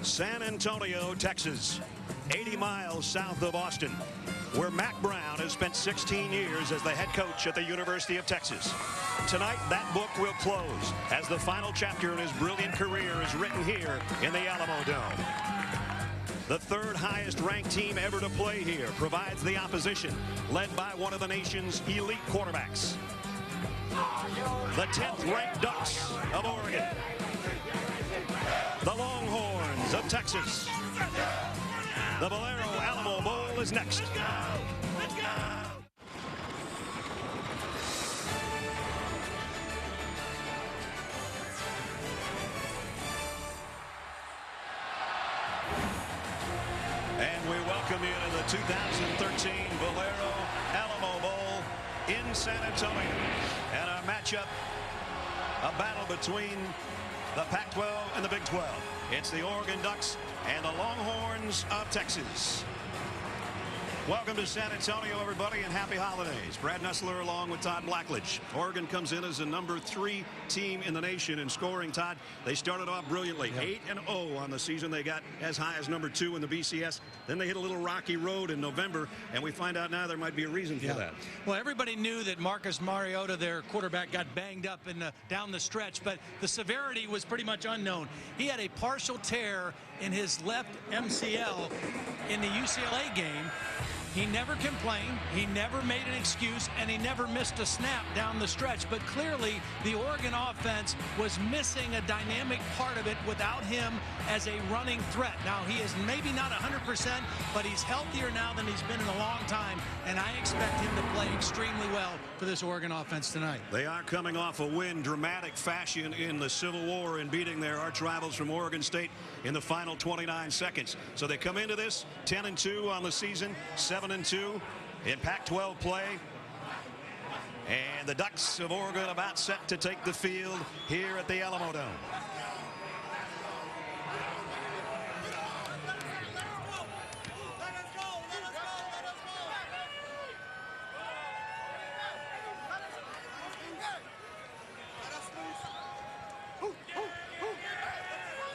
San Antonio, Texas, 80 miles south of Austin, where Mack Brown has spent 16 years as the head coach at the University of Texas. Tonight, that book will close as the final chapter in his brilliant career is written here in the Alamo Dome. The third highest ranked team ever to play here provides the opposition, led by one of the nation's elite quarterbacks. The 10th ranked Ducks of Oregon. The Longhorns of Texas. The Valero Alamo Bowl is next. Let's go! And we welcome you to the 2013 Valero Alamo Bowl in San Antonio. And our matchup, a battle between the Pac-12 and the Big 12. It's the Oregon Ducks and the Longhorns of Texas. Welcome to San Antonio, everybody, and happy holidays. Brad Nessler along with Todd Blackledge. Oregon comes in as the #3 team in the nation in scoring, Todd. They started off brilliantly, 8-0 on the season. They got as high as #2 in the BCS. Then they hit a little rocky road in November, and we find out now there might be a reason for that. Well, everybody knew that Marcus Mariota, their quarterback, got banged up down the stretch, but the severity was pretty much unknown. He had a partial tear in his left MCL in the UCLA game. He never complained, he never made an excuse, and he never missed a snap down the stretch. But clearly, the Oregon offense was missing a dynamic part of it without him as a running threat. Now, he is maybe not 100%, but he's healthier now than he's been in a long time, and I expect him to play extremely well for this Oregon offense tonight. They are coming off a win, dramatic fashion in the Civil War, in beating their arch rivals from Oregon State in the final 29 seconds. So they come into this 10-2 on the season, 7-2 in Pac-12 play. And the Ducks of Oregon about set to take the field here at the Alamo Dome.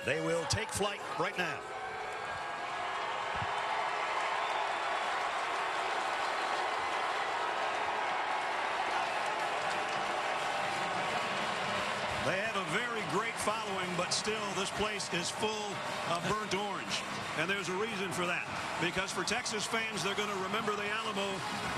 They will take flight right now. They have a very great following, but still this place is full of burnt orange. And there's a reason for that. Because for Texas fans, they're going to remember the Alamo,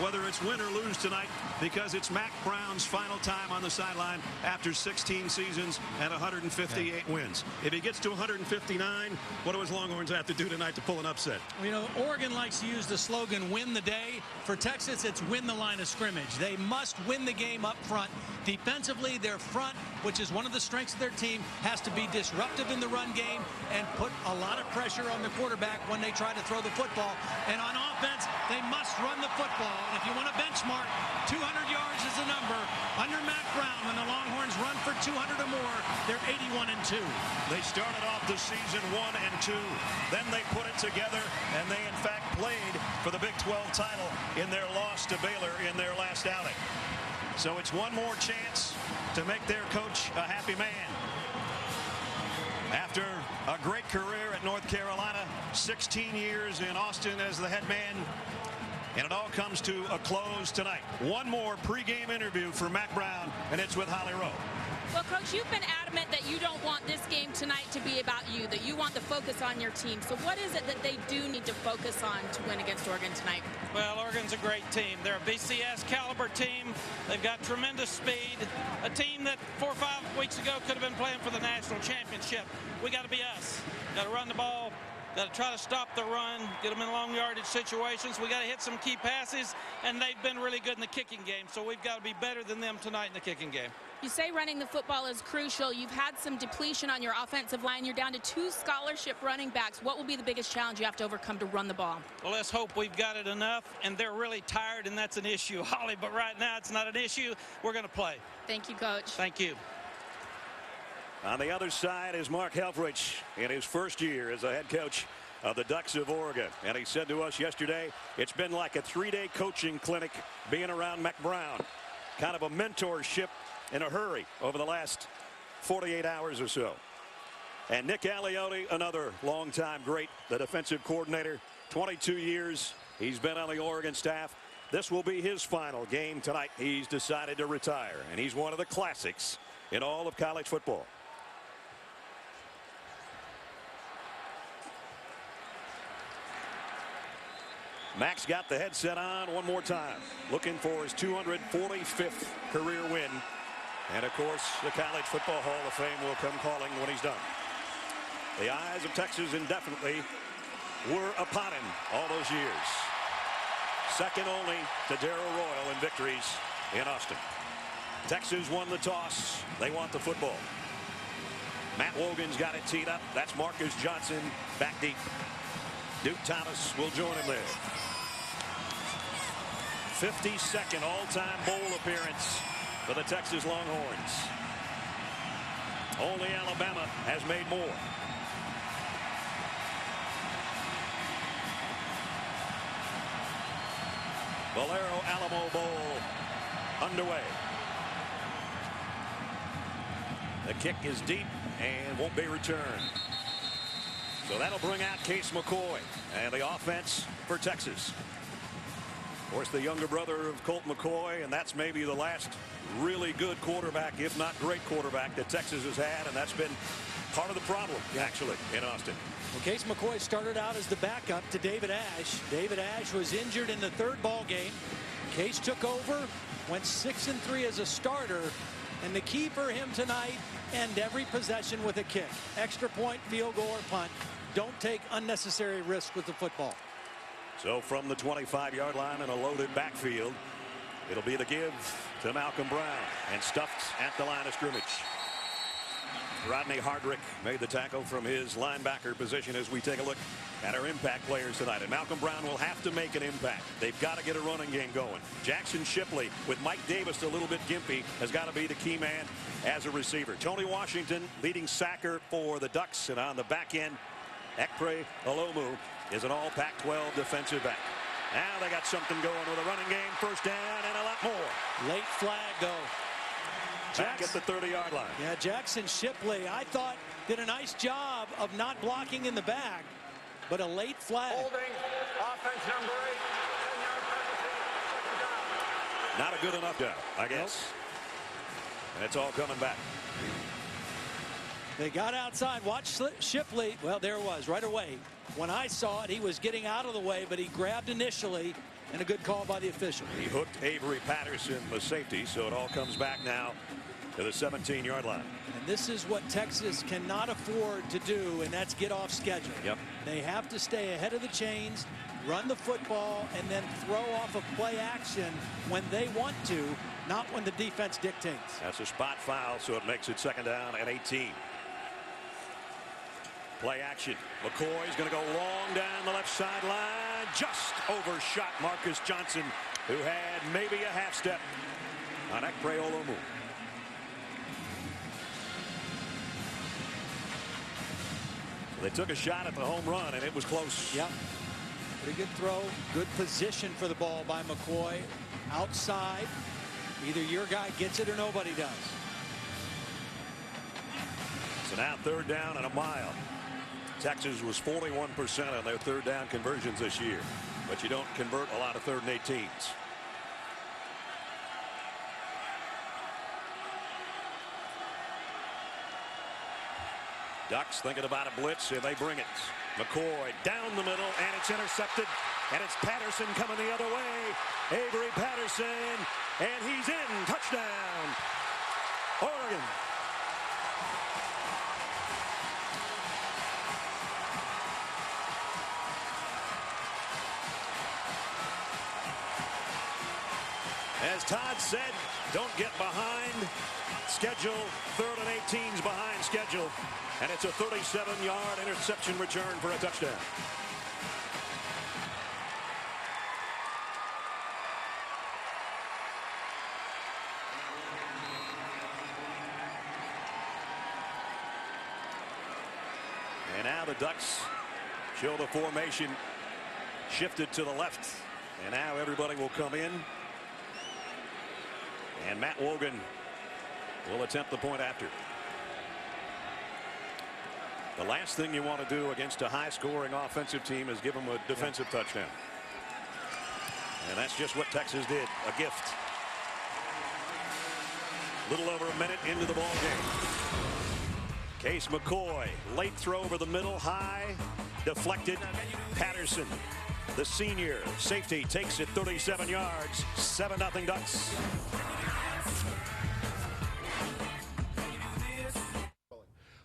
whether it's win or lose tonight, because it's Mack Brown's final time on the sideline after 16 seasons and 158 wins. If he gets to 159, what do his Longhorns have to do tonight to pull an upset? You know, Oregon likes to use the slogan, win the day. For Texas, it's win the line of scrimmage. They must win the game up front. Defensively, their front, which is one of the strengths of their team, has to be disruptive in the run game and put a lot of pressure on the quarterback when they try to throw the football. And on offense, they must run the football. And if you want to benchmark, 200 yards is the number. Under Mack Brown, when the Longhorns run for 200 or more, they're 81-2. They started off the season 1-2. Then they put it together, and they, in fact, played for the Big 12 title in their loss to Baylor in their last outing. So it's one more chance to make their coach a happy man. After a great career at North Carolina, 16 years in Austin as the head man, and it all comes to a close tonight. One more pregame interview for Mack Brown, and it's with Holly Rowe. Well, Coach, you've been adamant that you don't want this game tonight to be about you, that you want the focus on your team. So what is it that they do need to focus on to win against Oregon tonight? Well, Oregon's a great team. They're a BCS caliber team. They've got tremendous speed. A team that 4 or 5 weeks ago could have been playing for the national championship. We got to be us. Got to run the ball. Got to try to stop the run, get them in long yardage situations. We got to hit some key passes, and they've been really good in the kicking game. So we've got to be better than them tonight in the kicking game. You say running the football is crucial. You've had some depletion on your offensive line. You're down to 2 scholarship running backs. What will be the biggest challenge you have to overcome to run the ball? Well, let's hope we've got it enough, and they're really tired, and that's an issue, Holly. But right now, it's not an issue. We're going to play. Thank you, Coach. Thank you. On the other side is Mark Helfrich in his first year as a head coach of the Ducks of Oregon. And he said to us yesterday, it's been like a 3-day coaching clinic being around Mack Brown. Kind of a mentorship in a hurry over the last 48 hours or so. And Nick Aliotti, another longtime great, the defensive coordinator, 22 years he's been on the Oregon staff. This will be his final game tonight. He's decided to retire, and he's one of the classics in all of college football. Max got the headset on one more time, looking for his 245th career win. And of course, the College Football Hall of Fame will come calling when he's done. The eyes of Texas indefinitely were upon him all those years. Second only to Darrell Royal in victories in Austin. Texas won the toss. They want the football. Matt Wogan's got it teed up. That's Marcus Johnson back deep. Duke Thomas will join him there. 52nd all-time bowl appearance for the Texas Longhorns. Only Alabama has made more. Valero Alamo Bowl underway. The kick is deep and won't be returned. So that'll bring out Case McCoy and the offense for Texas. Of course, the younger brother of Colt McCoy, and that's maybe the last really good quarterback, if not great quarterback, that Texas has had, and that's been part of the problem, actually, in Austin. Well, Case McCoy started out as the backup to David Ash. David Ash was injured in the third ball game. Case took over, went 6-3 as a starter, and the key for him tonight, end every possession with a kick. Extra point, field goal, or punt. Don't take unnecessary risk with the football. So from the 25-yard line in a loaded backfield, it'll be the give to Malcolm Brown, and stuffed at the line of scrimmage. Rodney Hardrick made the tackle from his linebacker position as we take a look at our impact players tonight. And Malcolm Brown will have to make an impact. They've got to get a running game going. Jackson Shipley, with Mike Davis a little bit gimpy, has got to be the key man as a receiver. Tony Washington, leading sacker for the Ducks, and on the back end, Ekpre Olomu is an all Pac-12 defensive back. Now they got something going with a running game, first down, and a lot more. Late flag, though. Back at the 30-yard line. Yeah, Jackson Shipley, I thought, did a nice job of not blocking in the back, but a late flag. Holding, offense number 8. Not a good enough down, I guess. Nope. And it's all coming back. They got outside. Watch Shipley. Well, there it was right away. When I saw it, he was getting out of the way, but he grabbed initially, and a good call by the official. He hooked Avery Patterson, the safety, so it all comes back now to the 17-yard line. And this is what Texas cannot afford to do, and that's get off schedule. Yep. They have to stay ahead of the chains, run the football, and then throw off a play action when they want to, not when the defense dictates. That's a spot foul, so it makes it second down and 18. Play action. McCoy's going to go long down the left sideline. Just overshot Marcus Johnson, who had maybe a half step on Ekpre Olomu. They took a shot at the home run, and it was close. Yep. Pretty good throw. Good position for the ball by McCoy. Outside. Either your guy gets it or nobody does. So now third down and a mile. Texas was 41% on their third down conversions this year, but you don't convert a lot of 3rd and 18s. Ducks thinking about a blitz, and they bring it. McCoy down the middle, and it's intercepted, and it's Patterson coming the other way. Avery Patterson, and he's in. Touchdown, Oregon. As Todd said, don't get behind schedule. 3rd and 18s behind schedule. And it's a 37-yard interception return for a touchdown. And now the Ducks show the formation shifted to the left. And now everybody will come in. And Matt Wogan will attempt the point after. The last thing you want to do against a high-scoring offensive team is give them a defensive touchdown. And that's just what Texas did. A gift. Little over a minute into the ball game. Case McCoy, late throw over the middle, high, deflected. Patterson, the senior safety, takes it 37 yards. 7-0 Ducks.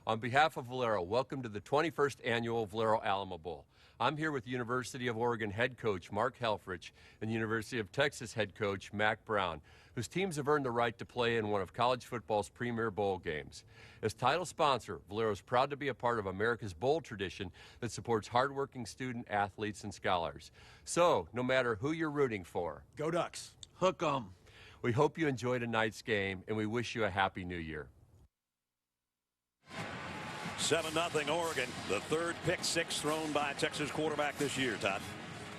On behalf of Valero, welcome to the 21st Annual Valero Alamo Bowl. I'm here with University of Oregon head coach Mark Helfrich and University of Texas head coach Mack Brown, whose teams have earned the right to play in one of college football's premier bowl games. As title sponsor, Valero is proud to be a part of America's bowl tradition that supports hardworking student athletes and scholars. So, no matter who you're rooting for, Go Ducks. Hook 'em. we hope you enjoy tonight's game and we wish you a happy new year. 7-0 Oregon. The third pick six thrown by Texas quarterback this year, Todd.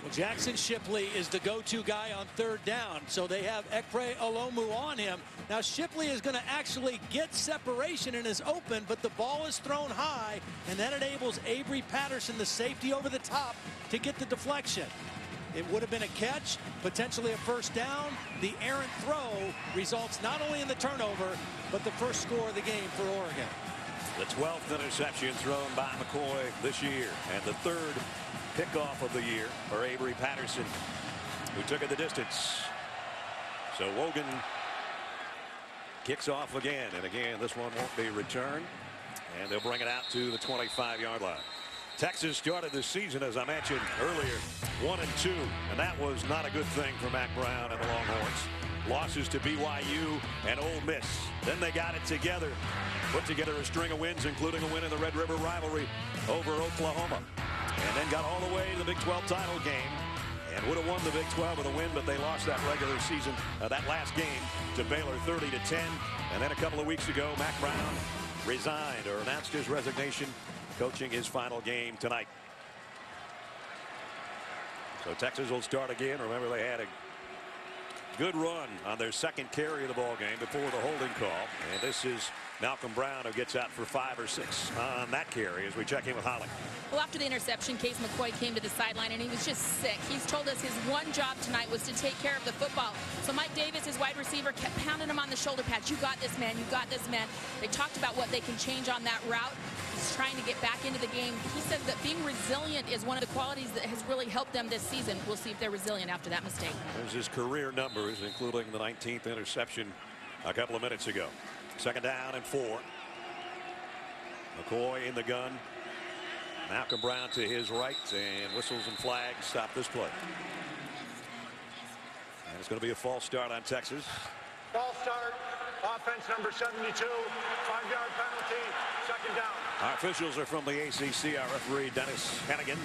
Well, Jackson Shipley is the go-to guy on third down, so they have Ekpre Olomu on him. Now Shipley is going to actually get separation and is open, but the ball is thrown high, and that enables Avery Patterson, the safety, over the top to get the deflection. It would have been a catch, potentially a first down. The errant throw results not only in the turnover, but the first score of the game for Oregon. The 12th interception thrown by McCoy this year, and the third pickoff of the year for Avery Patterson, who took it the distance. So Wogan kicks off again, and again this one won't be returned, and they'll bring it out to the 25-yard line. Texas started the season, as I mentioned earlier, 1-2, and that was not a good thing for Mack Brown and the Longhorns. Losses to BYU and Ole Miss. Then they got it together, put together a string of wins, including a win in the Red River rivalry over Oklahoma, and then got all the way to the Big 12 title game and would have won the Big 12 with a win, but they lost that regular season, that last game, to Baylor 30-10. And then a couple of weeks ago, Mack Brown resigned or announced his resignation, coaching his final game tonight. So Texas will start again. Remember, they had a good run on their second carry of the ball game before the holding call, and this is Malcolm Brown, who gets out for 5 or 6 on that carry as we check in with Holly. Well, after the interception, Case McCoy came to the sideline and he was just sick. He's told us his one job tonight was to take care of the football. So Mike Davis, his wide receiver, kept pounding him on the shoulder pads. You got this, man. You got this, man. They talked about what they can change on that route. He's trying to get back into the game. He says that being resilient is one of the qualities that has really helped them this season. We'll see if they're resilient after that mistake. There's his career numbers, including the 19th interception a couple of minutes ago. 2nd down and 4. McCoy in the gun. Malcolm Brown to his right, and whistles and flags stop this play. And it's going to be a false start on Texas. False start. Offense number 72. 5-yard penalty. 2nd down. Our officials are from the ACC. Our referee, Dennis Hennigan.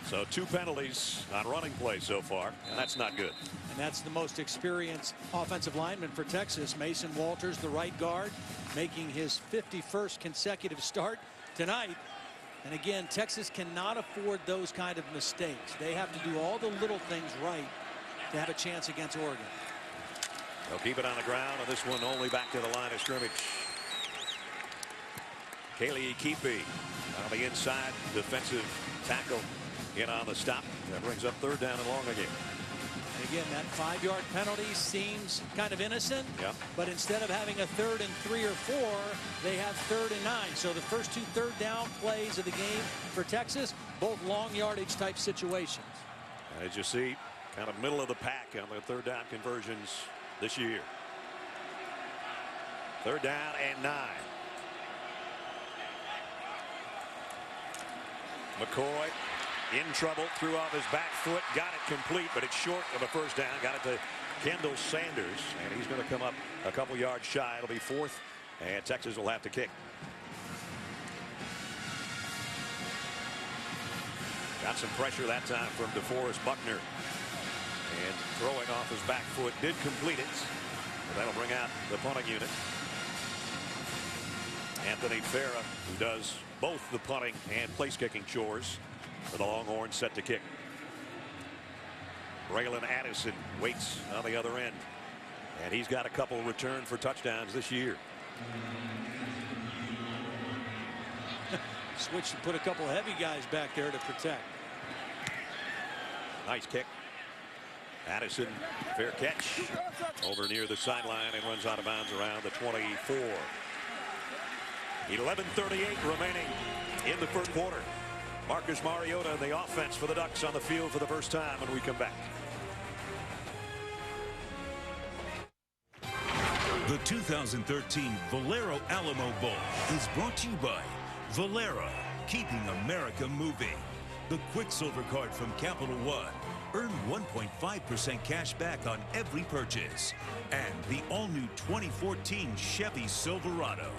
So 2 penalties on running play so far, and that's not good. And that's the most experienced offensive lineman for Texas, Mason Walters, the right guard, making his 51st consecutive start tonight. And again, Texas cannot afford those kind of mistakes. They have to do all the little things right to have a chance against Oregon. They'll keep it on the ground, and this one only back to the line of scrimmage. Kaylee Keefe on the inside, defensive tackle in on the stop. That brings up 3rd down and long again. And again, that 5-yard penalty seems kind of innocent, but instead of having a 3rd and 3 or 4, they have 3rd and 9. So the first 2 third down plays of the game for Texas, both long yardage type situations. As you see, kind of middle of the pack on the 3rd down conversions this year. 3rd down and 9. McCoy in trouble, threw off his back foot, got it complete, but it's short of a first down. Got it to Kendall Sanders, and he's going to come up a couple yards shy. It'll be 4th, and Texas will have to kick. Got some pressure that time from DeForest Buckner, and throwing off his back foot, did complete it. But that'll bring out the punting unit. Anthony Farah, who does both the punting and place kicking chores for the Longhorns, set to kick. Braylon Addison waits on the other end, and he's got a couple return for touchdowns this year. Switched and put a couple of heavy guys back there to protect. Nice kick. Addison, fair catch. Over near the sideline and runs out of bounds around the 24. 11:38 remaining in the first quarter. Marcus Mariota and the offense for the Ducks on the field for the first time when we come back. The 2013 Valero Alamo Bowl is brought to you by Valero, keeping America moving. The Quicksilver Card from Capital One. Earn 1.5% cash back on every purchase. And the all-new 2014 Chevy Silverado.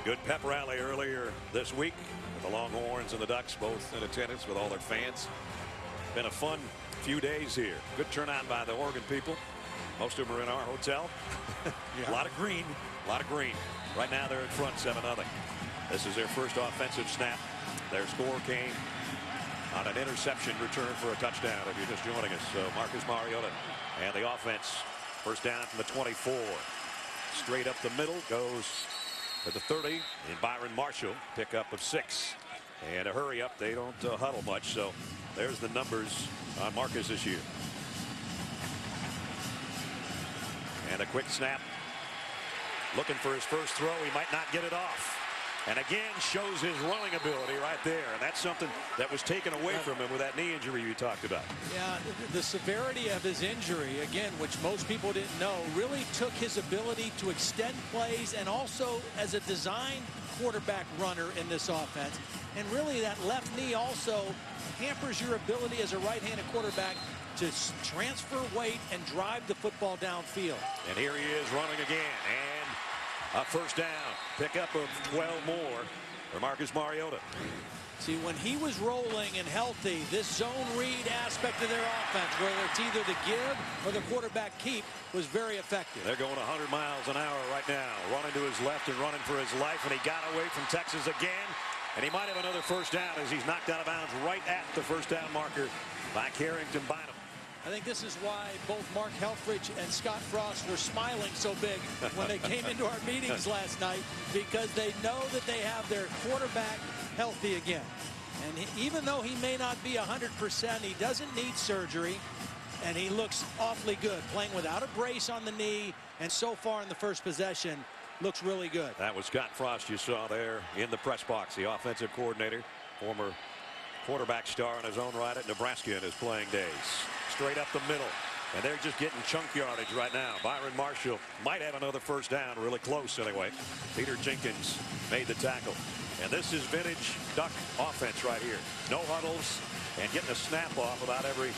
Good pep rally earlier this week with the Longhorns and the Ducks both in attendance with all their fans. Been a fun few days here. Good turnout by the Oregon people. Most of them are in our hotel. Yeah. A lot of green. A lot of green. Right now they're in front 7-0. This is their first offensive snap. Their score came on an interception return for a touchdown if you're just joining us. So Marcus Mariota and the offense. First down from the 24. Straight up the middle goes to the 30. And Byron Marshall, pickup of 6. And a hurry up. They don't huddle much. So there's the numbers on Marcus this year. And a quick snap. Looking for his first throw. He might not get it off. And again shows his running ability right there. And that's something that was taken away from him with that knee injury you talked about. Yeah, the severity of his injury, again, which most people didn't know, really took his ability to extend plays and also as a design quarterback runner in this offense. And really that left knee also hampers your ability as a right-handed quarterback to transfer weight and drive the football downfield. And here he is running again. And a first down. Pickup of 12 more for Marcus Mariota. See, when he was rolling and healthy, this zone read aspect of their offense, whether it's either the give or the quarterback keep, was very effective. They're going 100 miles an hour right now. Running to his left and running for his life. And he got away from Texas again. And he might have another first down as he's knocked out of bounds right at the first down marker by Carrington Bynum. I think this is why both Mark Helfrich and Scott Frost were smiling so big when they came into our meetings last night, because they know that they have their quarterback healthy again. And even though he may not be 100%, he doesn't need surgery, and he looks awfully good, playing without a brace on the knee, and so far in the first possession, looks really good. That was Scott Frost you saw there in the press box, the offensive coordinator, former quarterback star in his own right at Nebraska in his playing days. Straight up the middle, and they're just getting chunk yardage right now. Byron Marshall might have another first down, really close anyway. Peter Jenkins made the tackle. And this is vintage Duck offense right here. No huddles and getting a snap off about every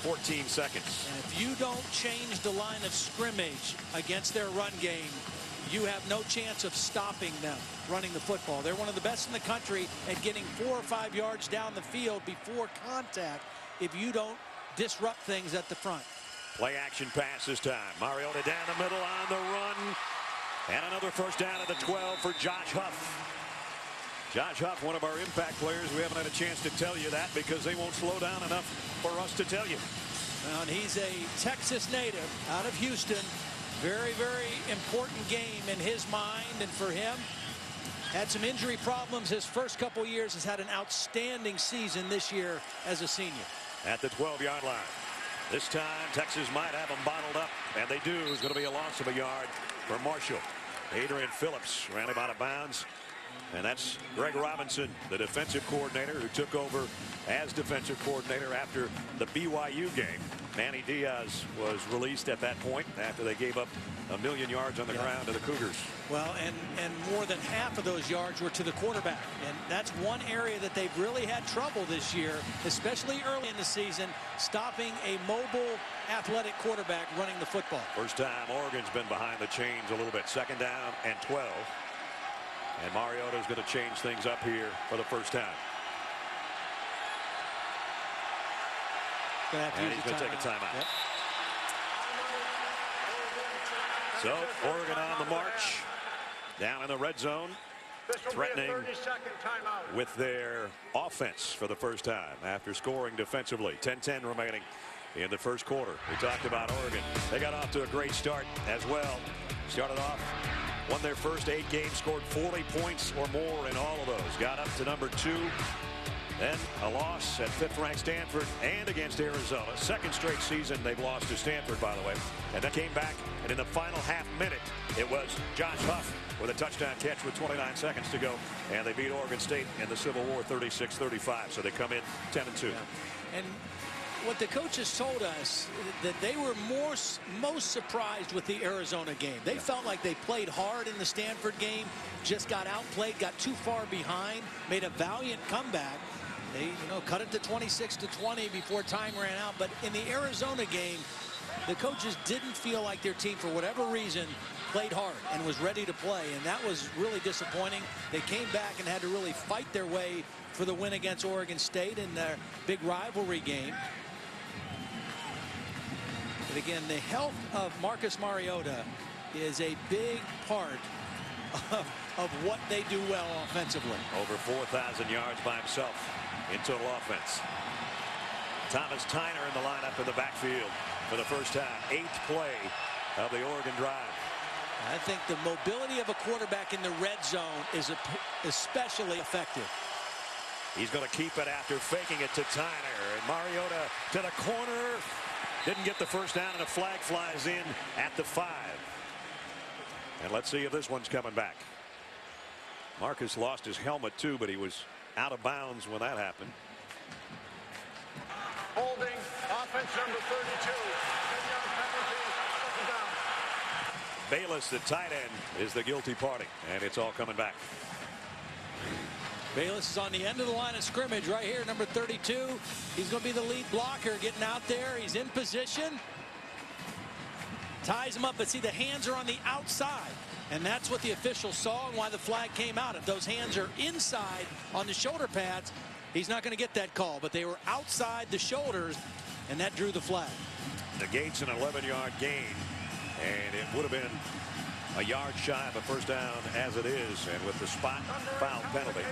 14 seconds. And if you don't change the line of scrimmage against their run game, you have no chance of stopping them running the football. They're one of the best in the country at getting 4 or 5 yards down the field before contact if you don't disrupt things at the front. Play action pass this time. Mariota down the middle on the run. And another first down at the 12 for Josh Huff. Josh Huff, one of our impact players. We haven't had a chance to tell you that because they won't slow down enough for us to tell you. And he's a Texas native out of Houston. Very, very important game in his mind and for him. Had some injury problems his first couple years. Has had an outstanding season this year as a senior. At the 12-yard line. This time, Texas might have them bottled up, and they do. It's going to be a loss of a yard for Marshall. Adrian Phillips ran him out of bounds, and that's Greg Robinson, the defensive coordinator, who took over as defensive coordinator after the BYU game. Manny Diaz was released at that point after they gave up 1,000,000 yards on the ground to the Cougars. Well, and more than half of those yards were to the quarterback. And that's one area that they've really had trouble this year, especially early in the season, stopping a mobile, athletic quarterback running the football. First time Oregon's been behind the chains a little bit. Second down and 12. And Mariota's going to change things up here for the first time. And he's going to take a timeout. Yep. So Oregon on the march, down in the red zone, threatening with their offense for the first time after scoring defensively. 10-10 remaining in the first quarter. We talked about Oregon. They got off to a great start as well. Started off Won their first 8 games, scored 40 points or more in all of those. Got up to number 2. Then a loss at 5th-ranked Stanford and against Arizona. Second straight season they've lost to Stanford, by the way. And then came back, and in the final half minute, it was Josh Huff with a touchdown catch with 29 seconds to go. And they beat Oregon State in the Civil War 36-35. So they come in 10-2. Yeah. And what the coaches told us, that they were most surprised with the Arizona game. They felt like they played hard in the Stanford game, just got outplayed, got too far behind, made a valiant comeback. They, cut it to 26-20 before time ran out. But in the Arizona game, the coaches didn't feel like their team, for whatever reason, played hard and was ready to play. And that was really disappointing. They came back and had to really fight their way for the win against Oregon State in their big rivalry game. But again, the health of Marcus Mariota is a big part of what they do well offensively. Over 4,000 yards by himself in total offense. Thomas Tyner in the lineup in the backfield for the first time. 8th play of the Oregon drive. I think the mobility of a quarterback in the red zone is especially effective. He's going to keep it after faking it to Tyner. And Mariota to the corner. Didn't get the first down, and a flag flies in at the 5. And let's see if this one's coming back. Marcus lost his helmet too, but he was out of bounds when that happened. Holding, offense number 32. 10-yard penalty, 2nd down. Bayless, the tight end, is the guilty party, and it's all coming back. Bayless is on the end of the line of scrimmage right here, number 32. He's going to be the lead blocker, getting out there. He's in position. Ties him up, but see, the hands are on the outside. And that's what the official saw and why the flag came out. If those hands are inside on the shoulder pads, he's not going to get that call. But they were outside the shoulders, and that drew the flag. Negates an 11-yard gain, and it would have been a yard shy of a first down as it is, and with the spot foul penalty.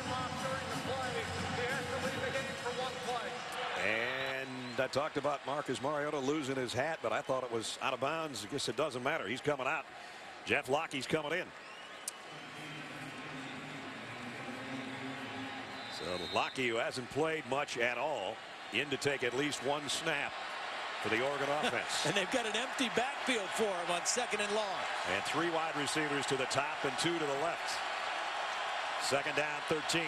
And I talked about Marcus Mariota losing his hat, but I thought it was out of bounds. I guess it doesn't matter. He's coming out. Jeff Lockey's coming in. So Lockey, who hasn't played much at all, in to take at least one snap for the Oregon offense. And they've got an empty backfield for him on 2nd and long. And 3 wide receivers to the top and 2 to the left. 2nd down, 13.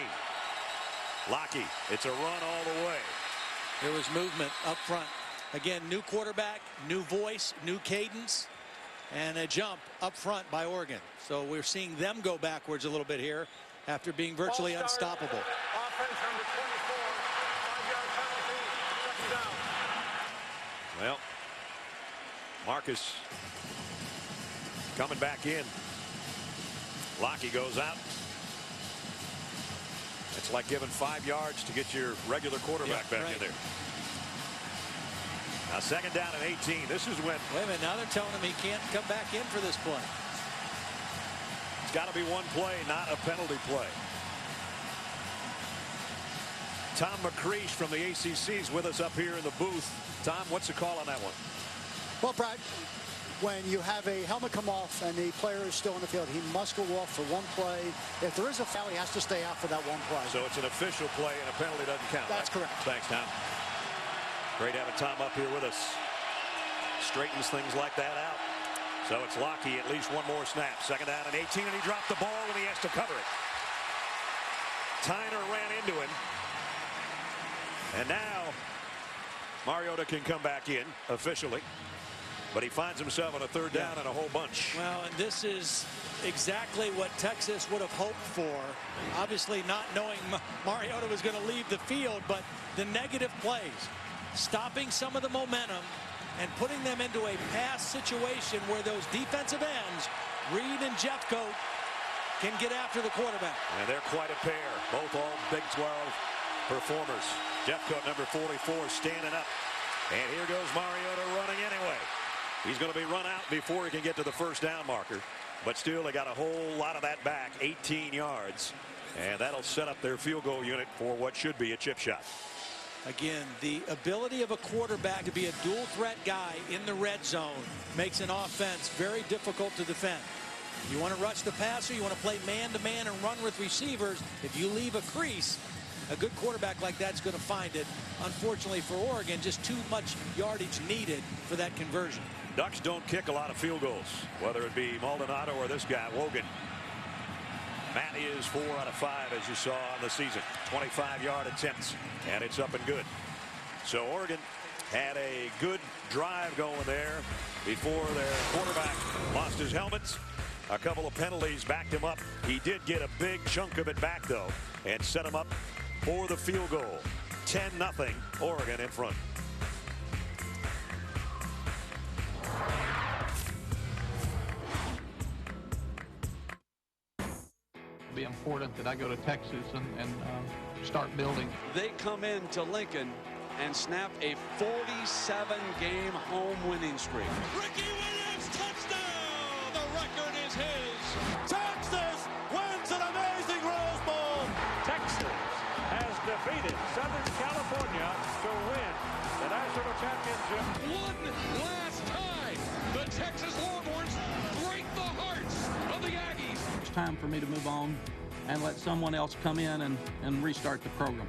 Lockey, it's a run all the way. There was movement up front. Again, new quarterback, new voice, new cadence, and a jump up front by Oregon. So we're seeing them go backwards a little bit here after being virtually unstoppable. Offense number 24. 5-yard penalty, 2nd down. Well, Marcus coming back in. Lockey goes out. It's like giving 5 yards to get your regular quarterback back in there. Now 2nd down and 18. This is when. Wait a minute. Now they're telling him he can't come back in for this play. It's got to be one play, not a penalty play. Tom McCreesh from the ACC is with us up here in the booth. Tom, what's the call on that one? Well, Brad, when you have a helmet come off and the player is still in the field, he must go off for one play. If there is a foul, he has to stay out for that one play. So it's an official play and a penalty doesn't count. That's correct. Thanks, Tom. Great having Tom up here with us. Straightens things like that out. So it's Lockey, at least one more snap. 2nd down and 18, and he dropped the ball when he has to cover it. Tyner ran into him. And now Mariota can come back in officially. But he finds himself on a 3rd down and a whole bunch. Well, and this is exactly what Texas would have hoped for. Obviously not knowing Mariota was going to leave the field, but the negative plays, stopping some of the momentum and putting them into a pass situation where those defensive ends, Reed and Jeffcoat, can get after the quarterback. And they're quite a pair, both all Big 12 performers. Jeffcoat, number 44, standing up. And here goes Mariota running anyway. He's going to be run out before he can get to the first down marker. But still, they got a whole lot of that back, 18 yards. And that'll set up their field goal unit for what should be a chip shot. Again, the ability of a quarterback to be a dual threat guy in the red zone makes an offense very difficult to defend. You want to rush the passer, you want to play man-to-man and run with receivers. If you leave a crease, a good quarterback like that's going to find it. Unfortunately for Oregon, just too much yardage needed for that conversion. Ducks don't kick a lot of field goals, whether it be Maldonado or this guy, Wogan. Matt is 4 out of 5, as you saw on the season. 25-yard attempts, and it's up and good. So Oregon had a good drive going there before their quarterback lost his helmet. A couple of penalties backed him up. He did get a big chunk of it back, though, and set him up for the field goal. 10-0, Oregon in front. It'd be important that I go to Texas and start building. They come into Lincoln and snap a 47-game home winning streak. Ricky Williams, touchdown! The record is his. Texas wins an amazing Rose Bowl. Texas has defeated Southern California to win the national championship. One last time, the Texas Longhorns break the hearts of the Aggies. It's time for me to move on and let someone else come in and restart the program.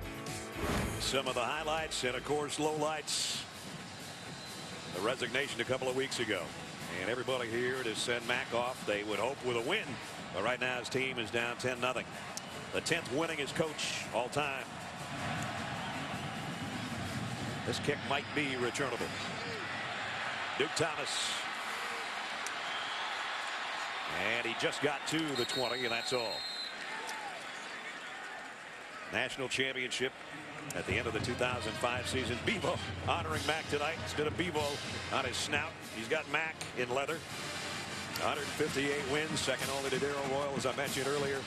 Some of the highlights and, of course, lowlights. The resignation a couple of weeks ago. And everybody here to send Mack off. They would hope with a win. But right now his team is down 10-0. The 10th winningest coach all time. This kick might be returnable. Duke Thomas. And he just got to the 20, and that's all. National championship at the end of the 2005 season. Bevo honoring Mack tonight instead of Bevo on his snout. He's got Mack in leather. 158 wins, second only to Darrell Royal, as I mentioned earlier.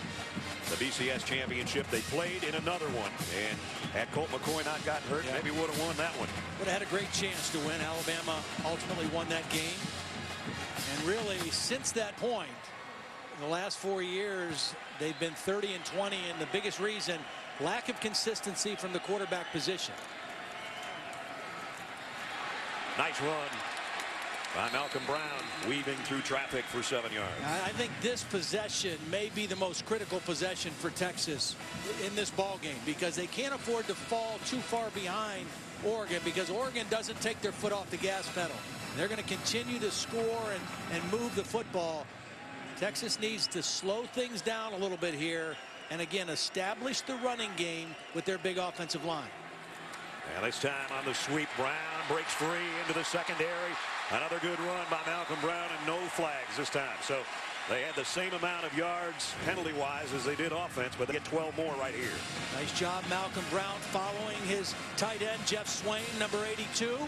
The BCS championship. They played in another one, and had Colt McCoy not gotten hurt, maybe would have won that one. Would have had a great chance to win. Alabama ultimately won that game. And really, since that point, in the last 4 years, they've been 30-20, and the biggest reason, lack of consistency from the quarterback position. Nice run by Malcolm Brown, weaving through traffic for 7 yards. I think this possession may be the most critical possession for Texas in this ball game, because they can't afford to fall too far behind Oregon, because Oregon doesn't take their foot off the gas pedal. They're going to continue to score and move the football. Texas needs to slow things down a little bit here and again establish the running game with their big offensive line. And this time on the sweep, Brown breaks free into the secondary. Another good run by Malcolm Brown, and no flags this time. So they had the same amount of yards penalty-wise as they did offense, but they get 12 more right here. Nice job, Malcolm Brown, following his tight end, Jeff Swain, number 82.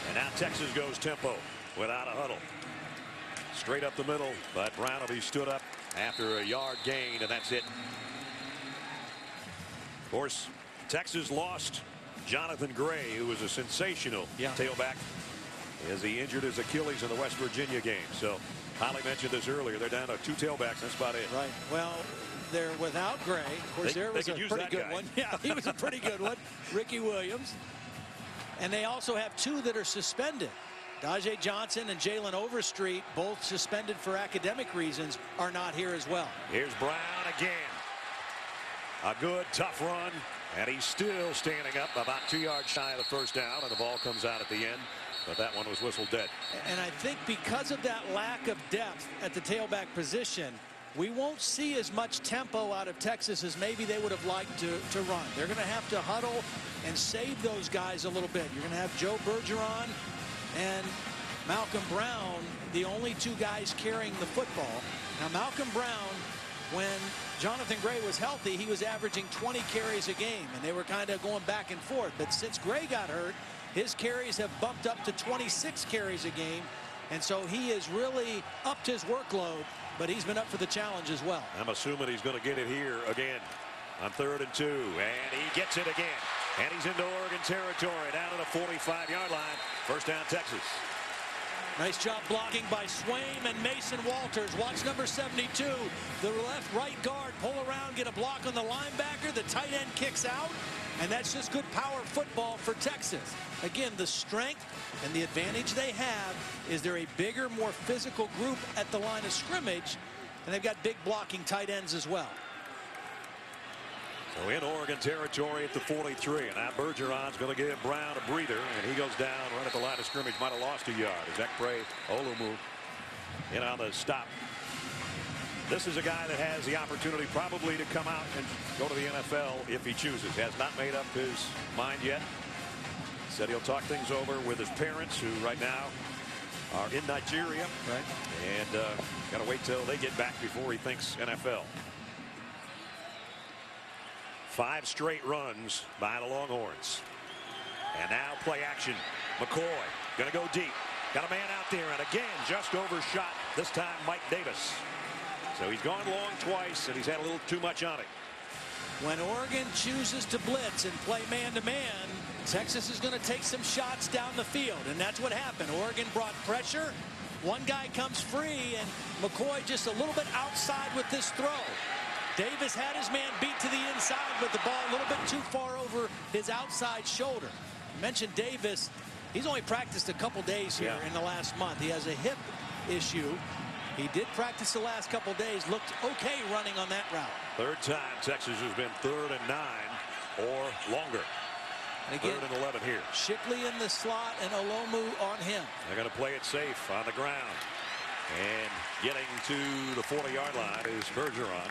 And now Texas goes tempo without a huddle. Straight up the middle, but Brown will be stood up after a yard gain, and that's it. Of course, Texas lost Jonathan Gray, who was a sensational tailback, as he injured his Achilles in the West Virginia game. So Holly mentioned this earlier. They're down to 2 tailbacks. That's about it. Right. Well, they're without Gray. Of course, there was a pretty good one. Yeah, he was a pretty good one. Ricky Williams. And they also have 2 that are suspended. Dajay Johnson and Jalen Overstreet, both suspended for academic reasons, are not here as well. Here's Brown again. A good, tough run. And he's still standing up about 2 yards shy of the first down, and the ball comes out at the end. But that one was whistled dead. And I think because of that lack of depth at the tailback position, we won't see as much tempo out of Texas as maybe they would have liked to run. They're going to have to huddle and save those guys a little bit. You're going to have Joe Bergeron and Malcolm Brown, the only 2 guys carrying the football. Now, Malcolm Brown, when Jonathan Gray was healthy, he was averaging 20 carries a game, and they were kind of going back and forth. But since Gray got hurt, his carries have bumped up to 26 carries a game, and so he has really upped his workload, but he's been up for the challenge as well. I'm assuming he's going to get it here again on 3rd and 2, and he gets it again. And he's into Oregon territory, down to the 45-yard line. First down, Texas. Nice job blocking by Swain and Mason Walters. Watch number 72. The right guard pull around don't get a block on the linebacker. The tight end kicks out, and that's just good power football for Texas. Again, the strength and the advantage they have is they're a bigger, more physical group at the line of scrimmage, and they've got big blocking tight ends as well. So in Oregon territory at the 43, and now Bergeron's going to give Brown a breather, and he goes down right at the line of scrimmage. Might have lost a yard as Ekpre Olumu in on the stop. This is a guy that has the opportunity probably to come out and go to the NFL if he chooses. Has not made up his mind yet. Said he'll talk things over with his parents, who right now are in Nigeria. Right. And got to wait till they get back before he thinks NFL. 5 straight runs by the Longhorns. And now play action. McCoy going to go deep. Got a man out there, and again just overshot. This time Mike Davis. So he's gone long twice, and he's had a little too much on it. When Oregon chooses to blitz and play man-to-man, Texas is going to take some shots down the field, and that's what happened. Oregon brought pressure. One guy comes free, and McCoy just a little bit outside with this throw. Davis had his man beat to the inside, but the ball a little bit too far over his outside shoulder. I mentioned Davis. He's only practiced a couple days here in the last month. He has a hip issue. He did practice the last couple days. Looked okay running on that route. Third time Texas has been 3rd and 9 or longer. And again, 3rd and 11 here. Shipley in the slot and Olomu on him. They're going to play it safe on the ground. And getting to the 40-yard line is Bergeron.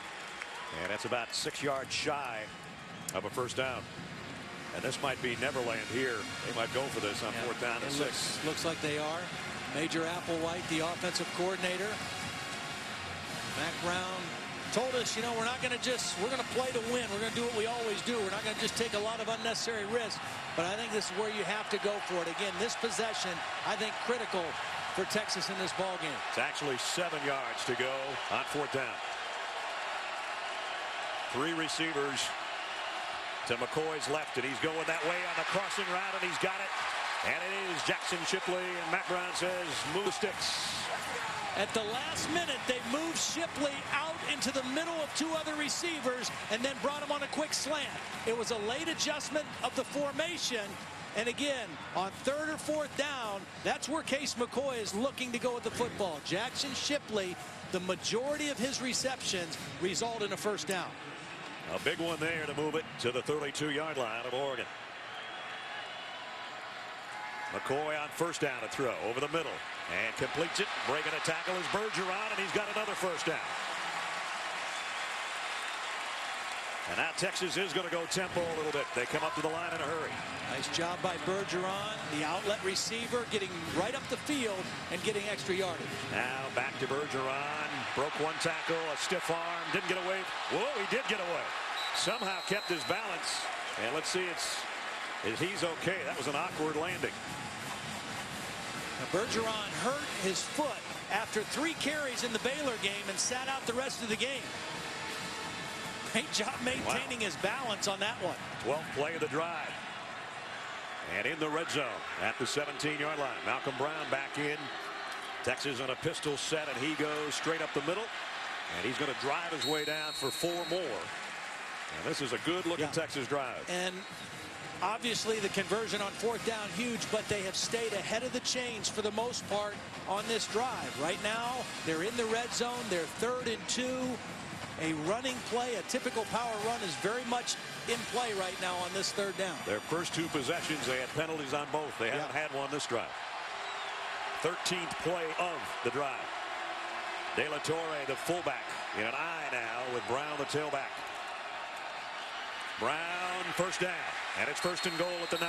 And that's about 6 yards shy of a first down. And this might be Neverland here. They might go for this on 4th down and 6. Looks like they are. Major Applewhite, the offensive coordinator. Mac Brown told us, you know, we're going to play to win. We're going to do what we always do. We're not going to just take a lot of unnecessary risks. But I think this is where you have to go for it. Again, this possession, I think, critical for Texas in this ball game. It's actually 7 yards to go on 4th down. 3 receivers to McCoy's left, and he's going that way on the crossing route, and he's got it. And it is Jackson Shipley, and Matt Brown says, move the sticks. At the last minute, they moved Shipley out into the middle of 2 other receivers and then brought him on a quick slant. It was a late adjustment of the formation. And again, on 3rd or 4th down, that's where Case McCoy is looking to go with the football. Jackson Shipley, the majority of his receptions result in a first down. A big one there to move it to the 32-yard line of Oregon. McCoy on 1st down to throw over the middle and completes it. Breaking a tackle is Bergeron, and he's got another first down. And now Texas is going to go tempo a little bit. They come up to the line in a hurry. Nice job by Bergeron, the outlet receiver, getting right up the field and getting extra yardage. Now back to Bergeron. Broke one tackle, a stiff arm, didn't get away. Whoa, he did get away. Somehow kept his balance. And let's see, he's okay. That was an awkward landing. Now Bergeron hurt his foot after 3 carries in the Baylor game and sat out the rest of the game. Great job maintaining his balance on that one. 12th play of the drive. And in the red zone at the 17-yard line. Malcolm Brown back in. Texas on a pistol set, and he goes straight up the middle. And he's going to drive his way down for 4 more. And this is a good-looking Texas drive. And obviously the conversion on 4th down huge, but they have stayed ahead of the chains for the most part on this drive. Right now, they're in the red zone. They're 3rd and 2. A running play, a typical power run, is very much in play right now on this 3rd down. Their first 2 possessions, they had penalties on both. They haven't had one this drive. 13th play of the drive. De La Torre, the fullback, in an eye now with Brown, the tailback. Brown, 1st down, and it's 1st and goal at the 9.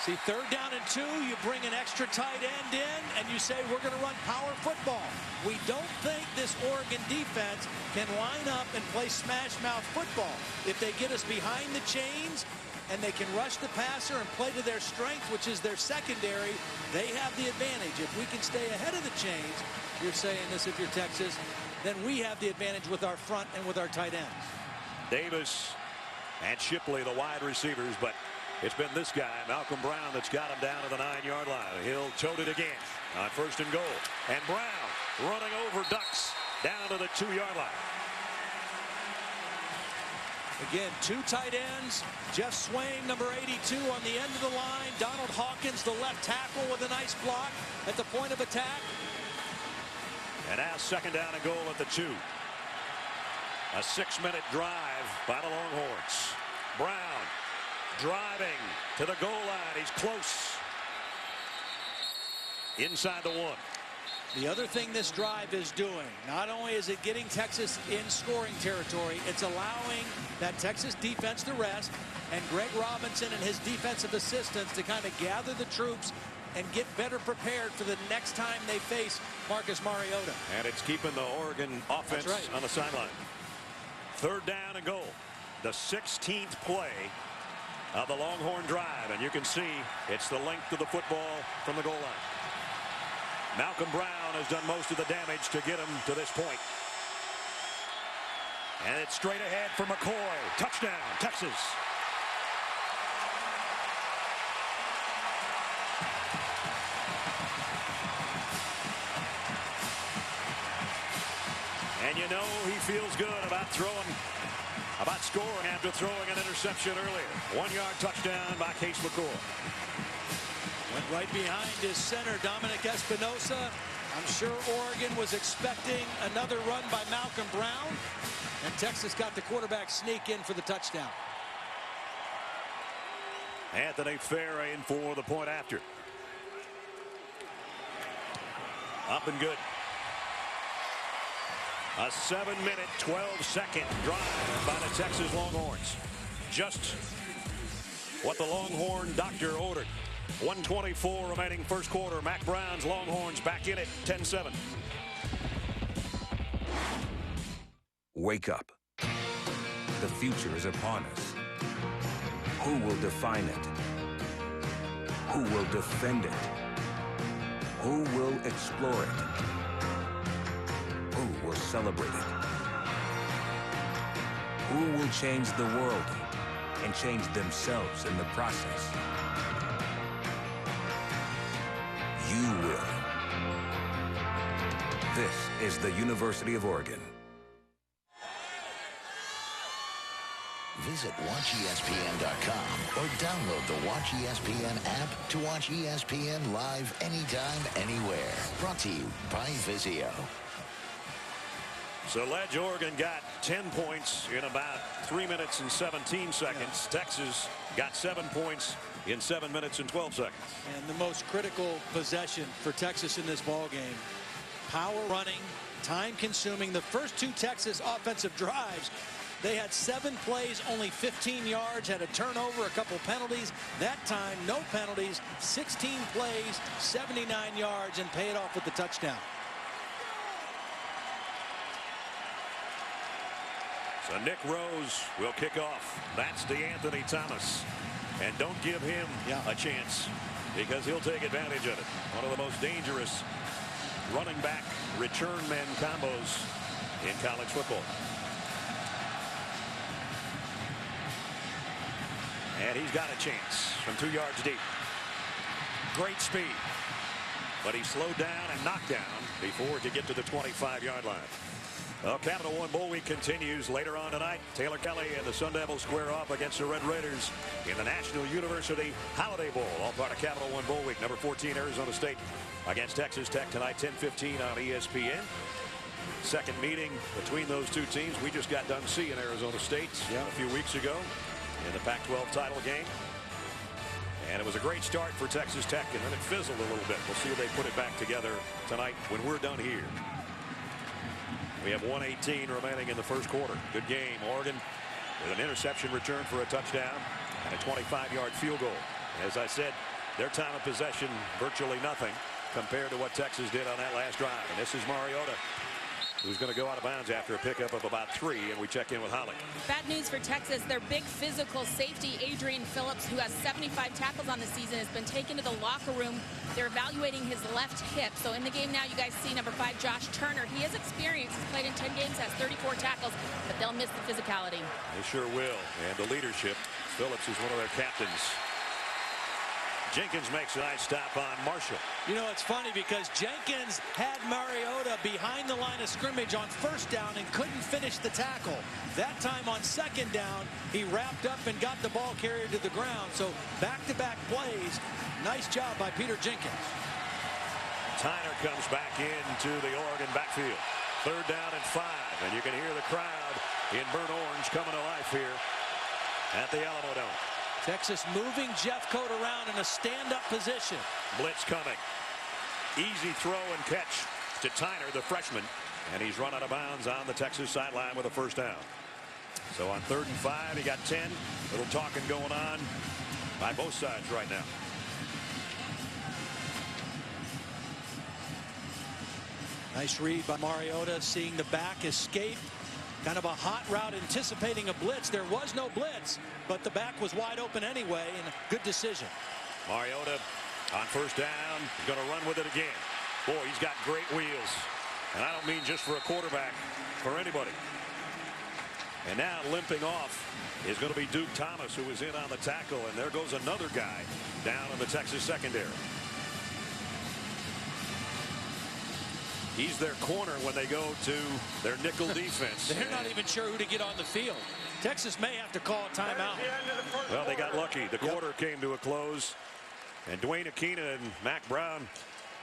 See, 3rd down and 2, you bring an extra tight end in, and you say, we're going to run power football. We don't think this Oregon defense can line up and play smash-mouth football. If they get us behind the chains and they can rush the passer and play to their strength, which is their secondary, they have the advantage. If we can stay ahead of the chains, you're saying this if you're Texas, then we have the advantage with our front and with our tight ends. Davis and Shipley, the wide receivers, but it's been this guy, Malcolm Brown, that's got him down to the 9-yard line. He'll tote it again on 1st and goal. And Brown running over Ducks down to the 2-yard line. Again, 2 tight ends. Jeff Swain, number 82, on the end of the line. Donald Hawkins, the left tackle, with a nice block at the point of attack. And now 2nd down and goal at the 2. A 6-minute drive by the Longhorns. Brown driving to the goal line. He's close. Inside the 1. The other thing this drive is doing, not only is it getting Texas in scoring territory, it's allowing that Texas defense to rest, and Greg Robinson and his defensive assistants to kind of gather the troops and get better prepared for the next time they face Marcus Mariota. And it's keeping the Oregon offense on the sideline. 3rd down and goal. The 16th play of the Longhorn drive, and you can see it's the length of the football from the goal line. Malcolm Brown has done most of the damage to get him to this point. And it's straight ahead for McCoy. Touchdown, Texas. And you know he feels good about scoring after throwing an interception earlier. 1-yard touchdown by Case McCoy. Went right behind his center, Dominic Espinosa. I'm sure Oregon was expecting another run by Malcolm Brown. And Texas got the quarterback sneak in for the touchdown. Anthony Ferry in for the point after. Up and good. A 7-minute, 12-second drive by the Texas Longhorns. Just what the Longhorn doctor ordered. 1:24 remaining first quarter. Mack Brown's Longhorns back in it, 10-7. Wake up. The future is upon us. Who will define it? Who will defend it? Who will explore it? Who will celebrate it? Who will change the world and change themselves in the process? You will. This is the University of Oregon. Visit WatchESPN.com or download the Watch ESPN app to watch ESPN live anytime, anywhere. Brought to you by Vizio. So Ledge, Oregon got 10 points in about 3 minutes and 17 seconds. Yeah. Texas got 7 points in 7 minutes and 12 seconds. And the most critical possession for Texas in this ball game. Power running, time consuming. The first 2 Texas offensive drives, they had 7 plays, only 15 yards, had a turnover, a couple penalties. That time, no penalties, 16 plays, 79 yards, and paid off with the touchdown. So Nick Rose will kick off. That's DeAnthony Thomas. And don't give him a chance, because he'll take advantage of it. One of the most dangerous running back return men combos in college football. And he's got a chance from 2 yards deep. Great speed. But he slowed down and knocked down before it could get to the 25-yard line. Well, Capital One Bowl Week continues later on tonight. Taylor Kelly and the Sun Devils square off against the Red Raiders in the National University Holiday Bowl. All part of Capital One Bowl Week. Number 14 Arizona State against Texas Tech tonight, 10:15 on ESPN. Second meeting between those two teams. We just got done seeing Arizona State a few weeks ago in the Pac-12 title game. And it was a great start for Texas Tech, and then it fizzled a little bit. We'll see if they put it back together tonight when we're done here. We have 1:18 remaining in the first quarter. Good game. Oregon with an interception return for a touchdown and a 25-yard field goal. As I said, their time of possession virtually nothing compared to what Texas did on that last drive. And this is Mariota, who's going to go out of bounds after a pickup of about 3, and we check in with Holly. Bad news for Texas. Their big physical safety, Adrian Phillips, who has 75 tackles on the season, has been taken to the locker room. They're evaluating his left hip. So in the game now, you guys see number 5, Josh Turner. He has experience. He's played in 10 games, has 34 tackles, but they'll miss the physicality. They sure will. And the leadership. Phillips is one of their captains. Jenkins makes a nice stop on Marshall. You know, it's funny because Jenkins had Mariota behind the line of scrimmage on first down and couldn't finish the tackle. That time on second down, he wrapped up and got the ball carrier to the ground. So back-to-back plays. Nice job by Peter Jenkins. Tyner comes back into the Oregon backfield. 3rd down and 5. And you can hear the crowd in burnt orange coming to life here at the Alamo Dome. Texas moving Jeffcoat around in a stand-up position. Blitz coming. Easy throw and catch to Tyner, the freshman. And he's run out of bounds on the Texas sideline with a 1st down. So on 3rd and 5, he got 10. Little talking going on by both sides right now. Nice read by Mariota, seeing the back escape. Kind of a hot route, anticipating a blitz. There was no blitz, but the back was wide open anyway, and a good decision. Mariota on 1st down, going to run with it again. Boy, he's got great wheels. And I don't mean just for a quarterback, for anybody. And now limping off is going to be Duke Thomas, who was in on the tackle. And there goes another guy down in the Texas secondary. He's their corner when they go to their nickel defense. They're not even sure who to get on the field. Texas may have to call a timeout. Well, they got lucky. The quarter came to a close. And Dwayne Aquina and Mac Brown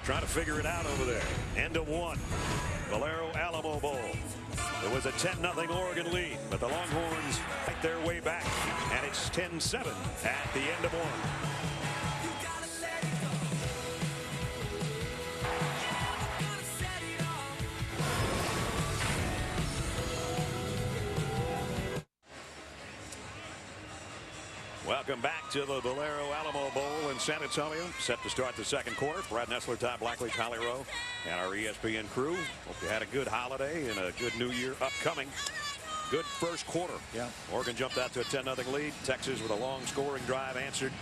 trying to figure it out over there. End of 1. Valero Alamo Bowl. It was a 10-0 Oregon lead, but the Longhorns fight their way back. And it's 10-7 at the end of 1. Welcome back to the Valero Alamo Bowl in San Antonio. Set to start the 2nd quarter. Brad Nessler, Todd Blackledge, Holly Rowe, and our ESPN crew. Hope you had a good holiday and a good New Year upcoming. Good 1st quarter. Yeah. Oregon jumped out to a 10-0 lead. Texas with a long scoring drive answered.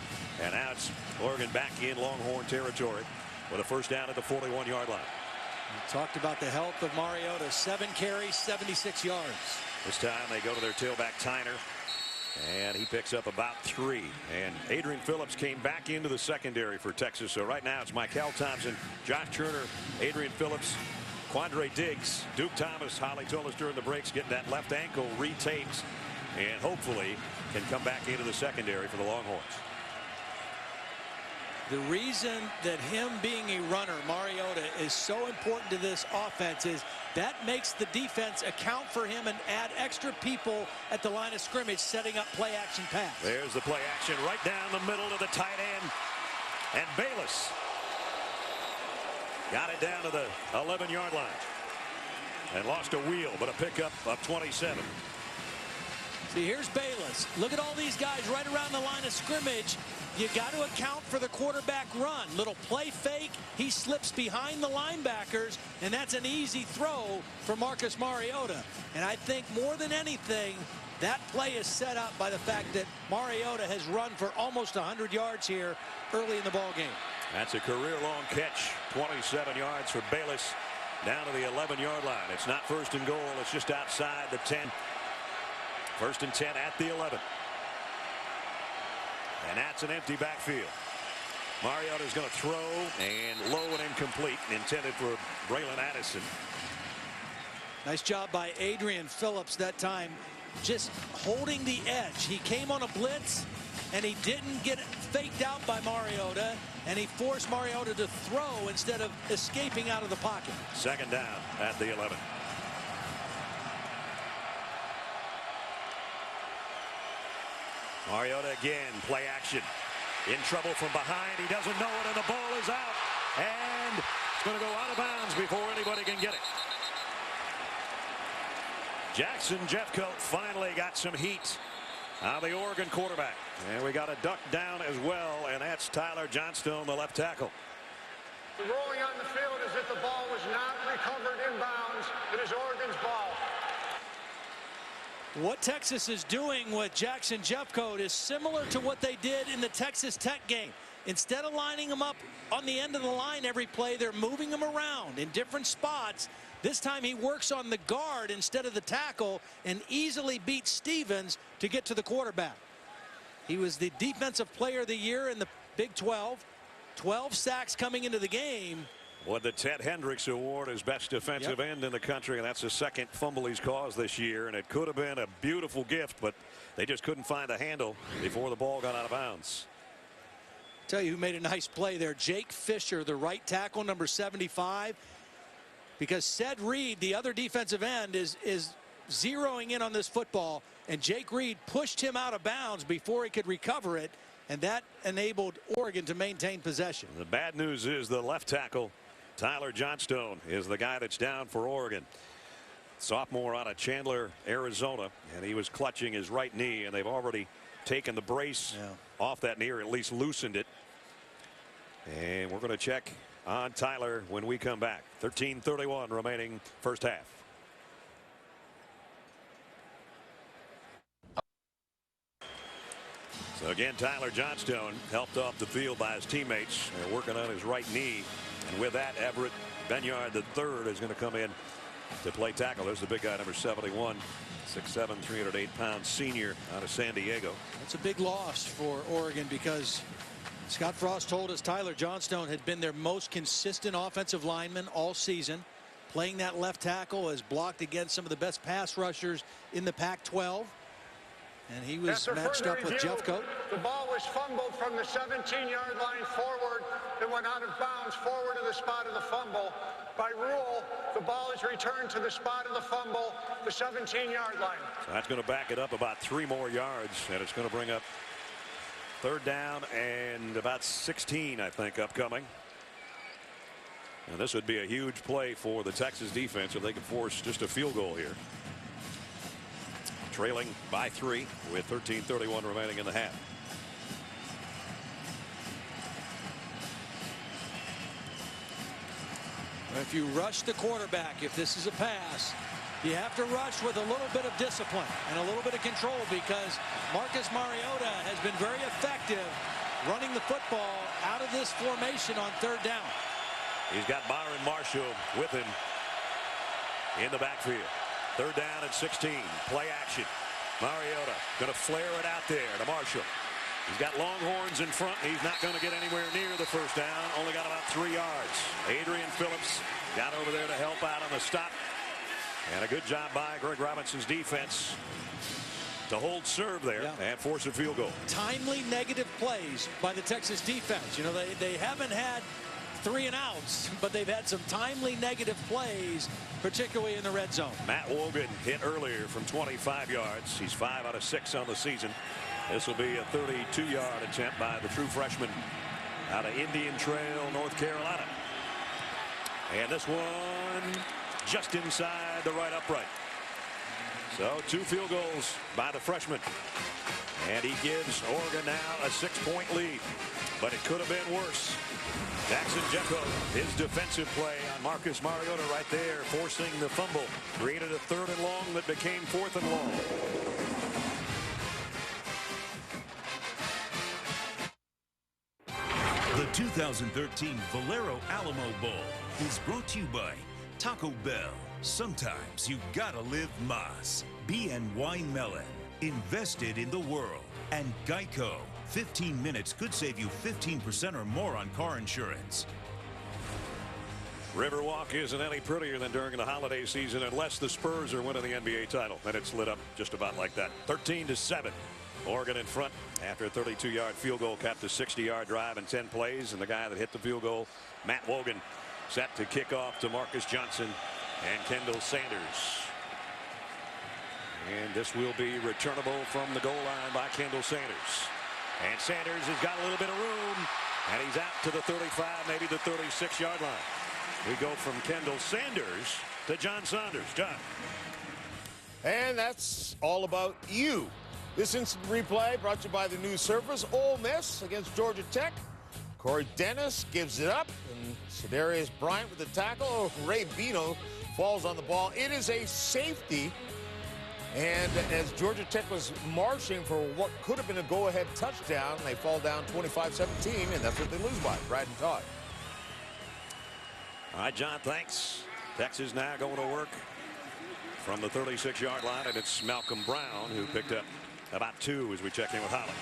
And now it's Oregon back in Longhorn territory with a 1st down at the 41-yard line. We talked about the health of Mariota. 7 carries, 76 yards. This time they go to their tailback Tyner. And he picks up about 3. And Adrian Phillips came back into the secondary for Texas. So right now it's Mikel Thompson, Josh Turner, Adrian Phillips, Quandre Diggs, Duke Thomas. Holly told us during the breaks getting that left ankle retaped and hopefully can come back into the secondary for the Longhorns. The reason that him being a runner, Mariota, is so important to this offense is that makes the defense account for him and add extra people at the line of scrimmage setting up play action pass. There's the play action right down the middle to the tight end. And Bayless got it down to the 11-yard line. And lost a wheel, but a pickup of 27. See, here's Bayless. Look at all these guys right around the line of scrimmage. You got to account for the quarterback run. Little play fake. He slips behind the linebackers, and that's an easy throw for Marcus Mariota. And I think more than anything, that play is set up by the fact that Mariota has run for almost 100 yards here early in the ball game. That's a career-long catch. 27 yards for Bayless down to the 11-yard line. It's not 1st and goal. It's just outside the 10. 1st and 10 at the 11. And that's an empty backfield. Mariota's going to throw, and low and incomplete, intended for Braylon Addison. Nice job by Adrian Phillips that time, just holding the edge. He came on a blitz, and he didn't get faked out by Mariota, and he forced Mariota to throw instead of escaping out of the pocket. 2nd down at the 11. Mariota again, play action. In trouble from behind. He doesn't know it, and the ball is out. And it's going to go out of bounds before anybody can get it. Jackson Jeffcoat finally got some heat on the Oregon quarterback. And we got a duck down as well, and that's Tyler Johnstone, the left tackle. The ruling on the field is that the ball was not recovered in bounds. It is Oregon's ball. What Texas is doing with Jackson Jeffcoat is similar to what they did in the Texas Tech game. Instead of lining them up on the end of the line every play, they're moving them around in different spots. This time he works on the guard instead of the tackle and easily beats Stevens to get to the quarterback. He was the defensive player of the year in the Big 12, 12 sacks coming into the game. Won the Ted Hendricks Award as best defensive end in the country, and that's the second fumble he's caused this year. And it could have been a beautiful gift, but they just couldn't find the handle before the ball got out of bounds. Tell you who made a nice play there. Jake Fisher, the right tackle, number 75. Because Ced Reed, the other defensive end, is zeroing in on this football, and Jake Reed pushed him out of bounds before he could recover it, and that enabled Oregon to maintain possession. The bad news is the left tackle, Tyler Johnstone, is the guy that's down for Oregon. Sophomore out of Chandler, Arizona, and he was clutching his right knee, and they've already taken the brace off that knee, or at least loosened it. And we're going to check on Tyler when we come back. 13:31 remaining first half. So again, Tyler Johnstone helped off the field by his teammates. They're working on his right knee, and with that, Everett Benyard III is going to come in to play tackle. There's the big guy, number 71, 6'7", 308-pound senior out of San Diego. That's a big loss for Oregon, because Scott Frost told us Tyler Johnstone had been their most consistent offensive lineman all season. Playing that left tackle, has blocked against some of the best pass rushers in the Pac-12. And he was matched up with Jeffcoat. The ball was fumbled from the 17-yard line forward. It went out of bounds forward to the spot of the fumble. By rule, the ball is returned to the spot of the fumble, the 17-yard line. So that's going to back it up about 3 more yards, and it's going to bring up third down and about 16, I think, upcoming. And this would be a huge play for the Texas defense if they could force just a field goal here. Trailing by 3 with 13:31 remaining in the half. If you rush the quarterback, if this is a pass, you have to rush with a little bit of discipline and a little bit of control, because Marcus Mariota has been very effective running the football out of this formation on third down. He's got Byron Marshall with him in the backfield. Third down and 16. Play action. Mariota going to flare it out there to Marshall. He's got Longhorns in front. He's not going to get anywhere near the first down. Only got about 3 yards. Adrian Phillips got over there to help out on the stop. And a good job by Greg Robinson's defense to hold serve there and force a field goal. Timely negative plays by the Texas defense. You know, they haven't had 3 and outs, but they've had some timely negative plays, particularly in the red zone. Matt Wogan hit earlier from 25 yards. He's 5 out of 6 on the season. This will be a 32-yard attempt by the true freshman out of Indian Trail, North Carolina. And this one just inside the right upright. So 2 field goals by the freshman. And he gives Oregon now a 6-point lead. But it could have been worse. Jackson Jeffcoat, his defensive play on Marcus Mariota right there, forcing the fumble. Created a 3rd and long that became 4th and long. The 2013 Valero Alamo Bowl is brought to you by Taco Bell. Sometimes you gotta live Mas. BNY Mellon, invested in the world. And Geico, 15 minutes could save you 15% or more on car insurance. Riverwalk isn't any prettier than during the holiday season, unless the Spurs are winning the NBA title. And it's lit up just about like that. 13-7. Oregon in front after a 32-yard field goal, capped a 60-yard drive in 10 plays. And the guy that hit the field goal, Matt Wogan, set to kick off to Marcus Johnson and Kendall Sanders. And this will be returnable from the goal line by Kendall Sanders. And Sanders has got a little bit of room, and he's out to the 35, maybe the 36-yard line. We go from Kendall Sanders to John Saunders. John. And that's all about you. This instant replay brought to you by the new Surface. Ole Miss against Georgia Tech. Corey Dennis gives it up, and Sedarius Bryant with the tackle. Ray Bino falls on the ball. It is a safety. And as Georgia Tech was marching for what could have been a go-ahead touchdown, they fall down 25-17, and that's what they lose by. Brad and Todd. All right, John, thanks. Texas now going to work from the 36-yard line, and it's Malcolm Brown who picked up about 2 as we check in with Holly.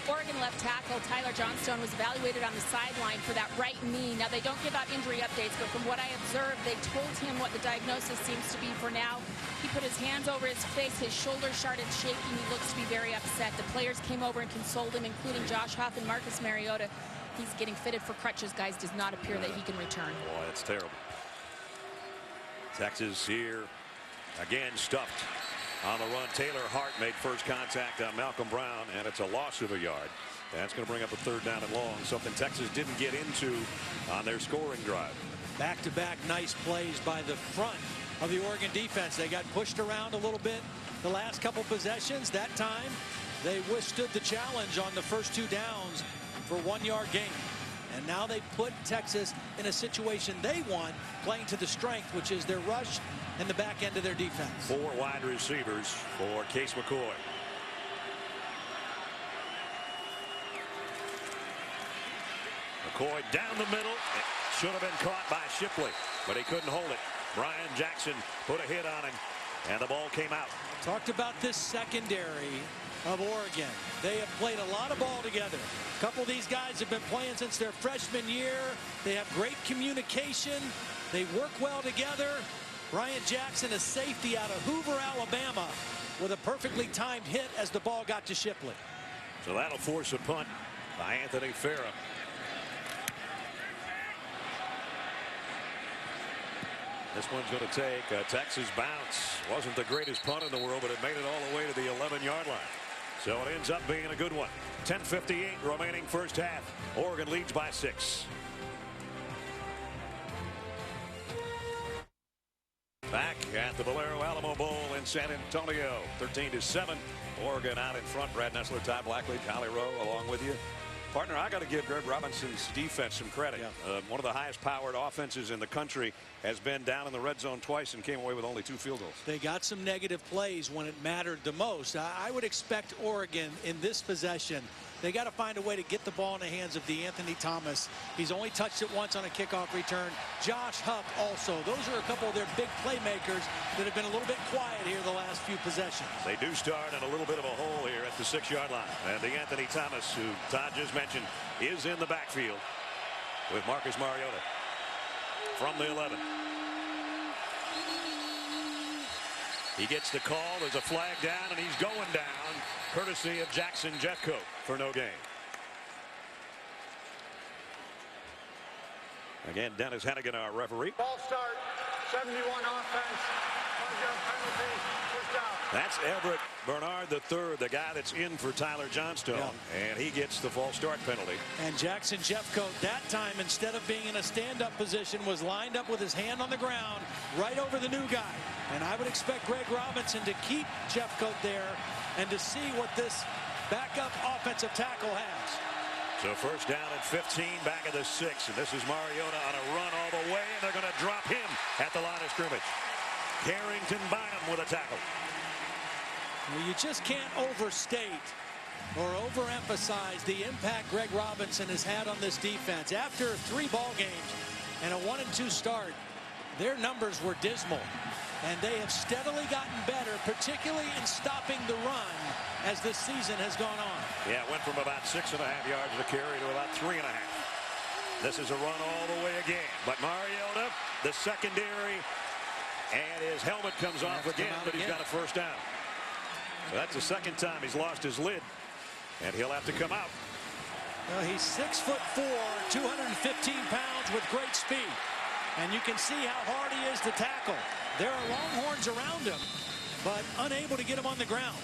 Oregon left tackle Tyler Johnstone was evaluated on the sideline for that right knee. Now, they don't give out injury updates, but from what I observed, they told him what the diagnosis seems to be for now. He put his hands over his face. His shoulders started shaking. He looks to be very upset. The players came over and consoled him, including Josh Huff and Marcus Mariota. He's getting fitted for crutches, guys. Does not appear that he can return. Boy, that's terrible. Texas here again stuffed on the run. Taylor Hart made first contact on Malcolm Brown, and it's a loss of a yard. That's going to bring up a 3rd down and long, something Texas didn't get into on their scoring drive. Back-to-back nice plays by the front of the Oregon defense. They got pushed around a little bit the last couple possessions. That time, they withstood the challenge on the first 2 downs for 1-yard gain. And now they put Texas in a situation they want, playing to the strength, which is their rush and the back end of their defense. 4 wide receivers for Case McCoy. McCoy down the middle. It should have been caught by Shipley, but he couldn't hold it. Brian Jackson put a hit on him, and the ball came out. Talked about this secondary of Oregon. They have played a lot of ball together. A couple of these guys have been playing since their freshman year. They have great communication. They work well together. Brian Jackson, a safety out of Hoover, Alabama, with a perfectly timed hit as the ball got to Shipley. So that'll force a punt by Anthony Farah. This one's going to take a Texas bounce. Wasn't the greatest punt in the world, but it made it all the way to the 11-yard line. So it ends up being a good one. 10:58 remaining first half. Oregon leads by 6. Back at the Valero Alamo Bowl in San Antonio. 13-7. Oregon out in front. Brad Nessler, Ty Blackley, Holly Rowe along with you. Partner, I got to give Greg Robinson's defense some credit. Yeah. One of the highest powered offenses in the country has been down in the red zone twice and came away with only 2 field goals. They got some negative plays when it mattered the most. I would expect Oregon in this possession, they got to find a way to get the ball in the hands of DeAnthony Thomas. He's only touched it once on a kickoff return. Josh Huff also. Those are a couple of their big playmakers that have been a little bit quiet here the last few possessions. They do start in a little bit of a hole here at the 6-yard line. And DeAnthony Thomas, who Todd just mentioned, is in the backfield with Marcus Mariota from the 11. He gets the call. There's a flag down, and he's going down, courtesy of Jackson Jeffcoat for no gain. Again, Dennis Hennigan, our referee. Ball start, 71 offense, penalty, first down. That's Everett Bernard III, the guy that's in for Tyler Johnstone, and he gets the false start penalty. And Jackson Jeffcoat that time, instead of being in a stand-up position, was lined up with his hand on the ground right over the new guy. And I would expect Greg Robinson to keep Jeffcoat there and to see what this backup offensive tackle has. So first down at 15, back at the 6, and this is Mariota on a run all the way, and they're going to drop him at the line of scrimmage. Carrington Bynum with a tackle. Well, you just can't overstate or overemphasize the impact Greg Robinson has had on this defense. After 3 ball games and a 1-2 start, their numbers were dismal, and they have steadily gotten better, particularly in stopping the run as this season has gone on. Yeah, it went from about 6.5 yards to carry to about 3.5. This is a run all the way again, but Mariota, the secondary, and his helmet comes off again, but he's got a first down. So that's the second time he's lost his lid, and he'll have to come out. Well, he's 6'4", 215 pounds with great speed. And you can see how hard he is to tackle. There are Longhorns around him, but unable to get him on the ground.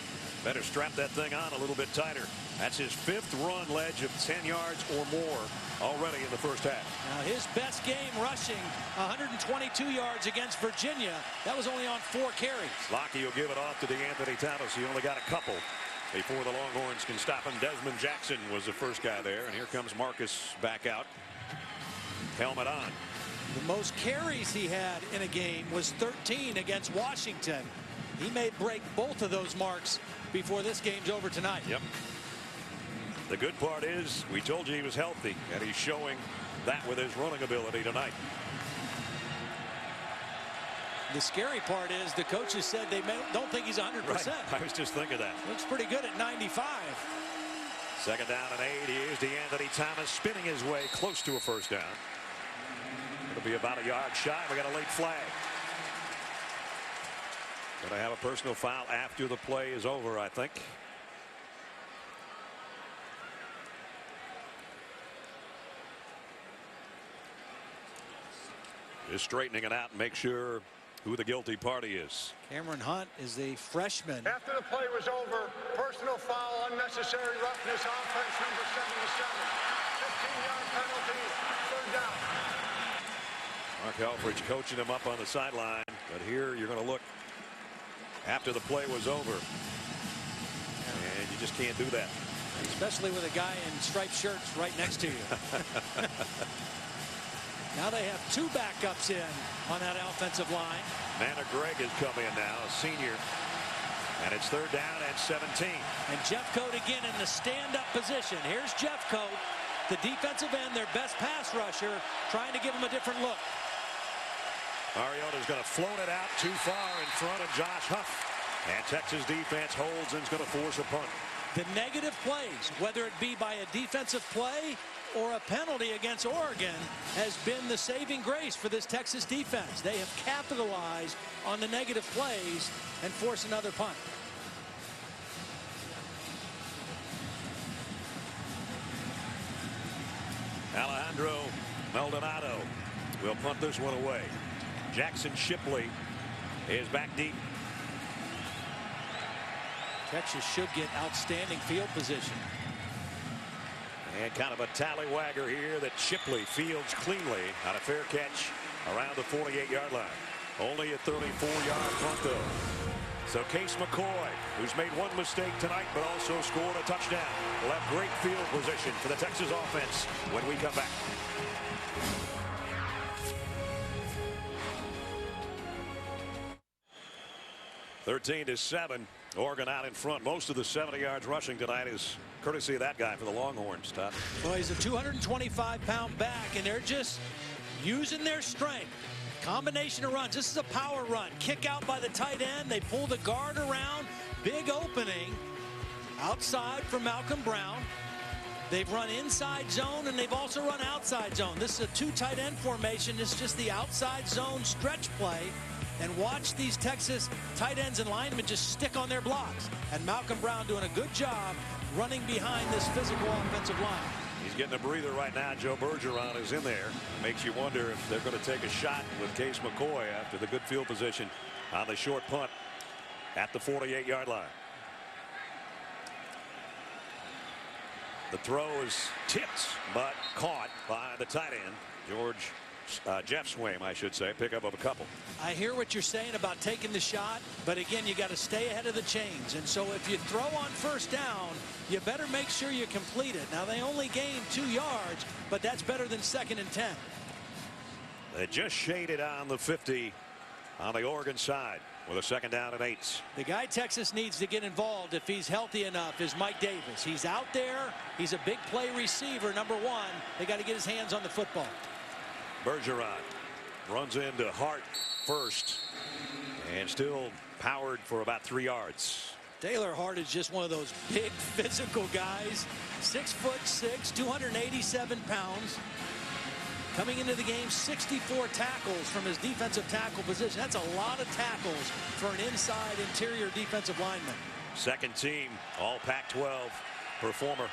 Better strap that thing on a little bit tighter. That's his 5th run ledge of 10 yards or more already in the first half. Now his best game rushing, 122 yards against Virginia. That was only on 4 carries. Lockie will give it off to DeAnthony Thomas. He only got a couple before the Longhorns can stop him. Desmond Jackson was the first guy there, and here comes Marcus back out. Helmet on. The most carries he had in a game was 13 against Washington. He may break both of those marks before this game's over tonight. Yep. The good part is we told you he was healthy, and he's showing that with his running ability tonight. The scary part is the coaches said they don't think he's 100%. Right. I was just thinking that. Looks pretty good at 95. Second down and 8. Here's DeAnthony Thomas spinning his way close to a first down. It'll be about a yard shy. We got a late flag. Going to have a personal foul after the play is over, I think. Just straightening it out and make sure who the guilty party is. Cameron Hunt is a freshman. After the play was over, personal foul, unnecessary roughness, offense number 77. 15-yard penalty, third down. Mark Helfrich coaching him up on the sideline. But here you're going to look after the play was over. And you just can't do that. Especially with a guy in striped shirts right next to you. Now they have two backups in on that offensive line. Nana Gregg has come in now, a senior. And it's third down and 17. And Jeffcoat again in the stand-up position. Here's Jeffcoat, the defensive end, their best pass rusher, trying to give him a different look. Mariota's going to float it out too far in front of Josh Huff. And Texas defense holds and is going to force a punt. The negative plays, whether it be by a defensive play or a penalty against Oregon, has been the saving grace for this Texas defense. They have capitalized on the negative plays and forced another punt. Alejandro Maldonado will punt this one away. Jackson Shipley is back deep. Texas should get outstanding field position. And kind of a tallywagger here that Shipley fields cleanly on a fair catch around the 48-yard line. Only a 34-yard punt though. So Case McCoy, who's made one mistake tonight but also scored a touchdown, will have great field position for the Texas offense when we come back. (13-7). Oregon out in front. Most of the 70 yards rushing tonight is courtesy of that guy for the Longhorns, Todd. Well, he's a 225-pound back, and they're just using their strength. Combination of runs. This is a power run. Kick out by the tight end. They pull the guard around. Big opening outside for Malcolm Brown. They've run inside zone, and they've also run outside zone. This is a two tight end formation. It's just the outside zone stretch play. And watch these Texas tight ends and linemen just stick on their blocks. And Malcolm Brown doing a good job running behind this physical offensive line. He's getting a breather right now. Joe Bergeron is in there. Makes you wonder if they're going to take a shot with Case McCoy after the good field position on the short punt at the 48-yard line. The throw is tipped but caught by the tight end, Jeff Swaim, I should say. Pick up of a couple. I hear what you're saying about taking the shot, but again, you got to stay ahead of the chains. And so if you throw on first down, you better make sure you complete it. Now, they only gained 2 yards, but that's better than 2nd and 10. They just shaded on the 50 on the Oregon side with a 2nd down and 8. The guy Texas needs to get involved if he's healthy enough is Mike Davis. He's out there. He's a big play receiver, number 1. They got to get his hands on the football. Bergeron runs into Hart first and still powered for about 3 yards. Taylor Hart is just one of those big physical guys. 6'6", 287 pounds. Coming into the game, 64 tackles from his defensive tackle position. That's a lot of tackles for an inside interior defensive lineman. Second team all Pac-12 performer.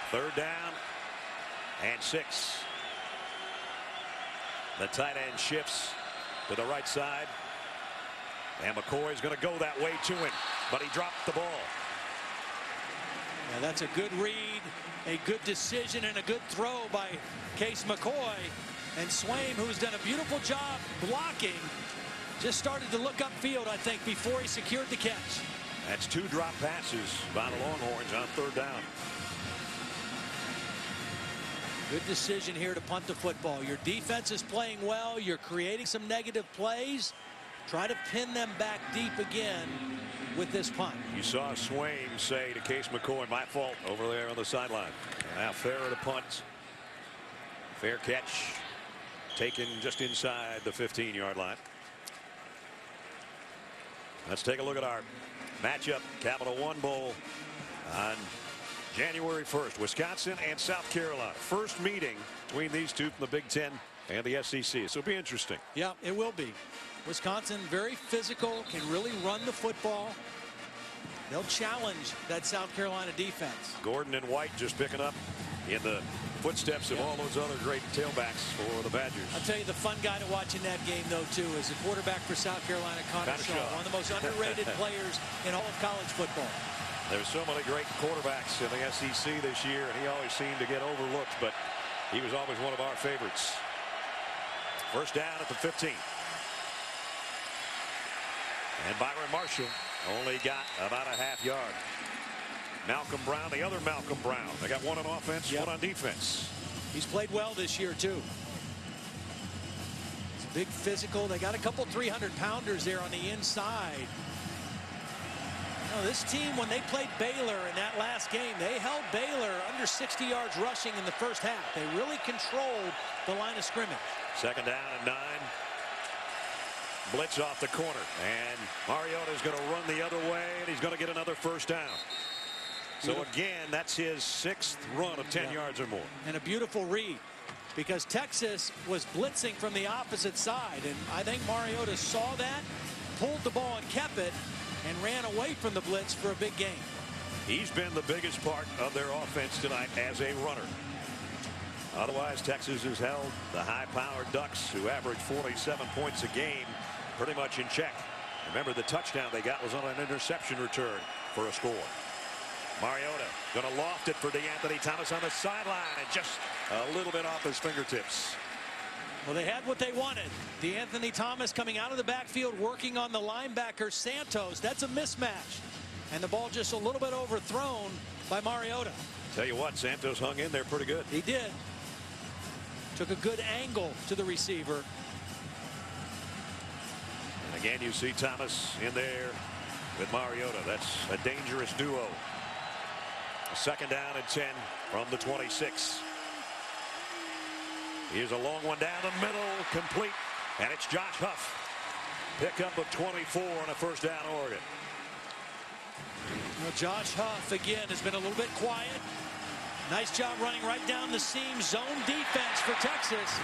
3rd down and 6. The tight end shifts to the right side. And McCoy is going to go that way to him, but he dropped the ball. Yeah, that's a good read, a good decision, and a good throw by Case McCoy. And Swaim, who's done a beautiful job blocking, just started to look upfield, I think, before he secured the catch. That's 2 drop passes by the Longhorns on 3rd down. Good decision here to punt the football. Your defense is playing well. You're creating some negative plays. Try to pin them back deep again with this punt. You saw Swaim say to Case McCoy, my fault, over there on the sideline. Now Farrah to punt. Fair catch. Taken just inside the 15-yard line. Let's take a look at our matchup. Capital One Bowl on January 1st, Wisconsin and South Carolina. First meeting between these two from the Big Ten and the SEC. So it'll be interesting. Yeah, it will be. Wisconsin, very physical, can really run the football. They'll challenge that South Carolina defense. Gordon and White just picking up in the footsteps of all those other great tailbacks for the Badgers. I'll tell you, the fun guy to watch in that game, though, too, is the quarterback for South Carolina, Connor Shaw, one of the most underrated players in all of college football. There's so many great quarterbacks in the SEC this year, and he always seemed to get overlooked, but he was always one of our favorites. First down at the 15. And Byron Marshall only got about a half yard. Malcolm Brown, the other Malcolm Brown. They got one on offense, one on defense. He's played well this year, too. It's big physical. They got a couple 300-pounders there on the inside. You know, this team, when they played Baylor in that last game, they held Baylor under 60 yards rushing in the first half. They really controlled the line of scrimmage. Second down and 9. Blitz off the corner, and Mariota's going to run the other way, and he's going to get another first down. So again, that's his 6th run of 10 yards or more. And a beautiful read, because Texas was blitzing from the opposite side, and I think Mariota saw that, pulled the ball and kept it, and ran away from the blitz for a big gain. He's been the biggest part of their offense tonight as a runner. Otherwise, Texas has held the high-powered Ducks, who average 47 points a game, pretty much in check. Remember, the touchdown they got was on an interception return for a score. Mariota going to loft it for DeAnthony Thomas on the sideline, and just a little bit off his fingertips. Well, they had what they wanted. DeAnthony Thomas coming out of the backfield, working on the linebacker Santos. That's a mismatch. And the ball just a little bit overthrown by Mariota. Tell you what, Santos hung in there pretty good. He did. Took a good angle to the receiver. And again, you see Thomas in there with Mariota. That's a dangerous duo. Second down and 10 from the 26. Here's a long one down the middle, complete, and it's Josh Huff. Pickup of 24 on a first down, Oregon. Well, Josh Huff again has been a little bit quiet. Nice job running right down the seam, zone defense for Texas,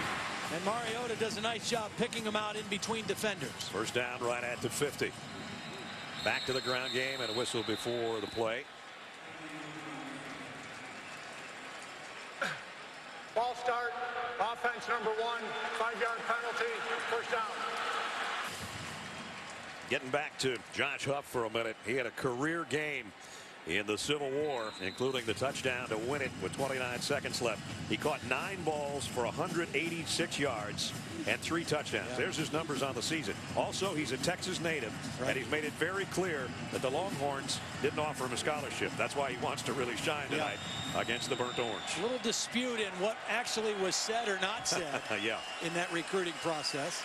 and Mariota does a nice job picking him out in between defenders. First down right at the 50. Back to the ground game, and a whistle before the play. Ball start, offense number 1, 5-yard penalty, first down. Getting back to Josh Huff for a minute. He had a career game in the Civil War, including the touchdown to win it with 29 seconds left. He caught 9 balls for 186 yards and 3 touchdowns. Yeah. There's his numbers on the season. Also, he's a Texas native, and he's made it very clear that the Longhorns didn't offer him a scholarship. That's why he wants to really shine tonight against the Burnt Orange. A little dispute in what actually was said or not said in that recruiting process.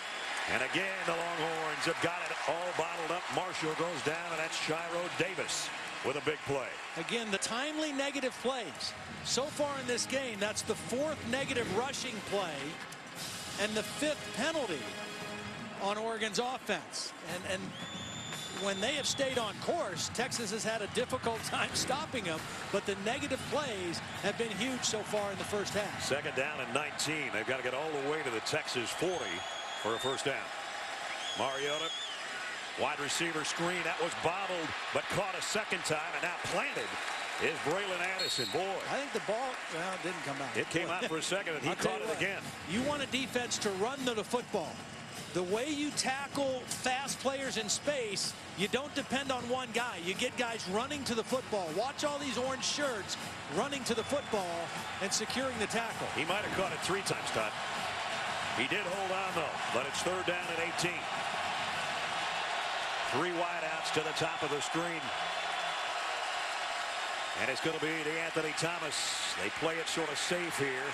And again, the Longhorns have got it all bottled up. Marshall goes down, and that's Shiro Davis with a big play. Again, the timely negative plays. So far in this game, that's the 4th negative rushing play and the 5th penalty on Oregon's offense. And when they have stayed on course, Texas has had a difficult time stopping them, but the negative plays have been huge so far in the first half. Second down and 19. They've got to get all the way to the Texas 40 for a first down. Mariota, wide receiver screen. That was bobbled, but caught a second time, and now planted is Braylon Addison. Boy, I think the ball, well, it didn't come out. It came out for a second, and he caught it again. You want a defense to run to the football. The way you tackle fast players in space, you don't depend on one guy. You get guys running to the football. Watch all these orange shirts running to the football and securing the tackle. He might have caught it 3 times, Todd. He did hold on, though, but it's third down and 18. 3 wideouts to the top of the screen. And it's going to be DeAnthony Thomas. They play it sort of safe here.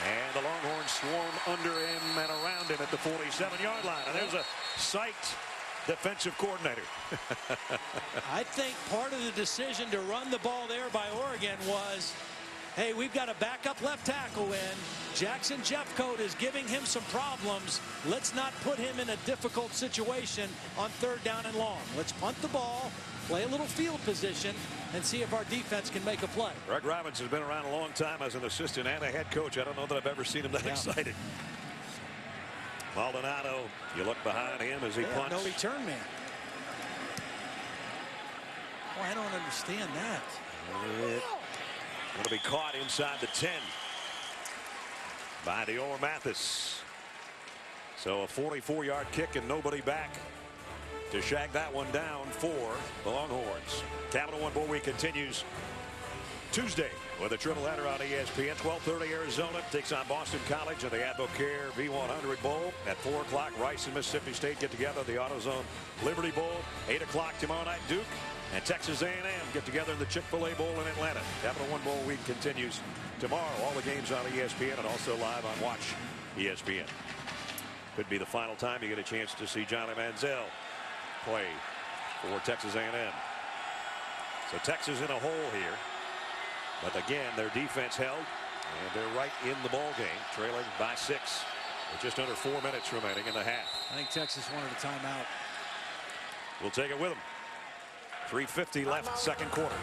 And the Longhorns swarm under him and around him at the 47-yard line. And there's a psyched defensive coordinator. I think part of the decision to run the ball there by Oregon was, hey, we've got a backup left tackle in. Jackson Jeffcoat is giving him some problems. Let's not put him in a difficult situation on 3rd down and long. Let's punt the ball, play a little field position, and see if our defense can make a play. Greg Robinson's been around a long time as an assistant and a head coach. I don't know that I've ever seen him that excited. Maldonado, you look behind him as he punts. No return man. Oh, I don't understand that. Going to be caught inside the 10 by Dior Mathis. So a 44-yard kick and nobody back to shag that one down for the Longhorns. Capital One Bowl Week continues Tuesday with a triple-header on ESPN. 12:30 Arizona takes on Boston College in the Advocare V100 Bowl. At 4 o'clock, Rice and Mississippi State get together at the AutoZone Liberty Bowl. 8 o'clock tomorrow night, Duke and Texas A&M get together in the Chick-fil-A Bowl in Atlanta. Capital One Bowl Week continues tomorrow. All the games on ESPN and also live on Watch ESPN. Could be the final time you get a chance to see Johnny Manziel play for Texas A&M. So Texas in a hole here. But again, their defense held, and they're right in the ball game, trailing by 6 with just under 4 minutes remaining in the half. I think Texas wanted a timeout. We'll take it with them. 3:50 left, second quarter.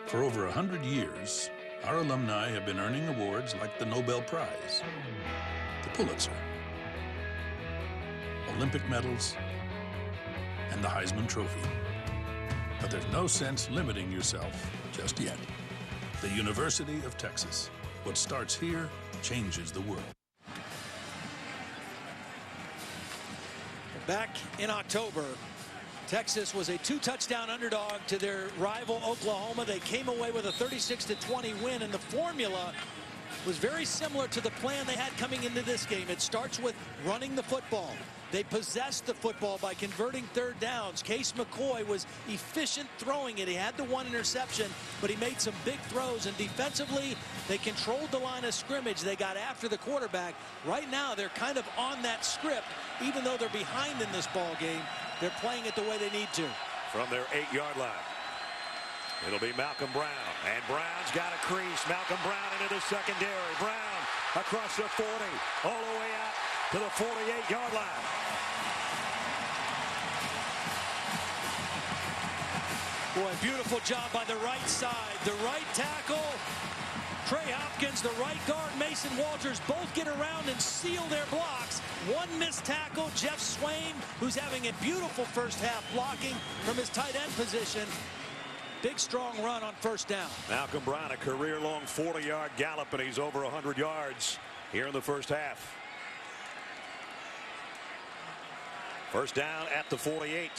For over 100 years, our alumni have been earning awards like the Nobel Prize, the Pulitzer, Olympic medals, and the Heisman Trophy. But there's no sense limiting yourself just yet. The University of Texas. What starts here changes the world. Back in October, Texas was a 2-touchdown underdog to their rival Oklahoma. They came away with a 36-20 win, and the formula was very similar to the plan they had coming into this game. It starts with running the football. They possessed the football by converting third downs. Case McCoy was efficient throwing it. He had the one interception, but he made some big throws. And defensively, they controlled the line of scrimmage. They got after the quarterback. Right now, they're kind of on that script. Even though they're behind in this ball game, they're playing it the way they need to. From their 8-yard line, it'll be Malcolm Brown. And Brown's got a crease. Malcolm Brown into the secondary. Brown across the 40, all the way out to the 48-yard line. Boy, beautiful job by the right side. The right tackle, Trey Hopkins, the right guard, Mason Walters, both get around and seal their blocks. One missed tackle, Jeff Swain, who's having a beautiful first half blocking from his tight end position. Big, strong run on first down. Malcolm Brown, a career-long 40-yard gallop, and he's over 100 yards here in the first half. First down at the 48.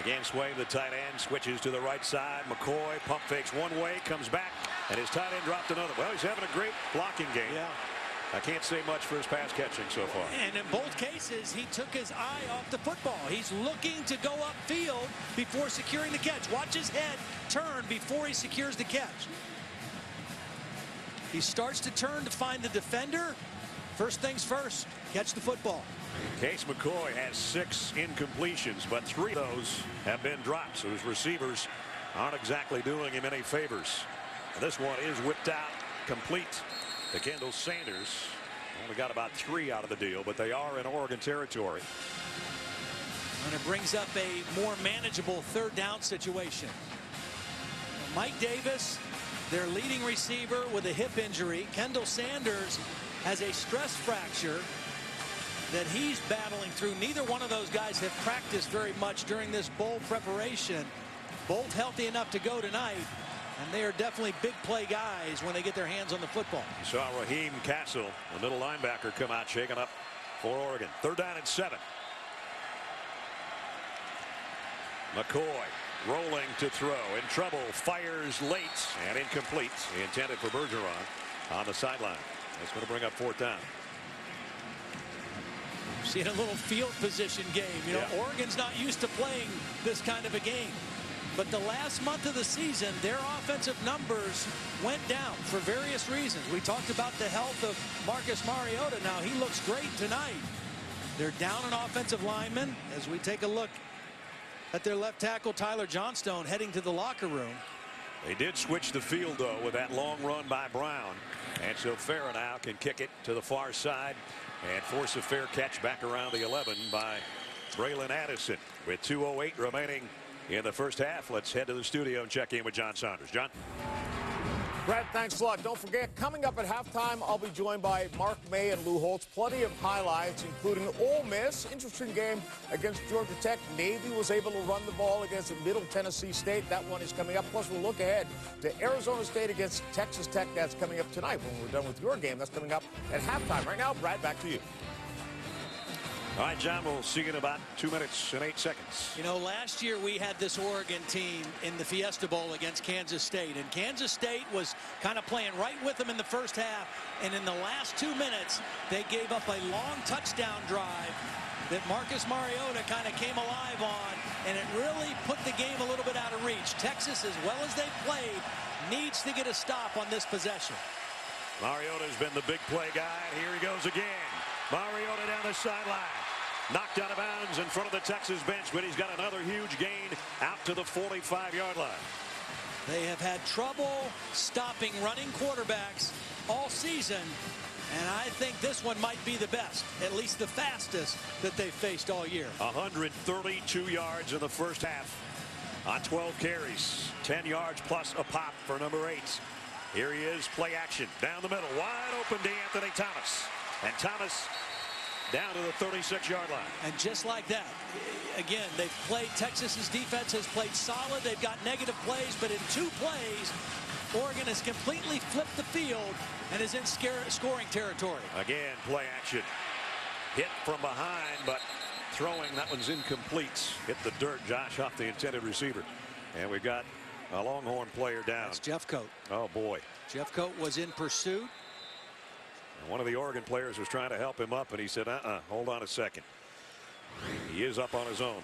Again, Swain, the tight end, switches to the right side. McCoy pump fakes one way, comes back, and his tight end dropped another. Well, he's having a great blocking game. Yeah. I can't say much for his pass catching so far. And in both cases, he took his eye off the football. He's looking to go upfield before securing the catch. Watch his head turn before he secures the catch. He starts to turn to find the defender. First things first, catch the football. Case McCoy has 6 incompletions, but 3 of those have been dropped. So his receivers aren't exactly doing him any favors. And this one is whipped out, complete to Kendall Sanders. Only got about 3 out of the deal, but they are in Oregon territory. And it brings up a more manageable third down situation. Mike Davis, their leading receiver, with a hip injury. Kendall Sanders has a stress fracture that he's battling through. Neither one of those guys have practiced very much during this bowl preparation. Both healthy enough to go tonight, and they are definitely big play guys when they get their hands on the football. You saw Raheem Castle, the middle linebacker, come out shaking up for Oregon. 3rd down and 7. McCoy rolling to throw, in trouble, fires late and incomplete. He intended for Bergeron on the sideline. That's going to bring up 4th down. Seeing a little field position game. You know, Oregon's not used to playing this kind of a game. But the last month of the season, their offensive numbers went down for various reasons. We talked about the health of Marcus Mariota. Now, he looks great tonight. They're down an offensive lineman as we take a look at their left tackle, Tyler Johnstone, heading to the locker room. They did switch the field, though, with that long run by Brown. And so Farah now can kick it to the far side and force a fair catch back around the 11 by Braylon Addison. With 2:08 remaining in the first half, let's head to the studio and check in with John Saunders. John? Brad, thanks a lot. Don't forget, coming up at halftime, I'll be joined by Mark May and Lou Holtz. Plenty of highlights, including Ole Miss. Interesting game against Georgia Tech. Navy was able to run the ball against Middle Tennessee State. That one is coming up. Plus, we'll look ahead to Arizona State against Texas Tech. That's coming up tonight when we're done with your game. That's coming up at halftime. Right now, Brad, back to you. All right, John, we'll see you in about 2 minutes and 8 seconds. You know, last year we had this Oregon team in the Fiesta Bowl against Kansas State, and Kansas State was kind of playing right with them in the first half, and in the last 2 minutes they gave up a long touchdown drive that Marcus Mariota kind of came alive on, and it really put the game a little bit out of reach. Texas, as well as they played, needs to get a stop on this possession. Mariota's been the big play guy, and here he goes again. Mariota down the sideline. Knocked out of bounds in front of the Texas bench, but he's got another huge gain out to the 45-yard line. They have had trouble stopping running quarterbacks all season, and I think this one might be the best, at least the fastest that they've faced all year. 132 yards in the first half on 12 carries. 10 yards plus a pop for number 8. Here he is, play action down the middle, wide open to Anthony Thomas. And Thomas down to the 36-yard line. And just like that, again, they've played, Texas's defense has played solid. They've got negative plays, but in 2 plays, Oregon has completely flipped the field and is in scoring territory. Again, play action. Hit from behind, but throwing, that one's incomplete. Hit the dirt, Josh, off the intended receiver. And we've got a Longhorn player down. That's Jeffcoat. Oh, boy. Jeffcoat was in pursuit. One of the Oregon players was trying to help him up, and he said, hold on a second. He is up on his own.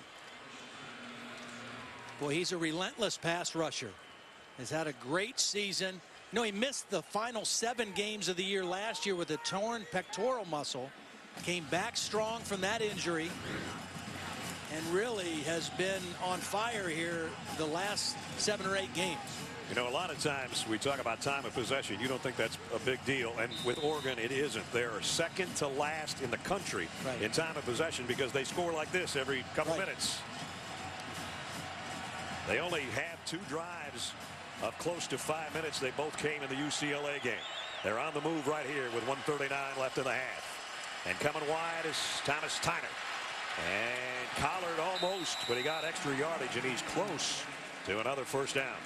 Boy, he's a relentless pass rusher. Has had a great season. You know, he missed the final 7 games of the year last year with a torn pectoral muscle. Came back strong from that injury and really has been on fire here the last 7 or 8 games. You know, a lot of times we talk about time of possession. You don't think that's a big deal. And with Oregon, it isn't. They're second to last in the country in time of possession because they score like this every couple minutes. They only have 2 drives of close to 5 minutes. They both came in the UCLA game. They're on the move right here with 1:39 left in the half. And coming wide is Thomas Tyner. And collared almost, but he got extra yardage, and he's close to another first down.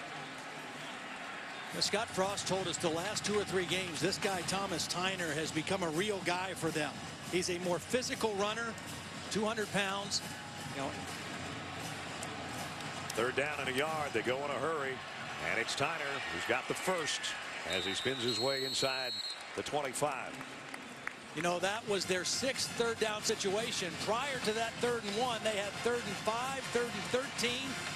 Scott Frost told us the last 2 or 3 games, this guy Thomas Tyner has become a real guy for them. He's a more physical runner, 200 pounds. You know, 3rd down and a yard. They go in a hurry, and it's Tyner who's got the first as he spins his way inside the 25. You know, that was their 6th 3rd down situation. Prior to that 3rd and 1, they had 3rd and 5, 3rd and 13,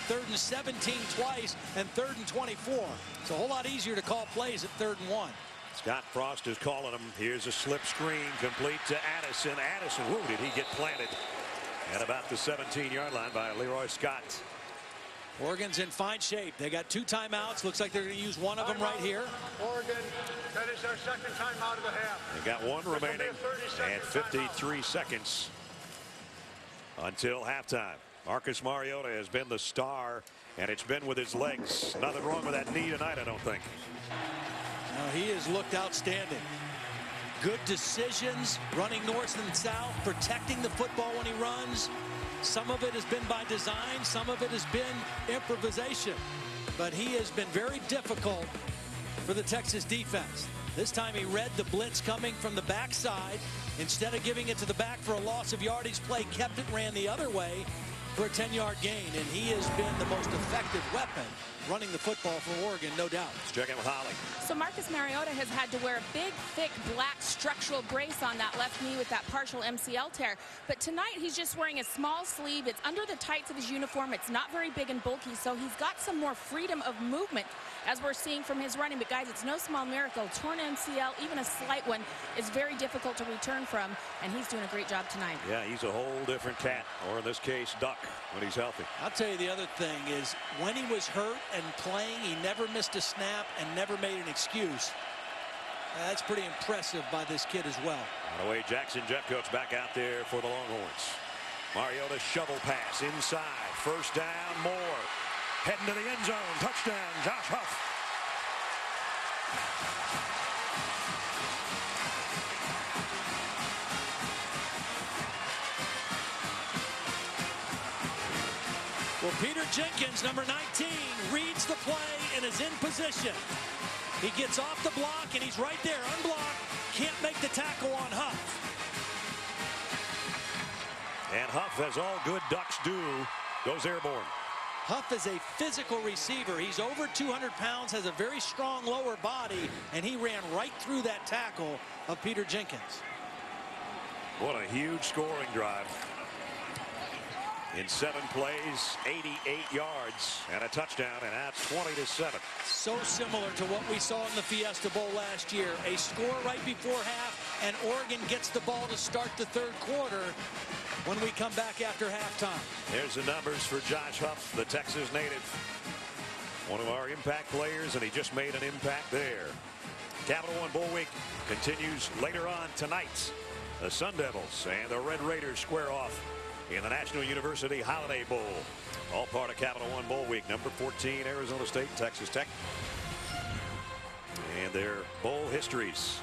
3rd and 17 twice, and 3rd and 24. It's a whole lot easier to call plays at 3rd and 1. Scott Frost is calling him. Here's a slip screen complete to Addison. Addison, who did he get planted at about the 17-yard line by Leroy Scott. Oregon's in fine shape. They got 2 timeouts. Looks like they're going to use one of them right here. Oregon, that is our 2nd timeout of the half. They got 1 remaining and 53 seconds until halftime. Marcus Mariota has been the star, and it's been with his legs. Nothing wrong with that knee tonight, I don't think. No, he has looked outstanding. Good decisions, running north and south, protecting the football when he runs. Some of it has been by design, some of it has been improvisation. But he has been very difficult for the Texas defense. This time he read the blitz coming from the backside. Instead of giving it to the back for a loss of yardage, play kept it, ran the other way. for a 10-yard gain, and he has been the most effective weapon running the football for Oregon, no doubt. Let's check in with Holly. So Marcus Mariota has had to wear a big, thick, black structural brace on that left knee with that partial MCL tear. But tonight, he's just wearing a small sleeve. It's under the tights of his uniform. It's not very big and bulky, so he's got some more freedom of movement, as we're seeing from his running. But guys, it's no small miracle. Torn MCL, even a slight one, is very difficult to return from, and he's doing a great job tonight. Yeah, he's a whole different cat, or in this case, duck, when he's healthy. I'll tell you the other thing is, when he was hurt and playing, he never missed a snap and never made an excuse. That's pretty impressive by this kid as well. By the way, Jackson Jeffcoat's back out there for the Longhorns. Mariota shovel pass inside. First down, Moore. Heading to the end zone. Touchdown, Josh Huff. Well, Peter Jenkins, number 19, reads the play and is in position. He gets off the block, and he's right there, unblocked. Can't make the tackle on Huff. And Huff, as all good Ducks do, goes airborne. Huff is a physical receiver. He's over 200 pounds, has a very strong lower body, and he ran right through that tackle of Peter Jenkins. What a huge scoring drive. In 7 plays, 88 yards and a touchdown, and that's 20-7. So similar to what we saw in the Fiesta Bowl last year. A score right before half, and Oregon gets the ball to start the third quarter when we come back after halftime. There's the numbers for Josh Huff, the Texas native. One of our impact players, and he just made an impact there. Capital One Bowl Week continues later on tonight. The Sun Devils and the Red Raiders square off in the National University Holiday Bowl. All part of Capital One Bowl Week. Number 14, Arizona State, Texas Tech. And their bowl histories.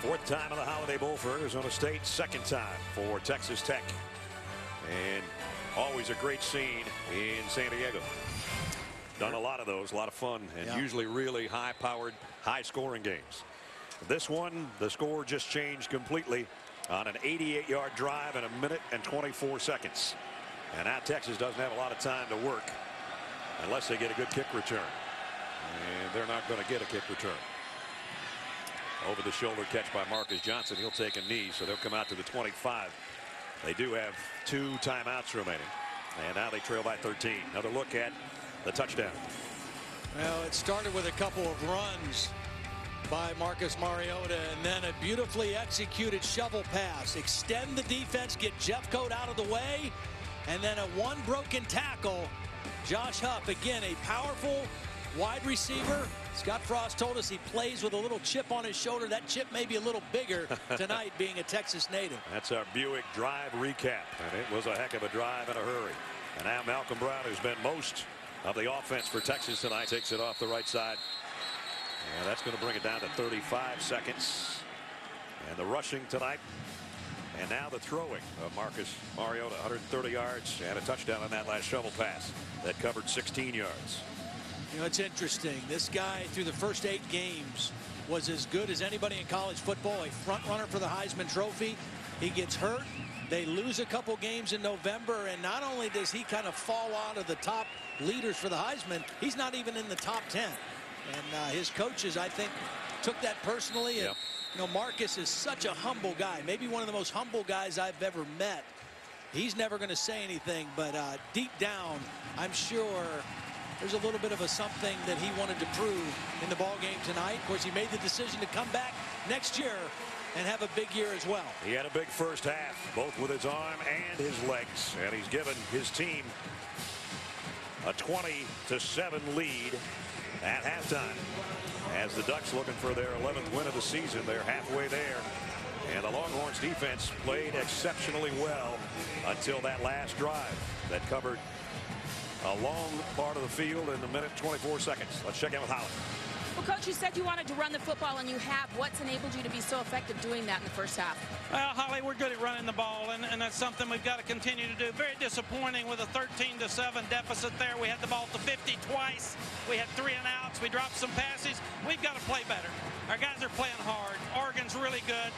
4th time in the Holiday Bowl for Arizona State. 2nd time for Texas Tech. And always a great scene in San Diego. Done a lot of those, a lot of fun, and usually really high-powered, high-scoring games. This one, the score just changed completely on an 88-yard drive in 1 minute and 24 seconds. And now Texas doesn't have a lot of time to work unless they get a good kick return. And they're not going to get a kick return. Over the shoulder catch by Marcus Johnson. He'll take a knee, so they'll come out to the 25. They do have 2 timeouts remaining. And now they trail by 13. Another look at the touchdown. Well, it started with a couple of runs by Marcus Mariota, and then a beautifully executed shovel pass. Extend the defense, get Jeffcoat out of the way, and then a one broken tackle. Josh Huff, again, a powerful wide receiver. Scott Frost told us he plays with a little chip on his shoulder. That chip may be a little bigger tonight, being a Texas native. That's our Buick drive recap, and it was a heck of a drive in a hurry. And now Malcolm Brown, who's been most of the offense for Texas tonight, takes it off the right side. And that's going to bring it down to 35 seconds. And the rushing tonight. And now the throwing of Marcus Mariota. 130 yards and a touchdown on that last shovel pass that covered 16 yards. You know, it's interesting. This guy, through the first 8 games, was as good as anybody in college football. A front runner for the Heisman Trophy. He gets hurt. They lose a couple games in November. And not only does he kind of fall out of the top leaders for the Heisman, he's not even in the top 10. And his coaches, I think, took that personally. And, you know, Marcus is such a humble guy, maybe one of the most humble guys I've ever met. He's never going to say anything, but deep down, I'm sure there's a little bit of a something that he wanted to prove in the ball game tonight. Of course, he made the decision to come back next year and have a big year as well. He had a big first half, both with his arm and his legs, and he's given his team a 20-7 lead at halftime. As the Ducks looking for their 11th win of the season, they're halfway there. And the Longhorns defense played exceptionally well until that last drive that covered a long part of the field in 1 minute 24 seconds. Let's check in with Holly. Well, Coach, you said you wanted to run the football, and you have. What's enabled you to be so effective doing that in the first half? Well, Holly, we're good at running the ball, and that's something we've got to continue to do. Very disappointing with a 13-7 deficit there. We had the ball at the 50 twice. We had 3 and outs. We dropped some passes. We've got to play better. Our guys are playing hard. Oregon's really good.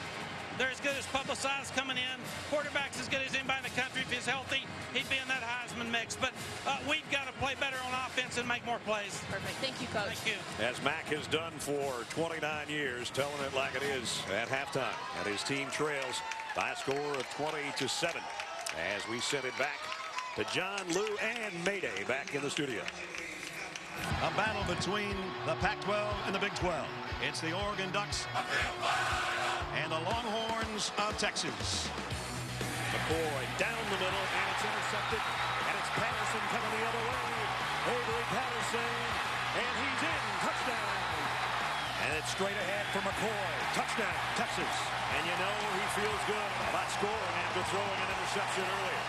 They're as good as publicized coming in. Quarterback's as good as anybody in the country. If he's healthy, he'd be in that Heisman mix. But we've got to play better on offense and make more plays. Perfect. Thank you, Coach. Thank you. As Mac has done for 29 years, telling it like it is at halftime. And his team trails by a score of 20-7 as we send it back to John, Lou, and Mayday back in the studio. A battle between the Pac-12 and the Big 12. It's the Oregon Ducks and the Longhorns of Texas. McCoy down the middle, and it's intercepted. And it's Patterson coming the other way. Avery Patterson, and he's in. Touchdown. And it's straight ahead for McCoy. Touchdown, Texas. And you know he feels good about scoring after throwing an interception earlier.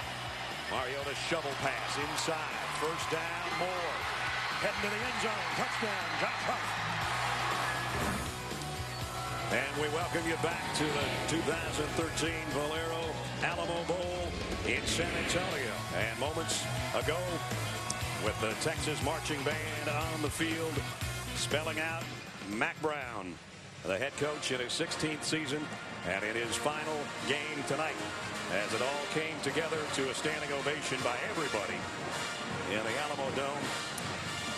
Mariota's shovel pass inside. First down, Moore. Heading to the end zone. Touchdown, Josh Huff. And we welcome you back to the 2013 Valero Alamo Bowl in San Antonio. And moments ago, with the Texas marching band on the field, spelling out Mac Brown, the head coach in his 16th season and in his final game tonight, as it all came together to a standing ovation by everybody in the Alamo Dome.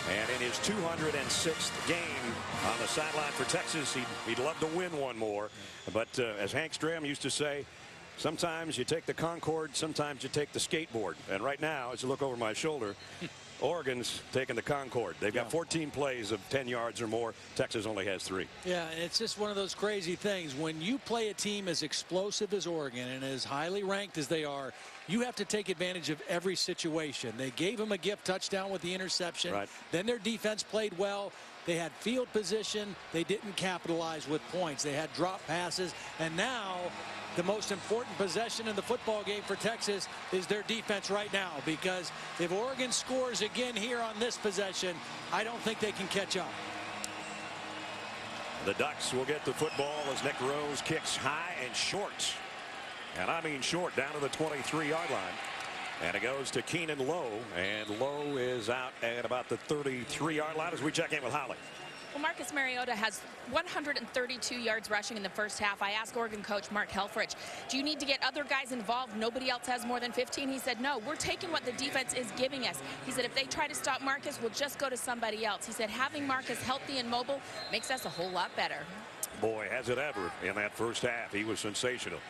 And in his 206th game on the sideline for Texas, he'd love to win one more. But as Hank Stram used to say, sometimes you take the Concorde, sometimes you take the skateboard. And right now, as you look over my shoulder, Oregon's taking the Concorde. They've got 14 plays of 10 yards or more. Texas only has 3. Yeah, and it's just one of those crazy things. When you play a team as explosive as Oregon and as highly ranked as they are, you have to take advantage of every situation. They gave him a gift touchdown with the interception. Right. Then their defense played well. They had field position. They didn't capitalize with points. They had drop passes. And now the most important possession in the football game for Texas is their defense right now, because if Oregon scores again here on this possession, I don't think they can catch up. The Ducks will get the football as Nick Rose kicks high and short. And I mean short, down to the 23-yard line. And it goes to Keenan Lowe. And Lowe is out at about the 33-yard line as we check in with Holly. Well, Marcus Mariota has 132 yards rushing in the first half. I asked Oregon coach Mark Helfrich, do you need to get other guys involved? Nobody else has more than 15. He said, no, we're taking what the defense is giving us. He said, if they try to stop Marcus, we'll just go to somebody else. He said, having Marcus healthy and mobile makes us a whole lot better. Boy, has it ever in that first half. He was sensational.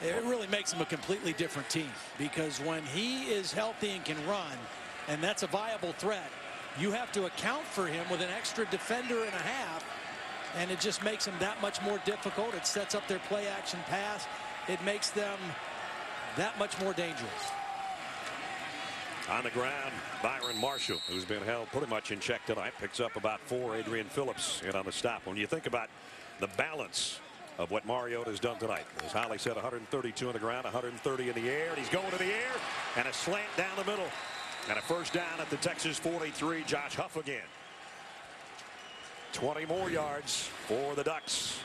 It really makes him a completely different team, because when he is healthy and can run, and that's a viable threat, you have to account for him with an extra defender and a half, and it just makes him that much more difficult. It sets up their play action pass. It makes them that much more dangerous. On the ground, Byron Marshall, who's been held pretty much in check tonight, picks up about 4. Adrian Phillips in on the stop. When you think about the balance of what Mariota has done tonight, as Holly said, 132 on the ground, 130 in the air, and he's going to the air, and a slant down the middle. And a first down at the Texas 43. Josh Huff again. 20 more yards for the Ducks.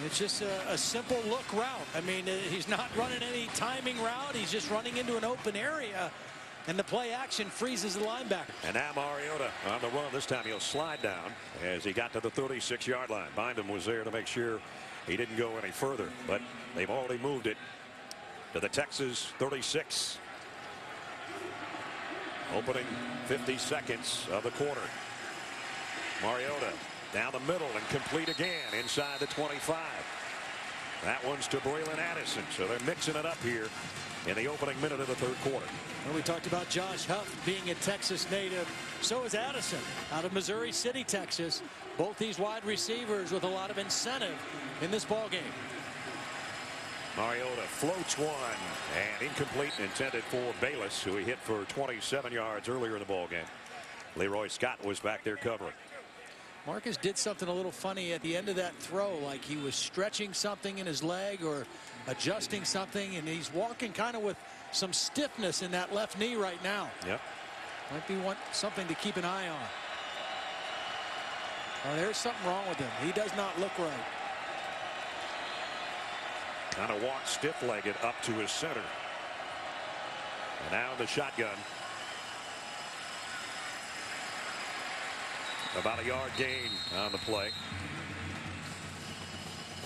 It's just a simple look route. I mean, he's not running any timing route. He's just running into an open area, and the play action freezes the linebacker. And now Mariota on the run. This time he'll slide down as he got to the 36-yard line. Bynum was there to make sure he didn't go any further, but they've already moved it to the Texas 36. Opening 50 seconds of the quarter. Mariota down the middle and complete again inside the 25. That one's to Braylon Addison. So they're mixing it up here in the opening minute of the third quarter. Well, we talked about Josh Huff being a Texas native. So is Addison out of Missouri City, Texas. Both these wide receivers with a lot of incentive in this ball game. Mariota floats one and incomplete, intended for Bayless, who he hit for 27 yards earlier in the ball game. Leroy Scott was back there covering. Marcus did something a little funny at the end of that throw, like he was stretching something in his leg or adjusting something, and he's walking kind of with some stiffness in that left knee right now. Yep. Might be something to keep an eye on. Oh, there's something wrong with him. He does not look right. Kind of walked stiff-legged up to his center. And now the shotgun. About a yard gain on the play.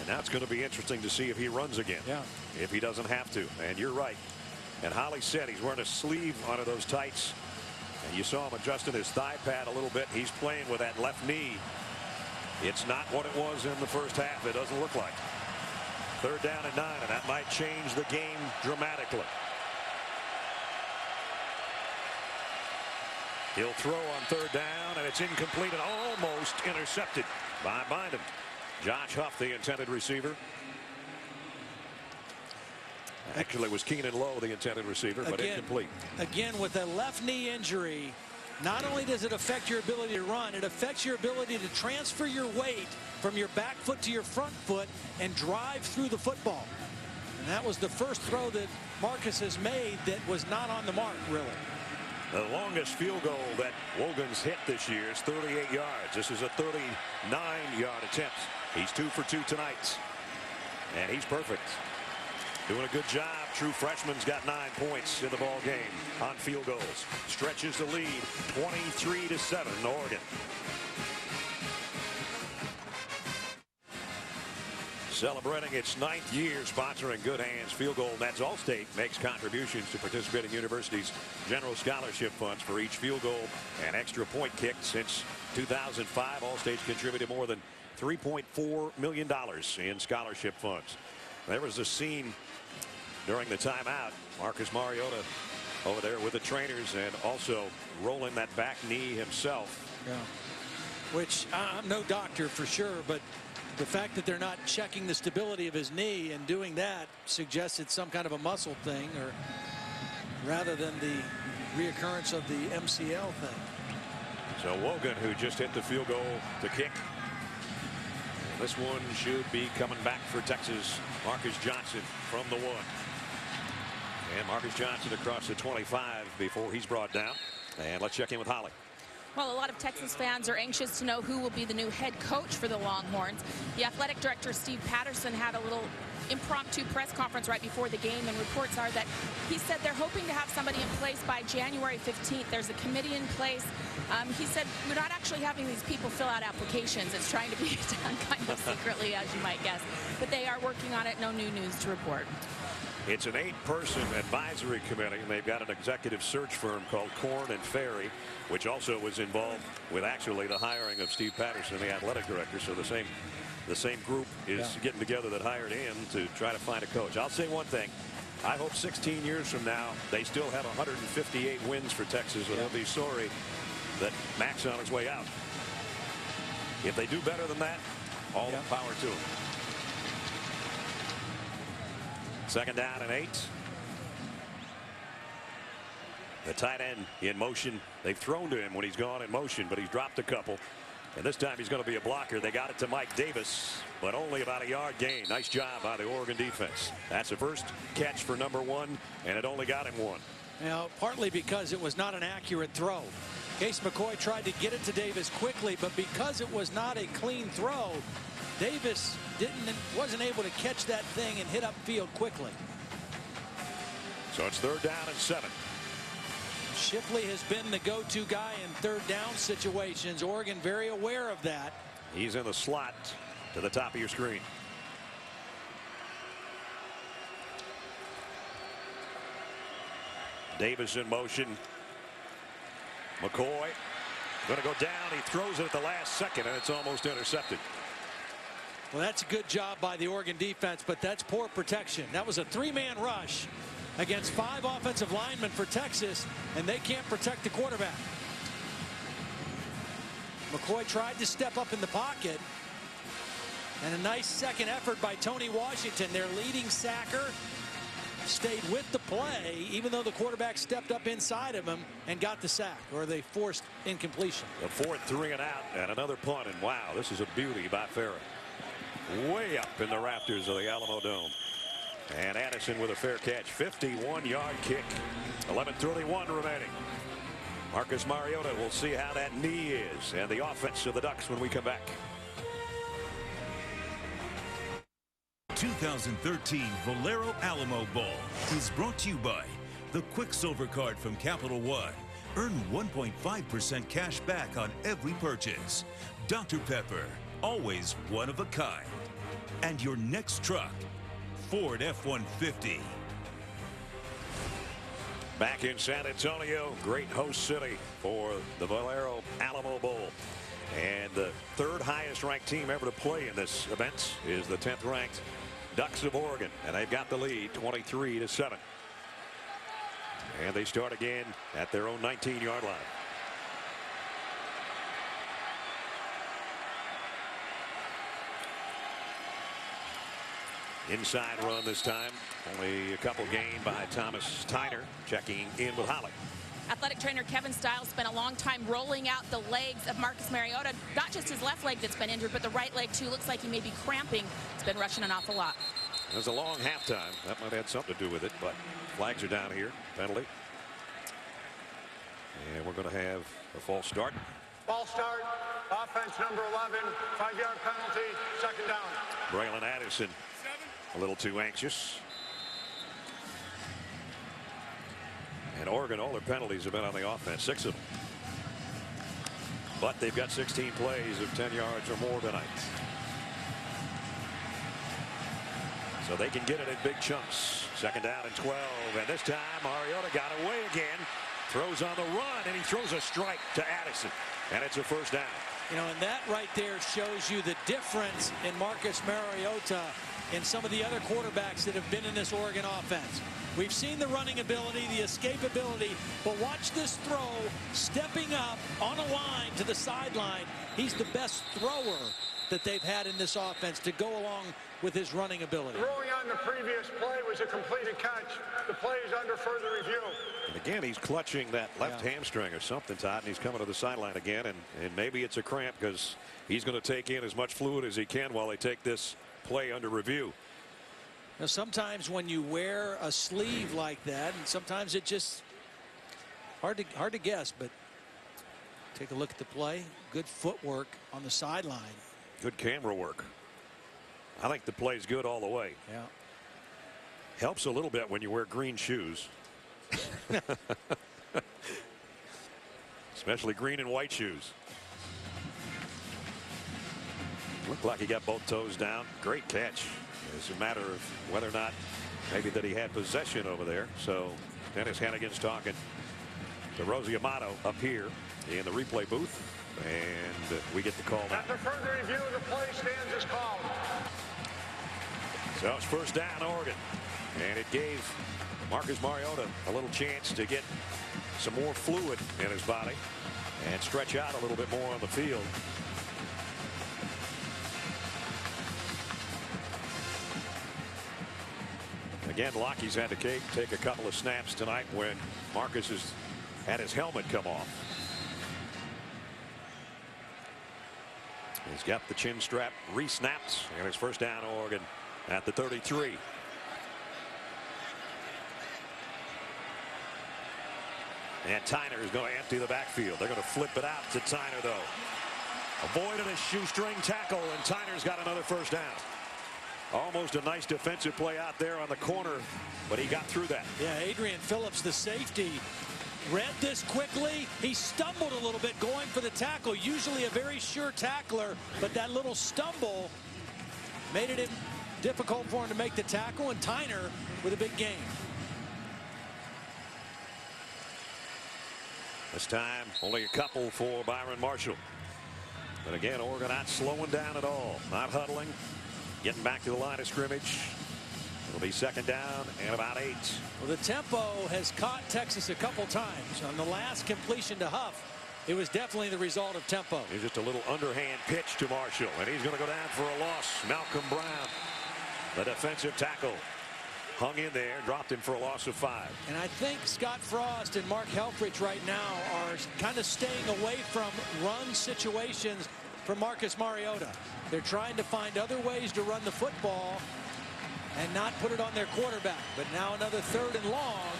And now it's going to be interesting to see if he runs again. Yeah. If he doesn't have to. And you're right. And Holly said he's wearing a sleeve under those tights. And you saw him adjusting his thigh pad a little bit. He's playing with that left knee. It's not what it was in the first half. It doesn't look like. 3rd down and 9, and that might change the game dramatically. He'll throw on 3rd down, and it's incomplete and almost intercepted by Bynum. Josh Huff, the intended receiver. Actually, it was Keenan Lowe, the intended receiver, but incomplete. Again, with a left knee injury, not only does it affect your ability to run, it affects your ability to transfer your weight from your back foot to your front foot and drive through the football. And that was the first throw that Marcus has made that was not on the mark, really. The longest field goal that Wogan's hit this year is 38 yards. This is a 39-yard attempt. He's 2 for 2 tonight. And he's perfect. Doing a good job. True freshman's got 9 points in the ball game on field goals. Stretches the lead 23-7 Oregon. Celebrating its 9th year sponsoring Good Hands Field Goal Nets. Allstate makes contributions to participating universities' general scholarship funds for each field goal and extra point kicked. Since 2005, Allstate's contributed more than $3.4 million in scholarship funds. There was a scene during the timeout. Marcus Mariota over there with the trainers and also rolling that back knee himself. Yeah. Which I'm no doctor for sure, but the fact that they're not checking the stability of his knee and doing that suggests it's some kind of a muscle thing, or rather than the reoccurrence of the MCL thing. So Wogan, who just hit the field goal to kick. This one should be coming back for Texas. Marcus Johnson from the 1. And Marcus Johnson across the 25 before he's brought down. And let's check in with Holly. Well, a lot of Texas fans are anxious to know who will be the new head coach for the Longhorns. The athletic director, Steve Patterson, had a little impromptu press conference right before the game, and reports are that he said they're hoping to have somebody in place by January 15th. There's a committee in place. He said we're not actually having these people fill out applications. It's trying to be done kind of secretly, as you might guess. But they are working on it. No new news to report. It's an 8-person advisory committee, and they've got an executive search firm called Korn and Ferry, which also was involved with actually the hiring of Steve Patterson, the athletic director. So the same group is getting together that hired him to try to find a coach. I'll say one thing. I hope 16 years from now they still have 158 wins for Texas, and they'll be sorry that Mac's on his way out. If they do better than that, all the power to them. 2nd down and 8. The tight end in motion. They've thrown to him when he's gone in motion, but he's dropped a couple. And this time he's going to be a blocker. They got it to Mike Davis, but only about a yard gain. Nice job by the Oregon defense. That's the first catch for number 1, and it only got him 1. Now, partly because it was not an accurate throw. Case McCoy tried to get it to Davis quickly, but because it was not a clean throw, Davis wasn't able to catch that thing and hit upfield quickly. So it's 3rd down and 7. Shipley has been the go-to guy in 3rd down situations. Oregon very aware of that. He's in the slot to the top of your screen. Davis in motion. McCoy going to go down. He throws it at the last second, and it's almost intercepted. Well, that's a good job by the Oregon defense, but that's poor protection. That was a 3-man rush against 5 offensive linemen for Texas, and they can't protect the quarterback. McCoy tried to step up in the pocket, and a nice second effort by Tony Washington, their leading sacker, stayed with the play even though the quarterback stepped up inside of him and got the sack, or they forced incompletion. The 4th 3 and out, and another punt, and wow, this is a beauty by Ferry. Way up in the rafters of the Alamo Dome. And Addison with a fair catch. 51-yard kick. 11:31 remaining. Marcus Mariota, will see how that knee is, and the offense of the Ducks when we come back. 2013 Valero Alamo Bowl is brought to you by the Quicksilver Card from Capital One. Earn 1.5% cash back on every purchase. Dr. Pepper, always one of a kind. and your next truck. Ford F-150. Back in San Antonio, great host city for the Valero Alamo Bowl. And the third highest ranked team ever to play in this event is the 10th ranked Ducks of Oregon. And they've got the lead 23-7. And they start again at their own 19-yard line. Inside run this time. Only a couple gained by Thomas Tyner, checking in with Holly. Athletic trainer Kevin Stiles spent a long time rolling out the legs of Marcus Mariota. Not just his left leg that's been injured, but the right leg too. Looks like he may be cramping. He's been rushing an awful lot. There's a long halftime. That might have something to do with it, but flags are down here. Penalty. And we're going to have a false start. False start. Offense number 11. 5-yard penalty. Second down. Braylon Addison a little too anxious. And Oregon, all their penalties have been on the offense, 6 of them. But they've got 16 plays of 10 yards or more tonight. So they can get it in big chunks. Second down and 12. And this time Mariota got away again. Throws on the run, and he throws a strike to Addison. And it's a first down. You know, and that right there shows you the difference in Marcus Mariota and some of the other quarterbacks that have been in this Oregon offense. We've seen the running ability, the escapability, but watch this throw, stepping up on a line to the sideline. He's the best thrower that they've had in this offense to go along with his running ability. Throwing on the previous play was a completed catch. The play is under further review. And again, he's clutching that left hamstring or something, Todd, and he's coming to the sideline again, and maybe it's a cramp because he's going to take in as much fluid as he can while they take this play under review. Now, sometimes when you wear a sleeve like that, and sometimes it just hard to guess, but take a look at the play. Good footwork on the sideline. Good camera work. I think the play's good all the way. Yeah. Helps a little bit when you wear green shoes. Especially green and white shoes. Looked like he got both toes down. Great catch. It's a matter of whether or not maybe that he had possession over there. So Dennis Hannigan's talking to Rosie Amato up here in the replay booth. And we get the call now. After further review, the play stands as called. So it's first down, Oregon. And it gave Marcus Mariota a little chance to get some more fluid in his body and stretch out a little bit more on the field. Again, Lockheed's had to take a couple of snaps tonight when Marcus has had his helmet come off. He's got the chin strap re-snapped, and it's first down, Oregon at the 33. And Tyner is going to empty the backfield. They're going to flip it out to Tyner, though. Avoided a shoestring tackle, and Tyner's got another first down. Almost a nice defensive play out there on the corner, but he got through that. Yeah, Adrian Phillips, the safety, read this quickly. He stumbled a little bit going for the tackle. Usually a very sure tackler, but that little stumble made it difficult for him to make the tackle, and Tyner with a big gain. This time, only a couple for Byron Marshall. But again, Oregon not slowing down at all, not huddling, getting back to the line of scrimmage. It'll be second down and about 8. Well, the tempo has caught Texas a couple times. On the last completion to Huff, it was definitely the result of tempo. Here's just a little underhand pitch to Marshall, and he's going to go down for a loss. Malcolm Brown, the defensive tackle, hung in there, dropped him for a loss of 5. And I think Scott Frost and Mark Helfrich right now are kind of staying away from run situations for Marcus Mariota. They're trying to find other ways to run the football and not put it on their quarterback. But now another 3rd and long.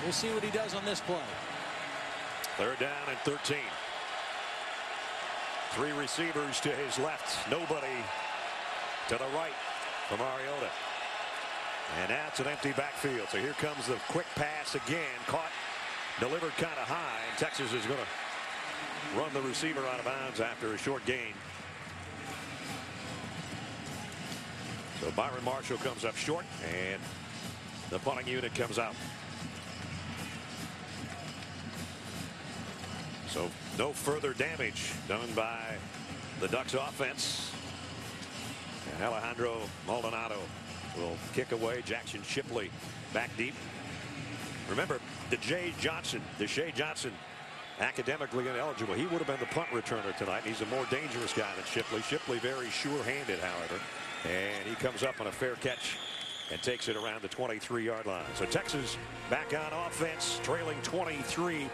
We'll see what he does on this play. 3rd down and 13. 3 receivers to his left. Nobody to the right for Mariota. And now it's an empty backfield. So here comes the quick pass again. Caught, delivered kind of high. And Texas is going to run the receiver out of bounds after a short gain. So Byron Marshall comes up short, and the punting unit comes out. So no further damage done by the Ducks offense. And Alejandro Maldonado will kick away. Jackson Shipley back deep. Remember, Deshae Johnson, academically ineligible. He would have been the punt returner tonight. He's a more dangerous guy than Shipley. Shipley very sure-handed, however. And he comes up on a fair catch and takes it around the 23-yard line. So Texas back on offense, trailing 23-7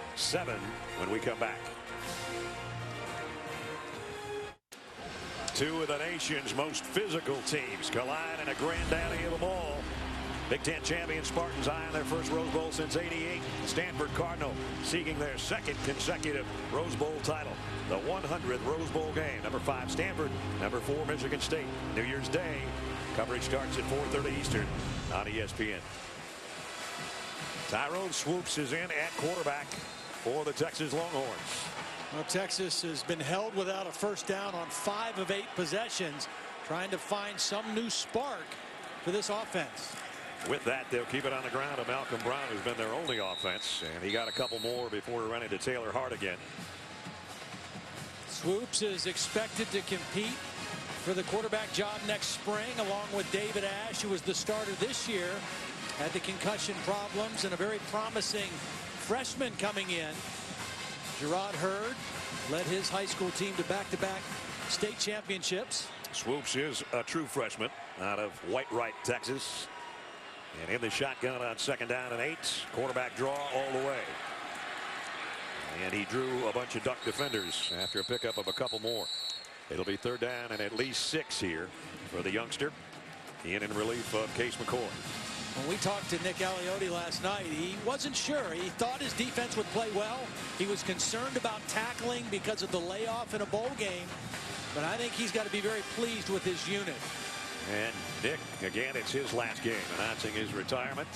when we come back. Two of the nation's most physical teams collide in a granddaddy of them all. Big Ten champion Spartans eye on their first Rose Bowl since '88. Stanford Cardinal seeking their second consecutive Rose Bowl title. The 100th Rose Bowl game. Number 5 Stanford, number 4 Michigan State. New Year's Day. Coverage starts at 4:30 Eastern on ESPN. Tyrone Swoops is in at quarterback for the Texas Longhorns. Well, Texas has been held without a first down on 5 of 8 possessions, trying to find some new spark for this offense. With that, they'll keep it on the ground to Malcolm Brown, who's been their only offense, and he got a couple more before he ran into Taylor Hart again. Swoops is expected to compete for the quarterback job next spring, along with David Ash, who was the starter this year, had the concussion problems, and a very promising freshman coming in. Gerard Hurd led his high school team to back-to-back state championships. Swoops is a true freshman out of White-Wright, Texas. And in the shotgun on 2nd down and 8. Quarterback draw all the way. And he drew a bunch of Duck defenders after a pickup of a couple more. It'll be 3rd down and at least 6 here for the youngster. In relief of Case McCoy. When we talked to Nick Aliotti last night, he wasn't sure. He thought his defense would play well. He was concerned about tackling because of the layoff in a bowl game. But I think he's got to be very pleased with his unit. And Nick, again, it's his last game, announcing his retirement.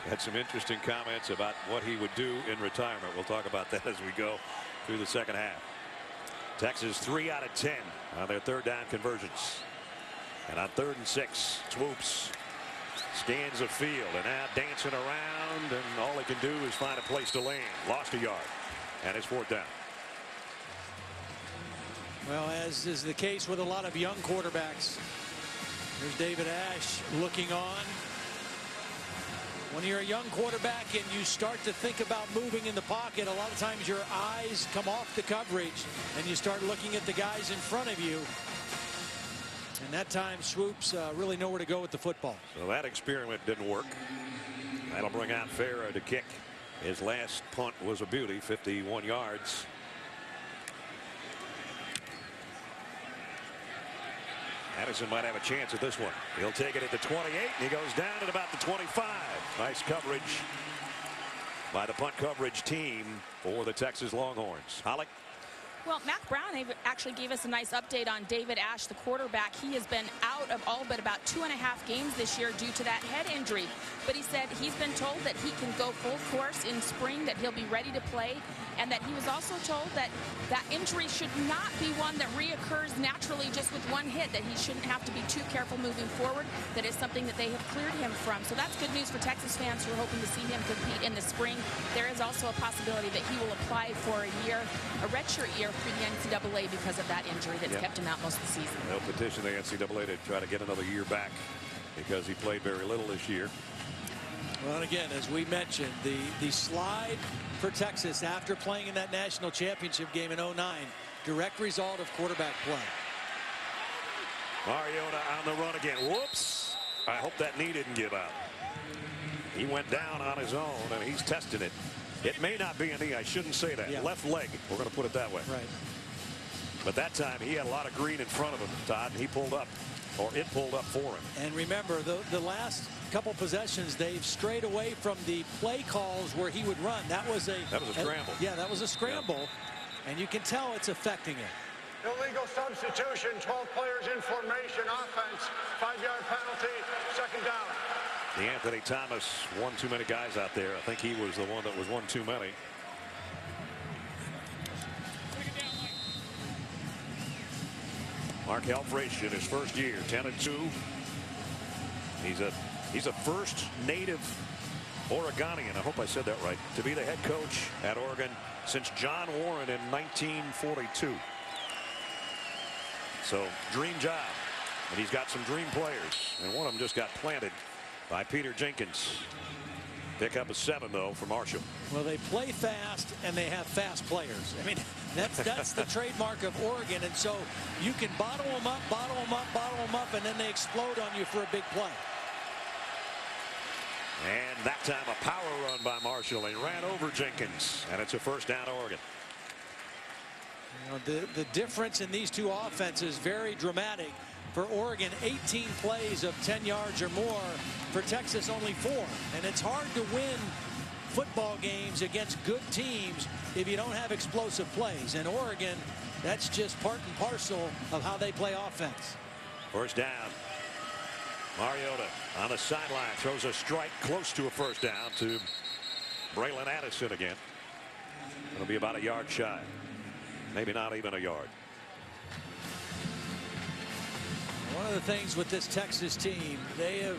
Had some interesting comments about what he would do in retirement. We'll talk about that as we go through the second half. Texas 3 out of 10 on their 3rd down conversions. And on 3rd and 6, Swoops scans the field and now dancing around, and all he can do is find a place to land. Lost a yard, and it's 4th down. Well, as is the case with a lot of young quarterbacks, there's David Ash looking on. When you're a young quarterback and you start to think about moving in the pocket, a lot of times your eyes come off the coverage and you start looking at the guys in front of you. And that time Swoops really nowhere to go with the football. So that experiment didn't work. That'll bring out Farah to kick. His last punt was a beauty, 51 yards. Addison might have a chance at this one. He'll take it at the 28, and he goes down at about the 25. Nice coverage by the punt coverage team for the Texas Longhorns. Holly. Well, Mac Brown actually gave us a nice update on David Ash, the quarterback. He has been out of all but about 2.5 games this year due to that head injury. But he said he's been told that he can go full course in spring, that he'll be ready to play, and that he was also told that that injury should not be one that reoccurs naturally just with one hit, that he shouldn't have to be too careful moving forward. That is something that they have cleared him from. So that's good news for Texas fans who are hoping to see him compete in the spring. There is also a possibility that he will apply for a redshirt year through the NCAA because of that injury that's kept him out most of the season. They'll petition the NCAA to try to get another year back because he played very little this year. Well, and again, as we mentioned, the slide for Texas after playing in that national championship game in '09, direct result of quarterback play. Mariota on the run again. Whoops. I hope that knee didn't give out. He went down on his own, and he's testing it. It may not be a knee. I shouldn't say that. Yeah. Left leg. We're going to put it that way. Right. But that time he had a lot of green in front of him, Todd, and he pulled up, or it pulled up for him. And remember, the last couple possessions, they've strayed away from the play calls where he would run. That was a scramble. Yeah, that was a scramble. Yeah. And you can tell it's affecting it. Illegal substitution, 12 players in formation, offense, 5-yard penalty, 2nd down. Anthony Thomas, one too many guys out there. I think he was the one that was one too many. Mark Helfrich in his first year, 10-2. He's a first native Oregonian, I hope I said that right, to be the head coach at Oregon since John Warren in 1942. So dream job, and he's got some dream players, and one of them just got planted by Peter Jenkins. Pick up a 7 though for Marshall. Well, they play fast and they have fast players. I mean, that's the trademark of Oregon, and so you can bottle them up, and then they explode on you for a big play. And that time a power run by Marshall. He ran over Jenkins, and it's a first down to Oregon. You know, the difference in these two offenses very dramatic. For Oregon, 18 plays of 10 yards or more. For Texas, only 4. And it's hard to win football games against good teams if you don't have explosive plays. And Oregon, that's just part and parcel of how they play offense. First down. Mariota on the sideline throws a strike close to a first down to Braylon Addison again. It'll be about a yard shy. Maybe not even a yard. One of the things with this Texas team, they have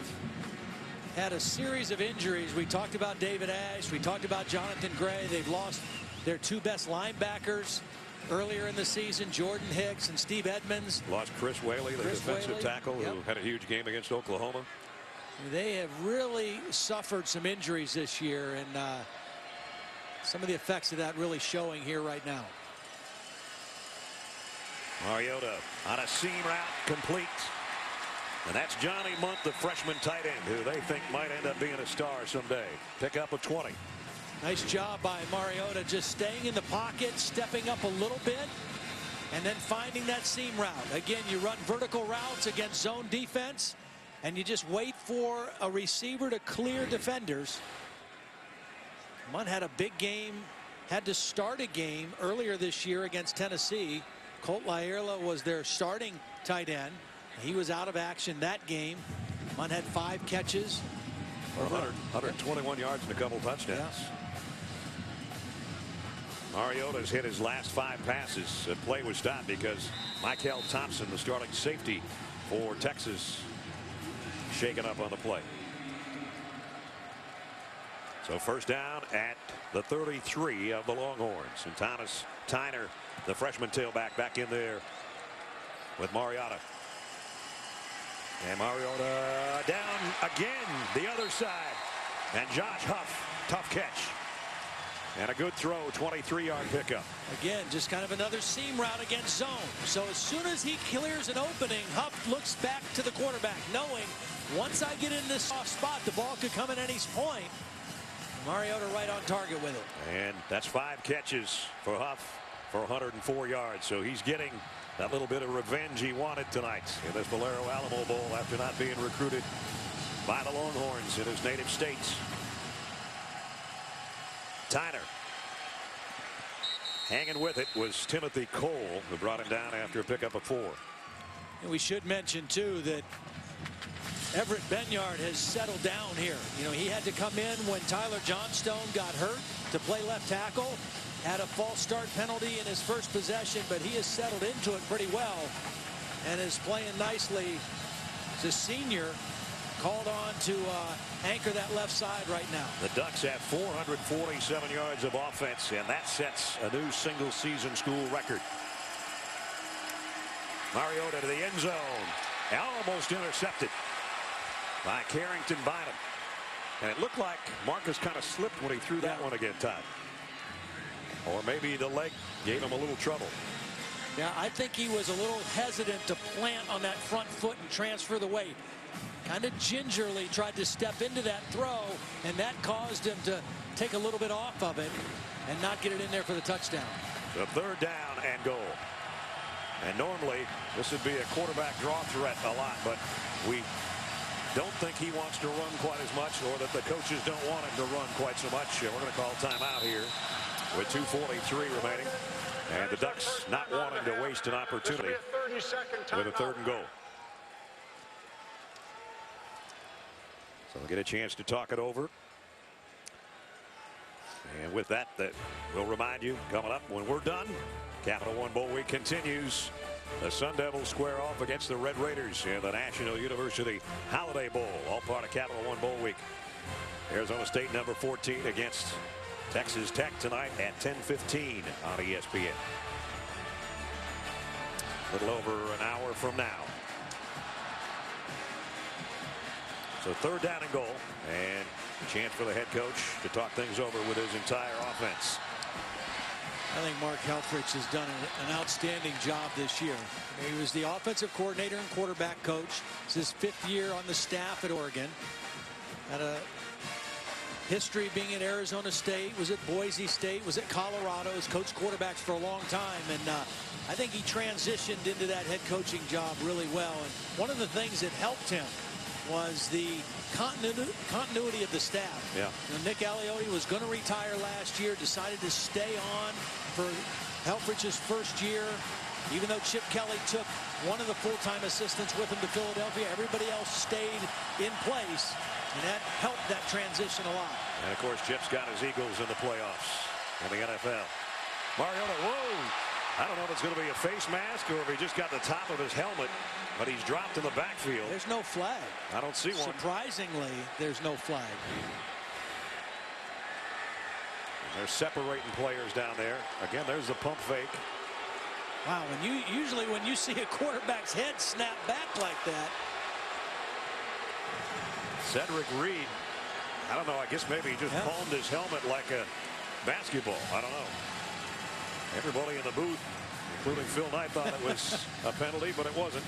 had a series of injuries. We talked about David Ash. We talked about Jonathan Gray. They've lost their 2 best linebackers earlier in the season, Jordan Hicks and Steve Edmonds. Lost Chris Whaley, the defensive tackle, who had a huge game against Oklahoma. They have really suffered some injuries this year, and some of the effects of that really showing here right now. Mariota on a seam route, complete. And that's Johnny Munt, the freshman tight end, who they think might end up being a star someday. Pick up a 20. Nice job by Mariota, just staying in the pocket, stepping up a little bit, and then finding that seam route. Again, you run vertical routes against zone defense, and you just wait for a receiver to clear defenders. Munt had a big game, had to start a game earlier this year against Tennessee. Colt Laierla was their starting tight end. He was out of action that game. Munt had 5 catches. 121 yards and a couple touchdowns. Yeah. Mariota's hit his last 5 passes. The play was stopped because Michael Thompson, the starting safety for Texas, shaken up on the play. So first down at the 33 of the Longhorns. And Thomas Tyner, the freshman tailback, back in there with Mariota. And Mariota down again the other side. And Josh Huff, tough catch. And a good throw, 23-yard pickup. Again, just kind of another seam route against zone. So as soon as he clears an opening, Huff looks back to the quarterback, knowing once I get in this soft spot, the ball could come at any point. Mariota right on target with it. And that's 5 catches for Huff for 104 yards. So he's getting that little bit of revenge he wanted tonight in this Valero Alamo Bowl after not being recruited by the Longhorns in his native states. Tyner. Hanging with it was Timothy Cole, who brought him down after a pickup of 4. And we should mention, too, that Everett Benyard has settled down here. You know, he had to come in when Tyler Johnstone got hurt to play left tackle. Had a false start penalty in his first possession, but he has settled into it pretty well and is playing nicely. He's a senior, called on to anchor that left side right now. The Ducks have 447 yards of offense, and that sets a new single-season school record. Mariota to the end zone. Almost intercepted by Carrington Bynum. And it looked like Marcus kind of slipped when he threw that one again, Todd. Or maybe the leg gave him a little trouble. Yeah, I think he was a little hesitant to plant on that front foot and transfer the weight. Kind of gingerly tried to step into that throw, and that caused him to take a little bit off of it and not get it in there for the touchdown. The 3rd down and goal. And normally this would be a quarterback draw threat a lot, but we don't think he wants to run quite as much, or that the coaches don't want him to run quite so much. We're going to call timeout here with 2:43 remaining. And the Ducks not wanting to waste an opportunity with a 3rd and goal. So we'll get a chance to talk it over. And with that, we'll remind you, coming up when we're done, Capital One Bowl Week continues The Sun Devils square off against the Red Raiders in the National University Holiday Bowl, all part of Capital One Bowl week. Arizona State number 14 against Texas Tech tonight at 10:15 on ESPN. A little over an hour from now. So third down and goal, and a chance for the head coach to talk things over with his entire offense. I think Mark Helfrich has done an outstanding job this year. He was the offensive coordinator and quarterback coach. It's his 5th year on the staff at Oregon. Had a history being at Arizona State, was at Boise State, was at Colorado. He's coached quarterbacks for a long time, and I think he transitioned into that head coaching job really well. And one of the things that helped him was the continuity of the staff. Yeah. You know, Nick Aliotti was going to retire last year, decided to stay on for Helfrich's first year. Even though Chip Kelly took one of the full-time assistants with him to Philadelphia, everybody else stayed in place, and that helped that transition a lot. And of course, Chip's got his Eagles in the playoffs in the NFL. Mariota, whoa! I don't know if it's going to be a face mask or if he just got the top of his helmet, but he's dropped in the backfield. There's no flag. I don't see one. Surprisingly, there's no flag. They're separating players down there. Again, there's the pump fake. Wow, usually when you see a quarterback's head snap back like that. Cedric Reed, I don't know, I guess maybe he just palmed his helmet like a basketball. I don't know. Everybody in the booth, including Phil Knight, thought it was a penalty, but it wasn't.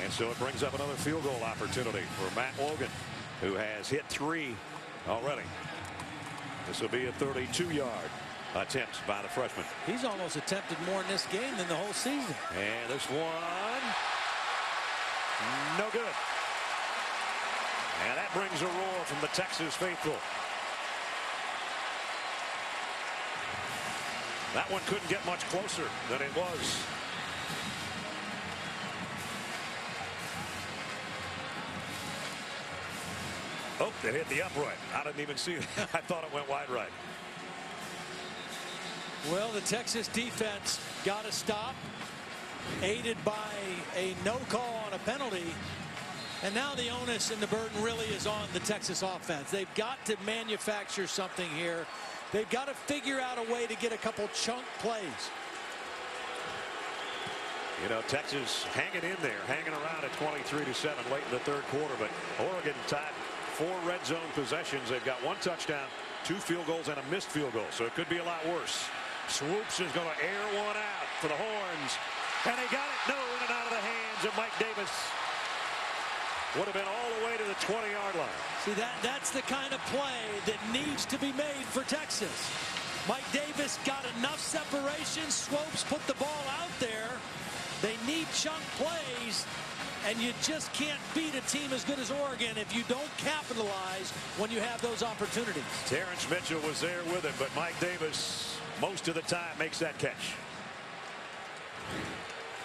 And so it brings up another field goal opportunity for Matt Logan, who has hit 3 already. This will be a 32-yard attempt by the freshman. He's almost attempted more in this game than the whole season. And this one, no good. And that brings a roar from the Texas faithful. That one couldn't get much closer than it was. Oh, it hit the upright. I didn't even see it. I thought it went wide right. Well, the Texas defense got a stop, aided by a no call on a penalty. And now the onus and the burden really is on the Texas offense. They've got to manufacture something here. They've got to figure out a way to get a couple chunk plays. You know, Texas hanging in there, hanging around at 23-7 late in the third quarter. But Oregon tied 4 red zone possessions. They've got 1 touchdown, 2 field goals, and a missed field goal. So it could be a lot worse. Swoops is going to air one out for the Horns. And they got it. No, in and out of the hands of Mike Davis. Would have been all the way to the 20-yard line. See, that's the kind of play that needs to be made for Texas. Mike Davis got enough separation. Swoops put the ball out there. They need chunk plays, and you just can't beat a team as good as Oregon if you don't capitalize when you have those opportunities. Terrence Mitchell was there with him, but Mike Davis most of the time makes that catch.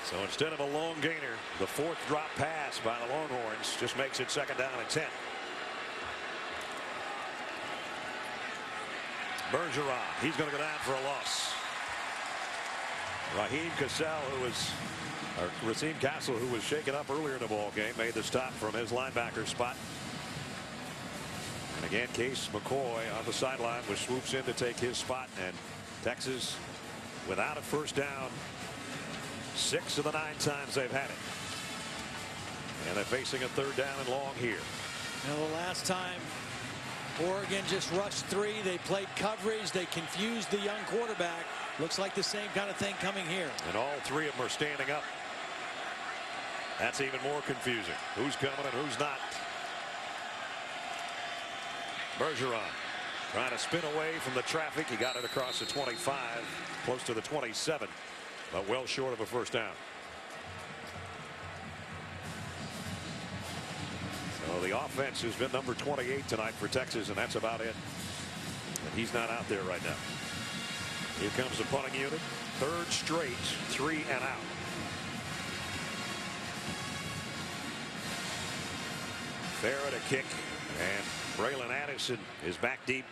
So instead of a long gainer, the 4th drop pass by the Longhorns just makes it 2nd down and 10. Bergeron, he's going to go down for a loss. Raheem Castle, who was shaken up earlier in the ball game, made the stop from his linebacker spot. And again, Case McCoy on the sideline, which swoops in to take his spot. And Texas without a first down 6 of the 9 times they've had it. And they're facing a 3rd down and long here. Now, the last time Oregon just rushed 3, they played coverage, they confused the young quarterback. Looks like the same kind of thing coming here. And all 3 of them are standing up. That's even more confusing. Who's coming and who's not. Bergeron trying to spin away from the traffic. He got it across the 25, close to the 27, but well short of a first down. So the offense has been number 28 tonight for Texas, and that's about it. And he's not out there right now. Here comes the punting unit. 3rd straight 3 and out. Barrett a kick, and Braylon Addison is back deep.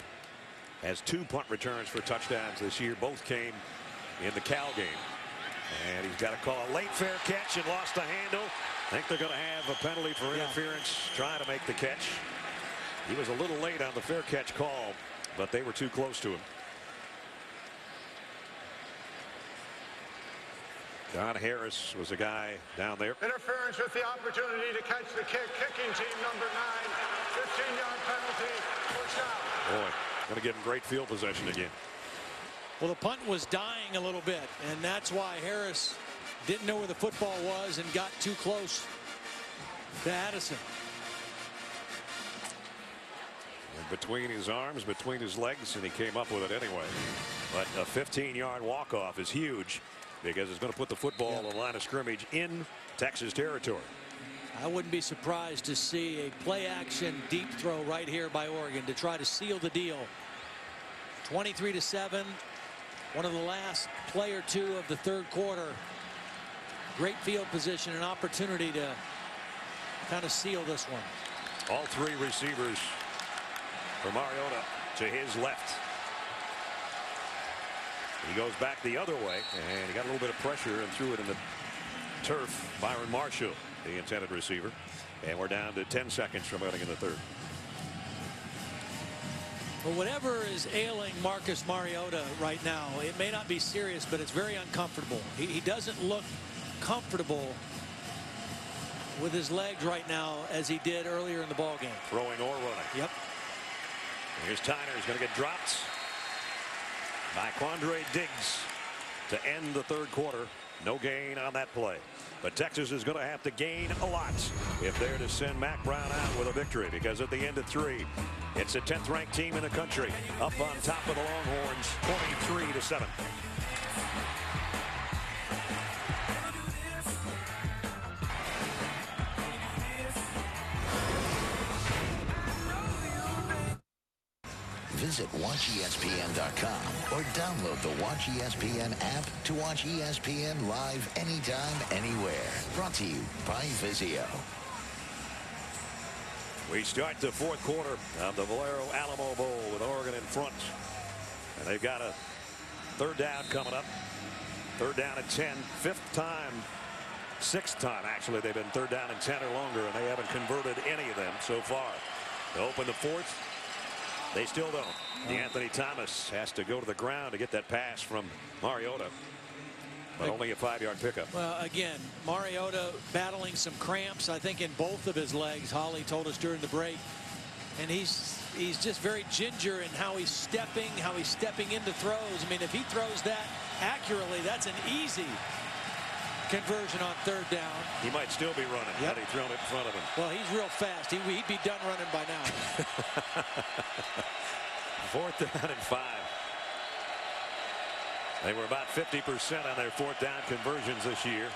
Has 2 punt returns for touchdowns this year. Both came in the Cal game. And he's got to call a late fair catch and lost the handle. I think they're going to have a penalty for interference trying to make the catch. He was a little late on the fair catch call, but they were too close to him. John Harris was a guy down there. Interference with the opportunity to catch the kick. Kicking team number 9. 15-yard penalty. First down. Boy, going to give him great field possession again. Well, the punt was dying a little bit, and that's why Harris didn't know where the football was and got too close to Addison. And between his arms, between his legs, and he came up with it anyway. But a 15-yard walk-off is huge because it's going to put the football on the line of scrimmage in Texas territory. I wouldn't be surprised to see a play-action deep throw right here by Oregon to try to seal the deal. 23-7. One of the last play or two of the third quarter. Great field position, an opportunity to kind of seal this one. All three receivers for Mariota to his left. He goes back the other way, and he got a little bit of pressure and threw it in the turf. Byron Marshall, the intended receiver. And we're down to 10 seconds remaining in the third. Well, whatever is ailing Marcus Mariota right now, it may not be serious, but it's very uncomfortable. He doesn't look comfortable with his legs right now as he did earlier in the ball game. Throwing or running. Yep. Here's Tyner. He's going to get dropped by Quandre Diggs to end the third quarter. No gain on that play. But Texas is going to have to gain a lot if they're to send Mack Brown out with a victory, because at the end of 3, it's a 10th ranked team in the country up on top of the Longhorns 23-7. Visit WatchESPN.com or download the Watch ESPN app to watch ESPN live anytime, anywhere. Brought to you by Vizio. We start the fourth quarter of the Valero Alamo Bowl with Oregon in front. And they've got a third down coming up. Third down and 10. Sixth time, actually, they've been third down and 10 or longer, and they haven't converted any of them so far. To open the fourth, they still don't. Anthony Thomas has to go to the ground to get that pass from Mariota. But only a 5-yard pickup. Well, again, Mariota battling some cramps, I think, in both of his legs. Holly told us during the break. And he's just very ginger in how he's stepping into throws. I mean, if he throws that accurately, that's an easy conversion on third down. He might still be running had he thrown it in front of him. Well, he's real fast. He'd be done running by now. Fourth down and 5. They were about 50% on their fourth down conversions this year.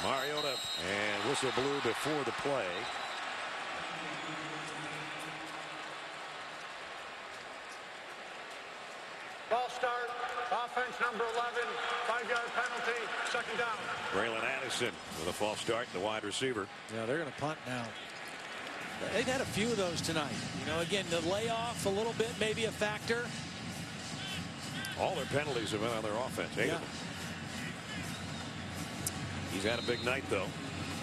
Mariota and whistle blew before the play. Ball start. Offense number 11. 5-yard penalty. Second down. Braylon Addison with a false start, the wide receiver. Yeah, they're going to punt now. They've had a few of those tonight. You know, again, the layoff a little bit, maybe a factor. All their penalties have been on their offense. 8 of them. He's had a big night, though.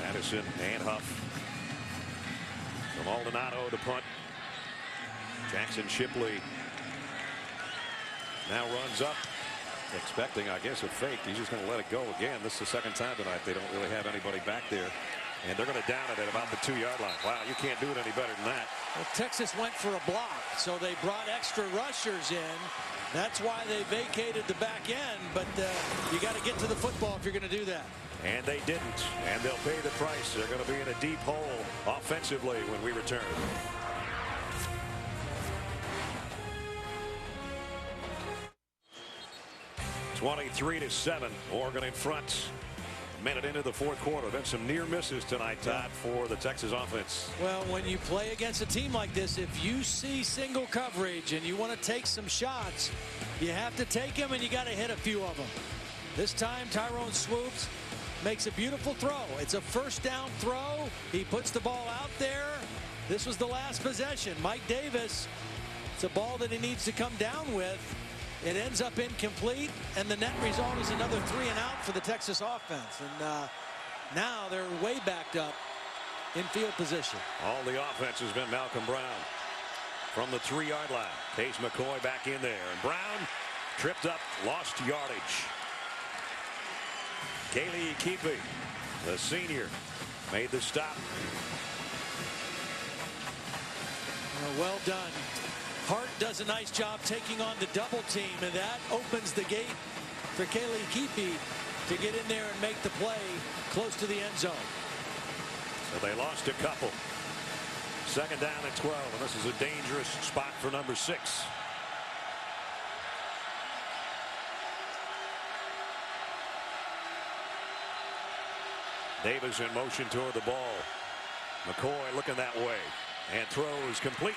Addison and Huff. From Maldonado to punt. Jackson Shipley now runs up, expecting, I guess, a fake. He's just going to let it go again. This is the second time tonight they don't really have anybody back there. And they're going to down it at about the 2-yard line. Wow, you can't do it any better than that. Well, Texas went for a block, so they brought extra rushers in. That's why they vacated the back end, but you got to get to the football if you're going to do that. And they didn't, and they'll pay the price. They're going to be in a deep hole offensively when we return. (23-7). Oregon in front. A minute into the fourth quarter. Been some near misses tonight, Todd, for the Texas offense. Well, when you play against a team like this, if you see single coverage and you want to take some shots, you have to take them, and you got to hit a few of them. This time, Tyrone Swoops makes a beautiful throw. It's a first down throw. He puts the ball out there. This was the last possession. Mike Davis, it's a ball that he needs to come down with. It ends up incomplete, and the net result is another 3 and out for the Texas offense. And now they're way backed up in field position. All the offense has been Malcolm Brown from the 3-yard line. Case McCoy back in there, and Brown tripped up, lost yardage. Kaylee Keefe, the senior, made the stop. Well done. Hart does a nice job taking on the double team, and that opens the gate for Kaylee Keefe to get in there and make the play close to the end zone. So they lost a couple. 2nd down and 12, and this is a dangerous spot for number 6. Davis in motion toward the ball. McCoy looking that way, and throws complete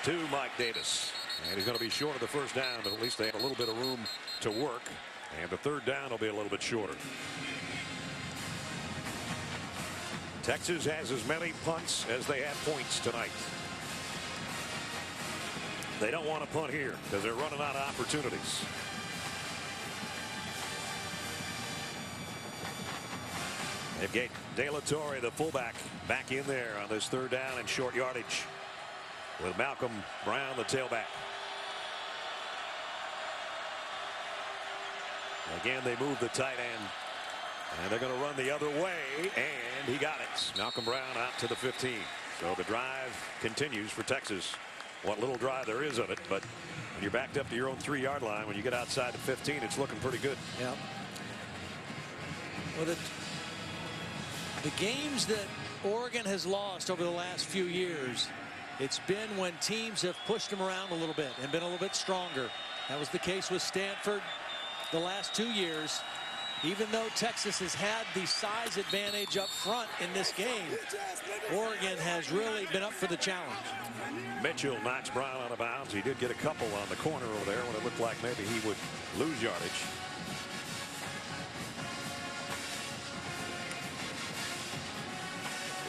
to Mike Davis. And he's going to be short of the 1st down, but at least they have a little bit of room to work. And the 3rd down will be a little bit shorter. Texas has as many punts as they have points tonight. They don't want to punt here because they're running out of opportunities. They've got De La Torre, the fullback, back in there on this 3rd down and short yardage with Malcolm Brown, the tailback. Again, they move the tight end, and they're going to run the other way, and he got it. Malcolm Brown out to the 15. So the drive continues for Texas. What little drive there is of it, but when you're backed up to your own 3-yard line, when you get outside the 15, it's looking pretty good. Yeah. Well, the games that Oregon has lost over the last few years, it's been when teams have pushed them around a little bit and been a little bit stronger. That was the case with Stanford the last 2 years. Even though Texas has had the size advantage up front in this game, Oregon has really been up for the challenge. Mitchell knocks Brown out of bounds. He did get a couple on the corner over there when it looked like maybe he would lose yardage.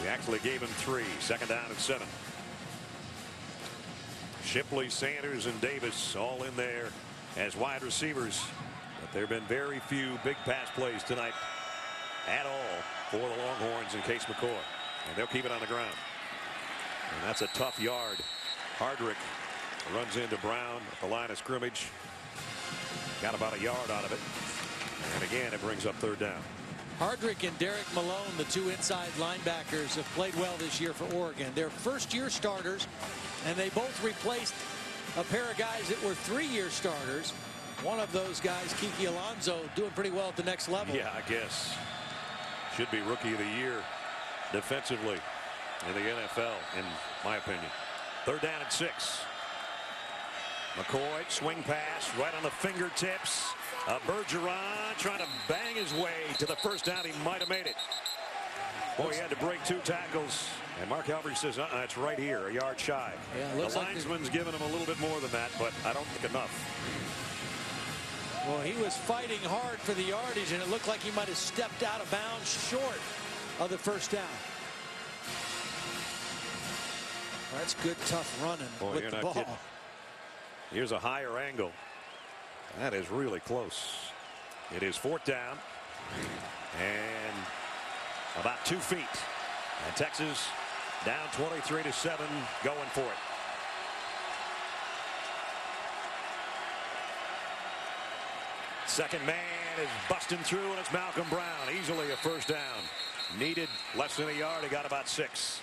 We actually gave him 3. 2nd down and 7. Shipley, Sanders, and Davis all in there as wide receivers. But there have been very few big pass plays tonight at all for the Longhorns and Case McCoy. And they'll keep it on the ground. And that's a tough yard. Hardrick runs into Brown at the line of scrimmage. Got about a yard out of it. And again, it brings up 3rd down. Hardrick and Derek Malone, the 2 inside linebackers, have played well this year for Oregon. They're 1st-year starters, and they both replaced a pair of guys that were 3-year starters. One of those guys, Kiki Alonso, doing pretty well at the next level. Yeah, I guess. Should be Rookie of the Year defensively in the NFL, in my opinion. 3rd down and 6. McCoy, swing pass right on the fingertips. Bergeron trying to bang his way to the 1st down. He might have made it. Boy, he had to break 2 tackles. And Mark Helfrich says, it's right here, a yard shy. Yeah, the linesman's giving him a little bit more than that, but I don't think enough. Well, he was fighting hard for the yardage, and it looked like he might have stepped out of bounds short of the 1st down. That's good, tough running with the ball. Kidding. Here's a higher angle. That is really close. It is 4th down and about 2 feet. And Texas down 23-7, going for it. Second man is busting through, and it's Malcolm Brown. Easily a 1st down. Needed less than a yard. He got about 6.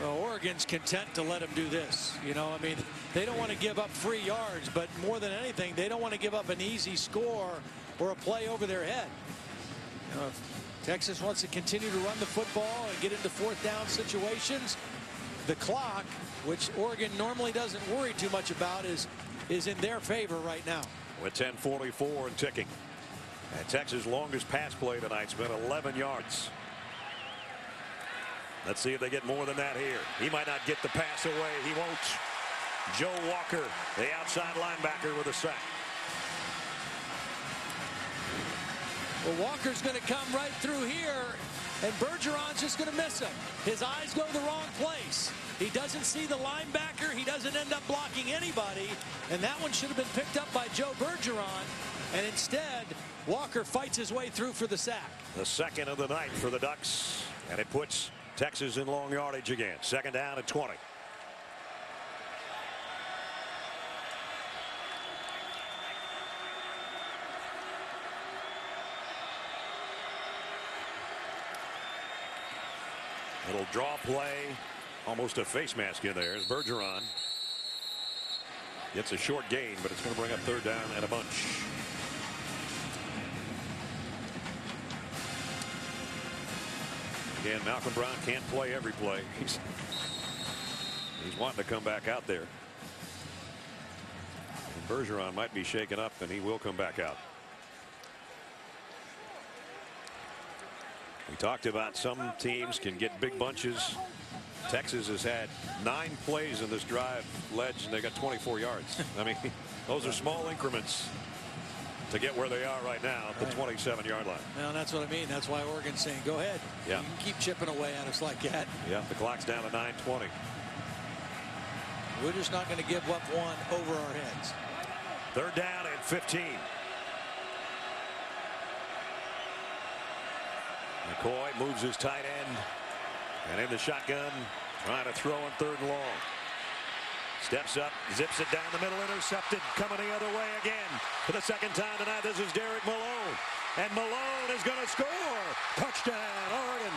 Well, Oregon's content to let him do this. You know, I mean, they don't want to give up free yards, but more than anything, they don't want to give up an easy score or a play over their head. You know, if Texas wants to continue to run the football and get into 4th down situations, the clock, which Oregon normally doesn't worry too much about, is in their favor right now. With 10:44 and ticking. And Texas' longest pass play tonight's been 11 yards. Let's see if they get more than that here. He might not get the pass away. He won't. Joe Walker, the outside linebacker, with a sack. Well, Walker's going to come right through here, and Bergeron's just going to miss him. His eyes go the wrong place. He doesn't see the linebacker. He doesn't end up blocking anybody. And that one should have been picked up by Joe Bergeron. And instead, Walker fights his way through for the sack. The second of the night for the Ducks. And it puts Texas in long yardage again. Second down and 20. Little draw play, almost a face mask in there as Bergeron gets a short gain, but it's going to bring up third down and a bunch. Again, Malcolm Brown can't play every play. He's wanting to come back out there. And Bergeron might be shaken up, and he will come back out. We talked about some teams can get big bunches. Texas has had 9 plays in this drive, Ledge, and they got 24 yards. I mean, those are small increments to get where they are right now at the 27-yard line. Well, that's what I mean. That's why Oregon's saying, go ahead. Yeah. You can keep chipping away at us like that. Yeah, the clock's down to 9:20. We're just not going to give up one over our heads. Third down and 15. McCoy moves his tight end, and in the shotgun, trying to throw on third and long. Steps up, zips it down the middle, intercepted, coming the other way again. For the second time tonight, this is Derek Malone. And Malone is going to score. Touchdown, Oregon.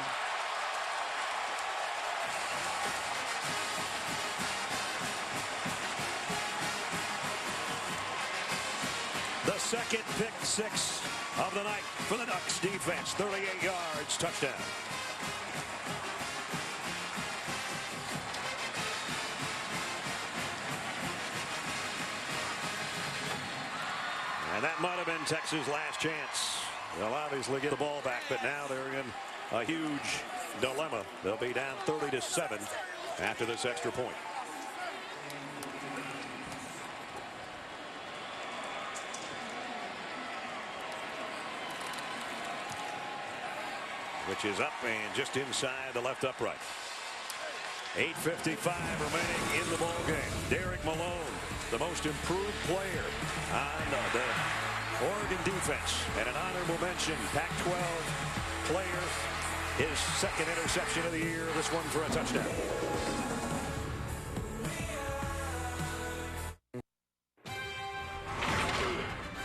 The second pick six of the night for the Ducks defense. 38 yards, touchdown. And that might have been Texas' last chance. They'll obviously get the ball back, but now they're in a huge dilemma. They'll be down 30-7 after this extra point. Which is up and just inside the left upright. 8:55 remaining in the ball game. Derek Malone, the most improved player on the Oregon defense, and an honorable mention, Pac-12 player, his second interception of the year, this one for a touchdown.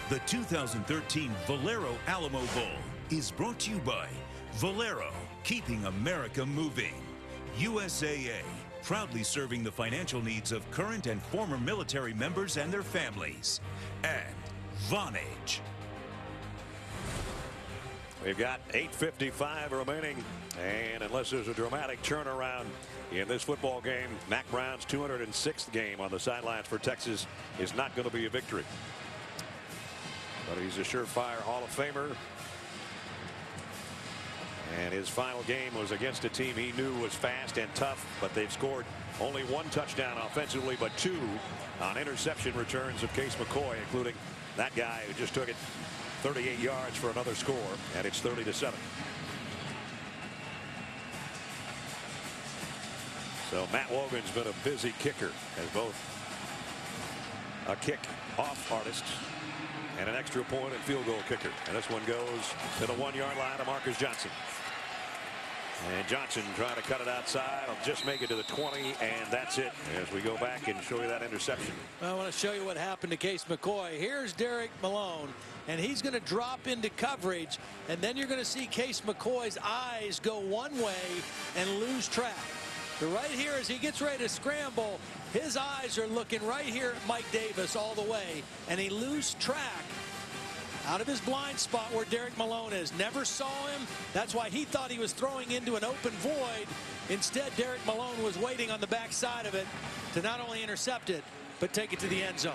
The 2013 Valero Alamo Bowl is brought to you by Valero, keeping America moving. USAA, proudly serving the financial needs of current and former military members and their families. And Vonage. We've got 8:55 remaining, and unless there's a dramatic turnaround in this football game, Mack Brown's 206th game on the sidelines for Texas is not going to be a victory. But he's a surefire Hall of Famer. And his final game was against a team he knew was fast and tough, but they've scored only 1 touchdown offensively, but 2 on interception returns of Case McCoy, including that guy who just took it 38 yards for another score, and it's 30-7. So Matt Wogan's been a busy kicker as both a kick off artist and an extra point and field goal kicker. And this one goes to the 1-yard line to Marcus Johnson. And Johnson trying to cut it outside. I'll just make it to the 20, and that's it as we go back and show you that interception. I want to show you what happened to Case McCoy. Here's Derek Malone, and he's going to drop into coverage, and then you're going to see Case McCoy's eyes go one way and lose track. But right here, as he gets ready to scramble, his eyes are looking right here at Mike Davis all the way, and he loses track out of his blind spot where Derek Malone is. Never saw him. That's why he thought he was throwing into an open void. Instead, Derek Malone was waiting on the backside of it to not only intercept it, but take it to the end zone.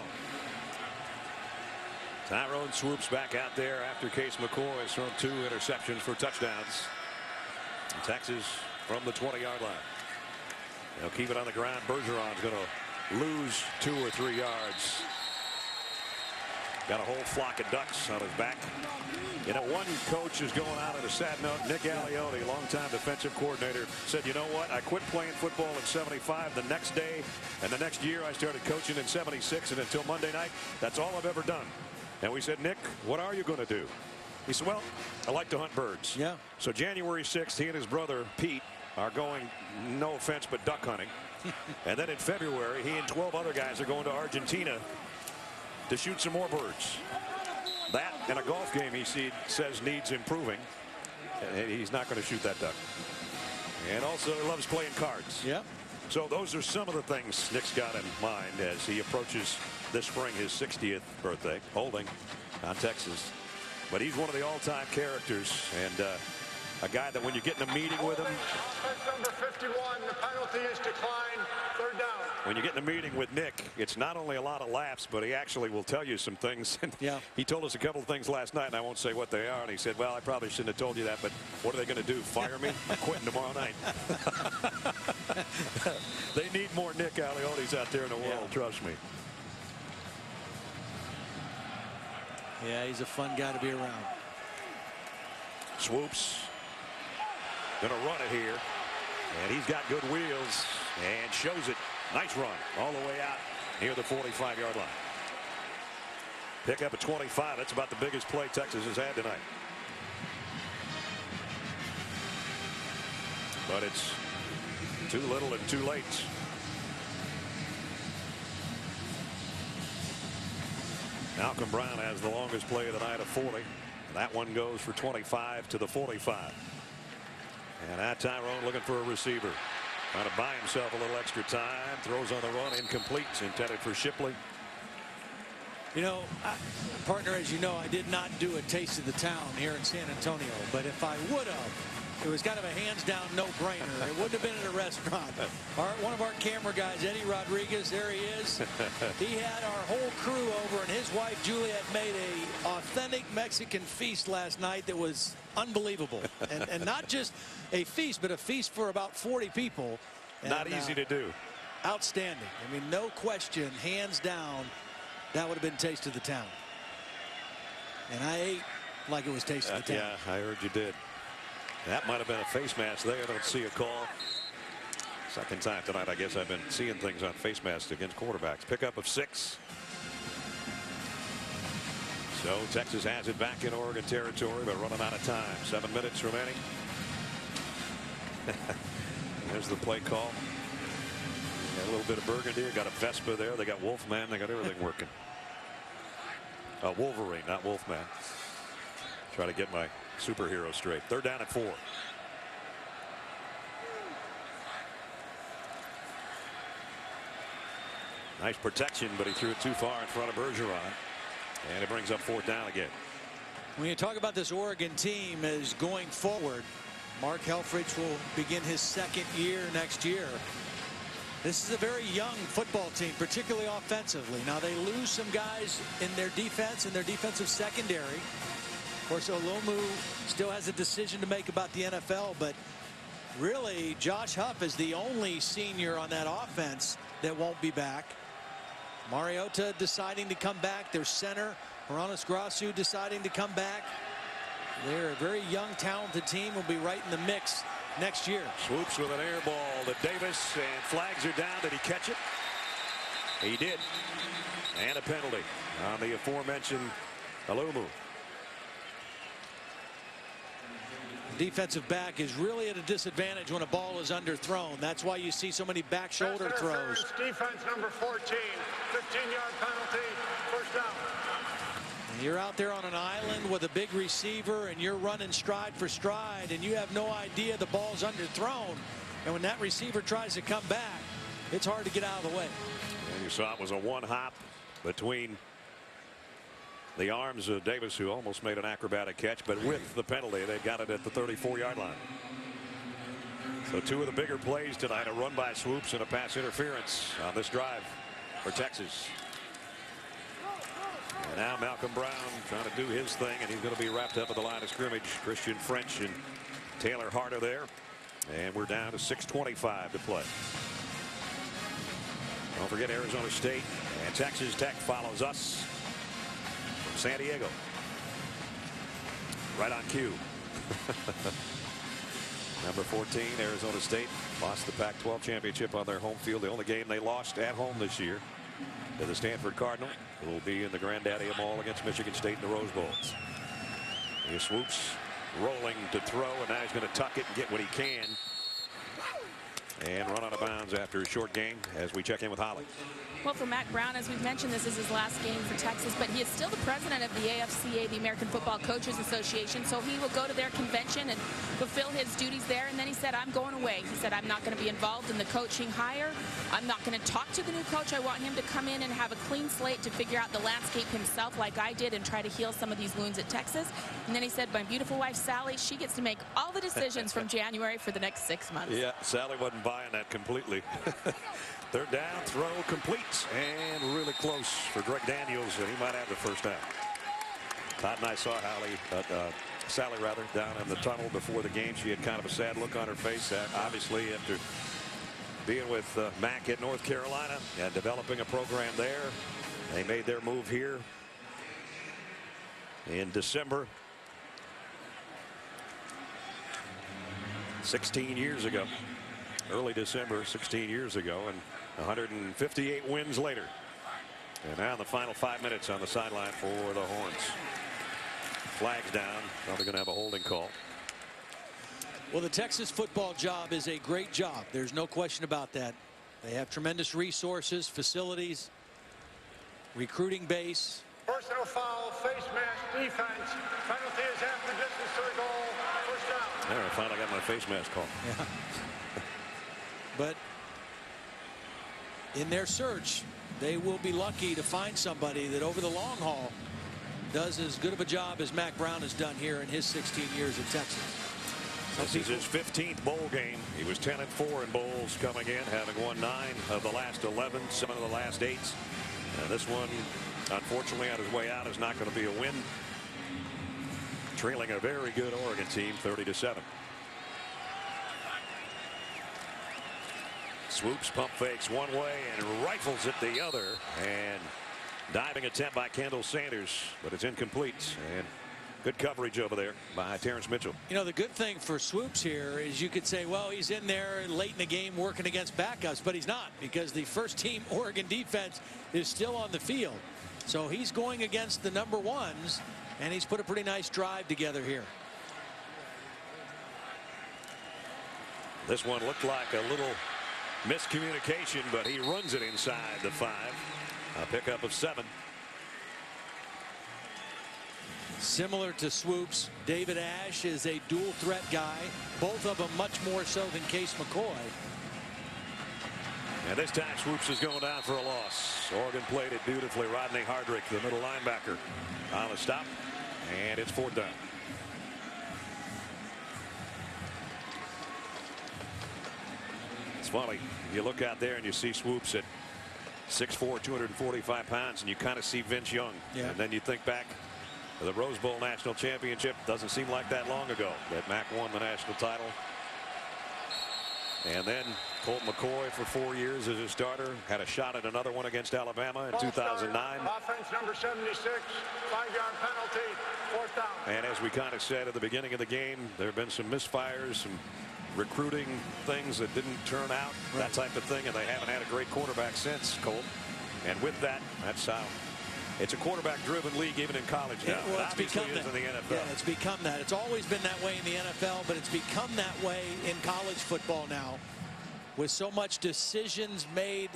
Tyrone swoops back out there after Case McCoy has thrown 2 interceptions for touchdowns. And Texas from the 20-yard line. They'll keep it on the ground. Bergeron's going to lose 2 or 3 yards. Got a whole flock of ducks on his back. You know, one coach is going out on a sad note. Nick Aliotti, longtime defensive coordinator, said, you know what? I quit playing football in '75. The next day and the next year I started coaching in '76, and until Monday night, that's all I've ever done. And we said, Nick, what are you going to do? He said, well, I like to hunt birds. Yeah. So January 6th, he and his brother Pete are going, no offense, but duck hunting. And then in February, he and 12 other guys are going to Argentina to shoot some more birds. That and a golf game he says needs improving. And he's not going to shoot that duck. And also he loves playing cards. Yeah. So those are some of the things Nick's got in mind as he approaches this spring his 60th birthday, holding on Texas. But he's one of the all-time characters, and a guy that when you get in a meeting with him. Number 51, the penalty is declined. 3rd down. When you get in a meeting with Nick, it's not only a lot of laughs, but he actually will tell you some things. Yeah. He told us a couple of things last night, and I won't say what they are. And he said, well, I probably shouldn't have told you that, but what are they going to do? Fire me? I'm quitting tomorrow night. They need more Nick Aliottis out there in the world, trust me. Yeah, he's a fun guy to be around. Swoops. Gonna run it here. And he's got good wheels and shows it. Nice run all the way out near the 45-yard line. Pick up at 25. That's about the biggest play Texas has had tonight. But it's too little and too late. Malcolm Brown has the longest play of the night of 40. That one goes for 25 to the 45. And that Tyrone looking for a receiver. Trying to buy himself a little extra time. Throws on the run. Incomplete. Intended for Shipley. You know, partner, as you know, I did not do a Taste of the Town here in San Antonio. But if I would have, it was kind of a hands-down no-brainer. It wouldn't have been in a restaurant. One of our camera guys, Eddie Rodriguez, there he is. He had our whole crew over, and his wife, Juliet, made a authentic Mexican feast last night that was unbelievable. And not just a feast, but a feast for about 40 people. And, not easy to do. Outstanding. I mean, no question, hands down, that would have been Taste of the Town. And I ate like it was Taste of the Town. Yeah, I heard you did. That might have been a face mask there. I don't see a call. Second time tonight, I guess I've been seeing things on face masks against quarterbacks. Pickup of 6. So Texas has it back in Oregon territory, but running out of time. 7 minutes remaining. There's the play call. Got a little bit of burgundy. Got a Vespa there. They got Wolfman. They got everything working. Wolverine, not Wolfman. Try to get my superhero straight. 3rd down at 4. Nice protection, but he threw it too far in front of Bergeron. And it brings up 4th down again. When you talk about this Oregon team as going forward, Mark Helfrich will begin his 2nd year next year. This is a very young football team, particularly offensively. Now they lose some guys in their defense and their defensive secondary. Of course, Alamo still has a decision to make about the NFL, but really Josh Huff is the only senior on that offense that won't be back. Mariota deciding to come back. Their center, Hronis Grasu, deciding to come back. They're a very young, talented team. Will be right in the mix next year. Swoops with an air ball to Davis, and flags are down. Did he catch it? He did. And a penalty on the aforementioned Alamo. Defensive back is really at a disadvantage when a ball is underthrown. That's why you see so many back shoulder throws. Defense number 14, 15-yard penalty, 1st down. And you're out there on an island with a big receiver, and you're running stride for stride, and you have no idea the ball's underthrown. And when that receiver tries to come back, it's hard to get out of the way. And you saw it was a one-hop between the arms of Davis, who almost made an acrobatic catch, but with the penalty, they got it at the 34-yard line. So 2 of the bigger plays tonight, a run by Swoops and a pass interference on this drive for Texas. And now Malcolm Brown trying to do his thing, and he's going to be wrapped up at the line of scrimmage. Christian French and Taylor Harder there. And we're down to 6:25 to play. Don't forget Arizona State and Texas Tech follows us. San Diego. Right on cue. Number 14, Arizona State, lost the Pac-12 championship on their home field. The only game they lost at home this year to the Stanford Cardinal. It will be in the Granddaddy Mall against Michigan State in the Rose Bowl. He swoops, rolling to throw, and now he's going to tuck it and get what he can. And run out of bounds after a short game as we check in with Holly. Well, for Mack Brown, as we've mentioned, this is his last game for Texas, but he is still the president of the AFCA, the American Football Coaches Association, so he will go to their convention and fulfill his duties there. And then he said, I'm going away. He said, I'm not going to be involved in the coaching hire. I'm not going to talk to the new coach. I want him to come in and have a clean slate to figure out the landscape himself like I did and try to heal some of these wounds at Texas. And then he said, my beautiful wife, Sally, she gets to make all the decisions from January for the next 6 months. Yeah, Sally wasn't buying that completely. Third down, throw completes, and really close for Greg Daniels, and he might have the first down. Todd and I saw Sally down in the tunnel before the game. She had kind of a sad look on her face, obviously after being with Mack at North Carolina and developing a program there. They made their move here in December. 16 years ago. Early December, 16 years ago, and 158 wins later. And now in the final 5 minutes on the sideline for the Horns. Flags down. Probably going to have a holding call. Well, the Texas football job is a great job. There's no question about that. They have tremendous resources, facilities, recruiting base. Personal foul, face mask, defense. Penalty is half the distance to the goal. First down. There, I finally got my face mask call. Yeah. But in their search, they will be lucky to find somebody that over the long haul does as good of a job as Mack Brown has done here in his 16 years at Texas. This is his 15th bowl game. He was 10-4 in bowls coming in, having won 9 of the last 11, some of the last 8. And this one, unfortunately, on his way out is not going to be a win. Trailing a very good Oregon team, 30-7. Swoops, pump fakes one way and rifles it the other, and diving attempt by Kendall Sanders, but it's incomplete. And good coverage over there by Terrence Mitchell. You know, the good thing for Swoops here is you could say, well, he's in there late in the game working against backups, but he's not, because the first team Oregon defense is still on the field. So he's going against the number ones, and he's put a pretty nice drive together here. This one looked like a little miscommunication, but he runs it inside the 5. A pickup of 7. Similar to Swoops, David Ash is a dual threat guy, both of them much more so than Case McCoy. And this time Swoops is going down for a loss. Oregon played it beautifully. Rodney Hardrick, the middle linebacker, on the stop, and it's 4th down. It's funny, you look out there and you see Swoops at 6'4", 245 pounds, and you kind of see Vince Young. Yeah. And then you think back to the Rose Bowl national championship. Doesn't seem like that long ago that Mack won the national title. And then Colt McCoy for 4 years as a starter. Had a shot at another one against Alabama in 2009. Offense number 76, 5-yard penalty, 4th down. And as we kind of said at the beginning of the game, there have been some misfires, some recruiting things that didn't turn out, that type of thing, and they haven't had a great quarterback since, Colt. And with that, that's how it's a quarterback-driven league even in college now. Well, it's become that. In the NFL. Yeah, it's become that. It's always been that way in the NFL, but it's become that way in college football now, with so much decisions made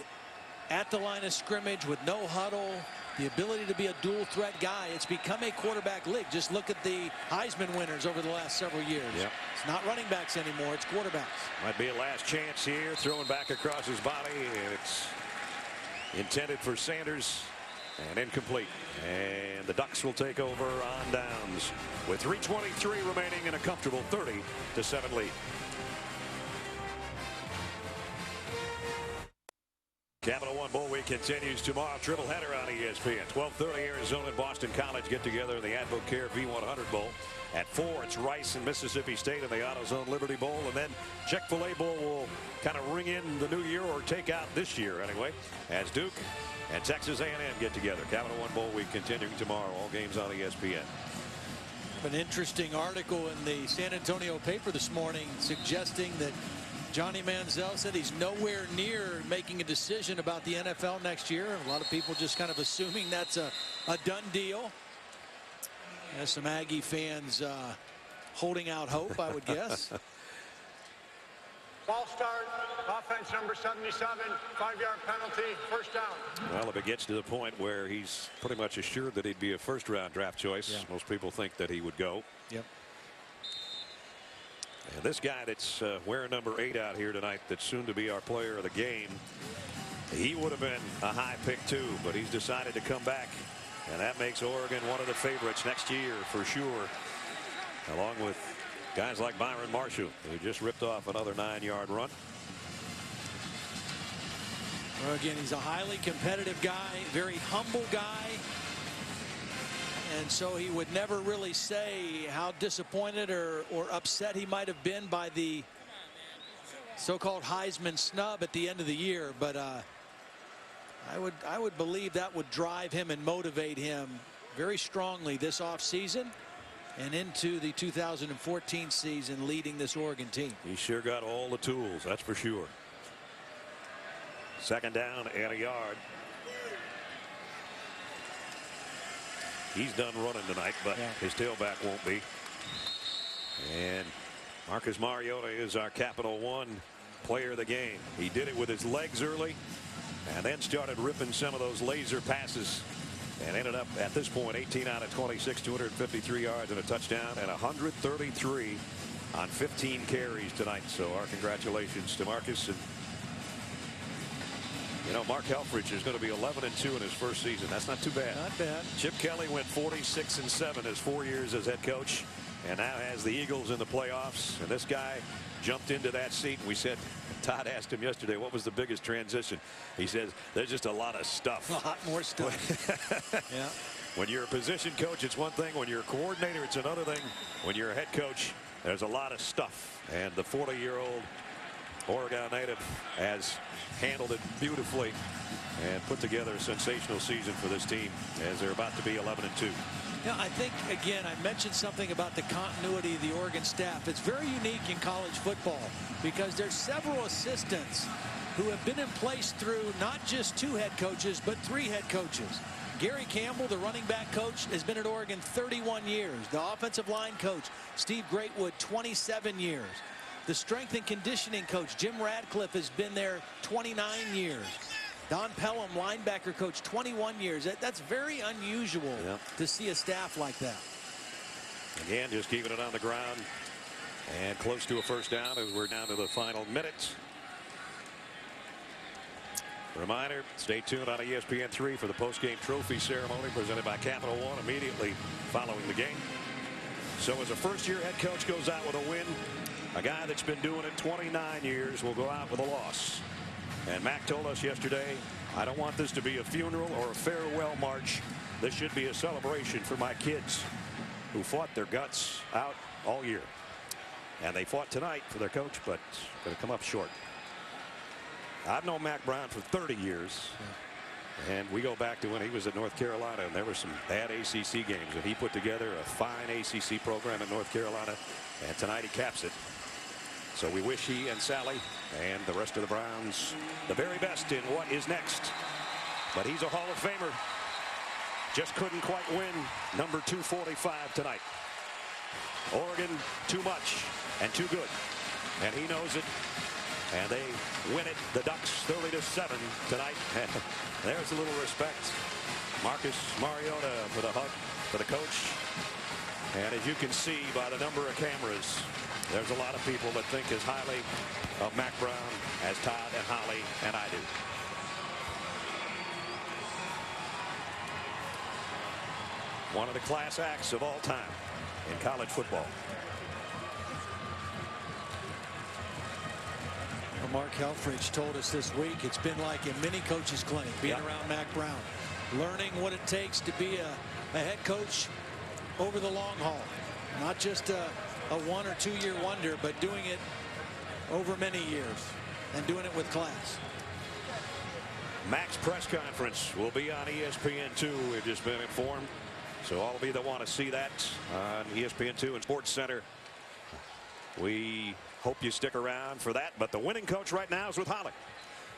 at the line of scrimmage with no huddle, the ability to be a dual threat guy. It's become a quarterback league. Just look at the Heisman winners over the last several years. Yep. It's not running backs anymore, it's quarterbacks. Might be a last chance here, throwing back across his body, and it's intended for Sanders and incomplete. And the Ducks will take over on downs with 3:23 remaining in a comfortable 30-7 lead. Capital One Bowl Week continues tomorrow. Triple header on ESPN. 12:30 Arizona and Boston College get together in the AdvoCare V100 Bowl. At 4, it's Rice and Mississippi State in the AutoZone Liberty Bowl. And then Chick-fil-A Bowl will kind of ring in the new year, or take out this year anyway, as Duke and Texas A&M get together. Capital One Bowl Week continuing tomorrow. All games on ESPN. An interesting article in the San Antonio paper this morning suggesting that Johnny Manziel said he's nowhere near making a decision about the NFL next year. A lot of people just kind of assuming that's a done deal. There's some Aggie fans holding out hope, I would guess. Ball start, offense number 77, 5-yard penalty, first down. Well, if it gets to the point where he's pretty much assured that he'd be a first-round draft choice, most people think that he would go. Yep. And this guy that's wearing number 8 out here tonight, that's soon to be our player of the game, he would have been a high pick too, but he's decided to come back, and that makes Oregon one of the favorites next year for sure, along with guys like Byron Marshall, who just ripped off another 9-yard run. Well, again, he's a highly competitive guy, very humble guy. And so he would never really say how disappointed or upset he might have been by the so-called Heisman snub at the end of the year. But I would believe that would drive him and motivate him very strongly this offseason and into the 2014 season leading this Oregon team. He sure got all the tools, that's for sure. Second down and a yard. He's done running tonight, but his tailback won't be. And Marcus Mariota is our Capital One player of the game. He did it with his legs early and then started ripping some of those laser passes and ended up at this point 18 out of 26, 253 yards and a touchdown, and 133 on 15 carries tonight. So our congratulations to Marcus. And you know, Mark Helfrich is going to be 11-2 in his first season. That's not too bad. Not bad. Chip Kelly went 46-7 his 4 years as head coach, and now has the Eagles in the playoffs. And this guy jumped into that seat. We said, Todd asked him yesterday, what was the biggest transition? He says, there's just a lot of stuff. A lot more stuff. Yeah. When you're a position coach, it's one thing. When you're a coordinator, it's another thing. When you're a head coach, there's a lot of stuff. And the 40-year-old Oregon native has handled it beautifully and put together a sensational season for this team as they're about to be 11-2. Yeah, I think, again, I mentioned something about the continuity of the Oregon staff. It's very unique in college football because there's several assistants who have been in place through not just 2 head coaches, but 3 head coaches. Gary Campbell, the running back coach, has been at Oregon 31 years. The offensive line coach, Steve Greatwood, 27 years. The strength and conditioning coach, Jim Radcliffe, has been there 29 years. Don Pelham, linebacker coach, 21 years. That's very unusual to see a staff like that. Again, just keeping it on the ground and close to a first down as we're down to the final minutes. Reminder, stay tuned on ESPN3 for the post-game trophy ceremony presented by Capital One immediately following the game. So as a first-year head coach goes out with a win, a guy that's been doing it 29 years will go out with a loss. And Mac told us yesterday, I don't want this to be a funeral or a farewell march. This should be a celebration for my kids who fought their guts out all year. And they fought tonight for their coach, but going to come up short. I've known Mac Brown for 30 years. And we go back to when he was at North Carolina, and there were some bad ACC games. And he put together a fine ACC program in North Carolina. And tonight he caps it. So we wish he and Sally and the rest of the Browns the very best in what is next. But he's a Hall of Famer. Just couldn't quite win number 245 tonight. Oregon too much and too good. And he knows it. And they win it, the Ducks, 30-7 tonight. And there's a little respect. Marcus Mariota for the hug for the coach. And as you can see by the number of cameras, there's a lot of people that think as highly of Mac Brown as Todd and Holly and I do. One of the class acts of all time in college football. Mark Helfrich told us this week it's been like a mini coach's clinic being around Mack Brown, learning what it takes to be a head coach over the long haul, not just a 1 or 2 year wonder, but doing it over many years and doing it with class. Mack's press conference will be on ESPN2. We've just been informed. So all of you that want to see that on ESPN2 and Sports Center, we hope you stick around for that. But the winning coach right now is with Holly.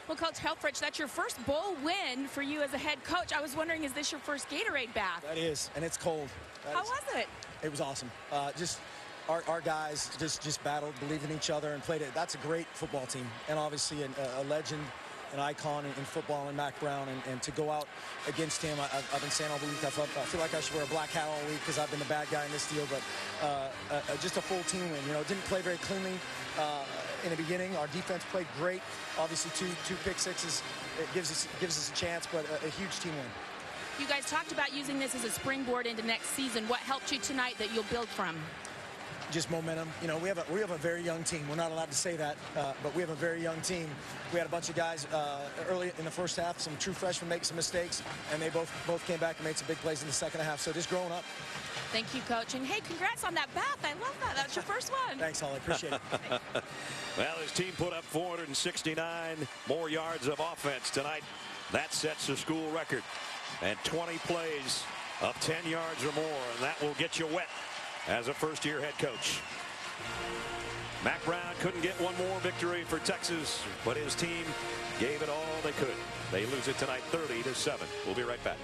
Well, Coach Helfrich, that's your first bowl win for you as a head coach. I was wondering, is this your first Gatorade bath? That is, and it's cold. How was it? It was awesome. Just our guys just battled, believed in each other, and played it. That's a great football team, and obviously a legend, an icon in football, and Mack Brown, and to go out against him, I've been saying all week, I feel like I should wear a black hat all week because I've been the bad guy in this deal, but just a full team win. You know, didn't play very cleanly in the beginning. Our defense played great. Obviously, two pick sixes. It gives us a chance, but a huge team win. You guys talked about using this as a springboard into next season. What helped you tonight that you'll build from? Just momentum. You know, we have a very young team. We're not allowed to say that, but we have a very young team. We had a bunch of guys early in the first half, some true freshmen make some mistakes, and they both came back and made some big plays in the second half. So just growing up. Thank you, Coach. And hey, congrats on that bath. I love that. That's your first one. Thanks, Holly. Appreciate it. Well, his team put up 469 more yards of offense tonight. That sets the school record. And 20 plays of 10 yards or more, and that will get you wet as a first-year head coach. Mack Brown couldn't get one more victory for Texas, but his team gave it all they could. They lose it tonight 30-7. We'll be right back.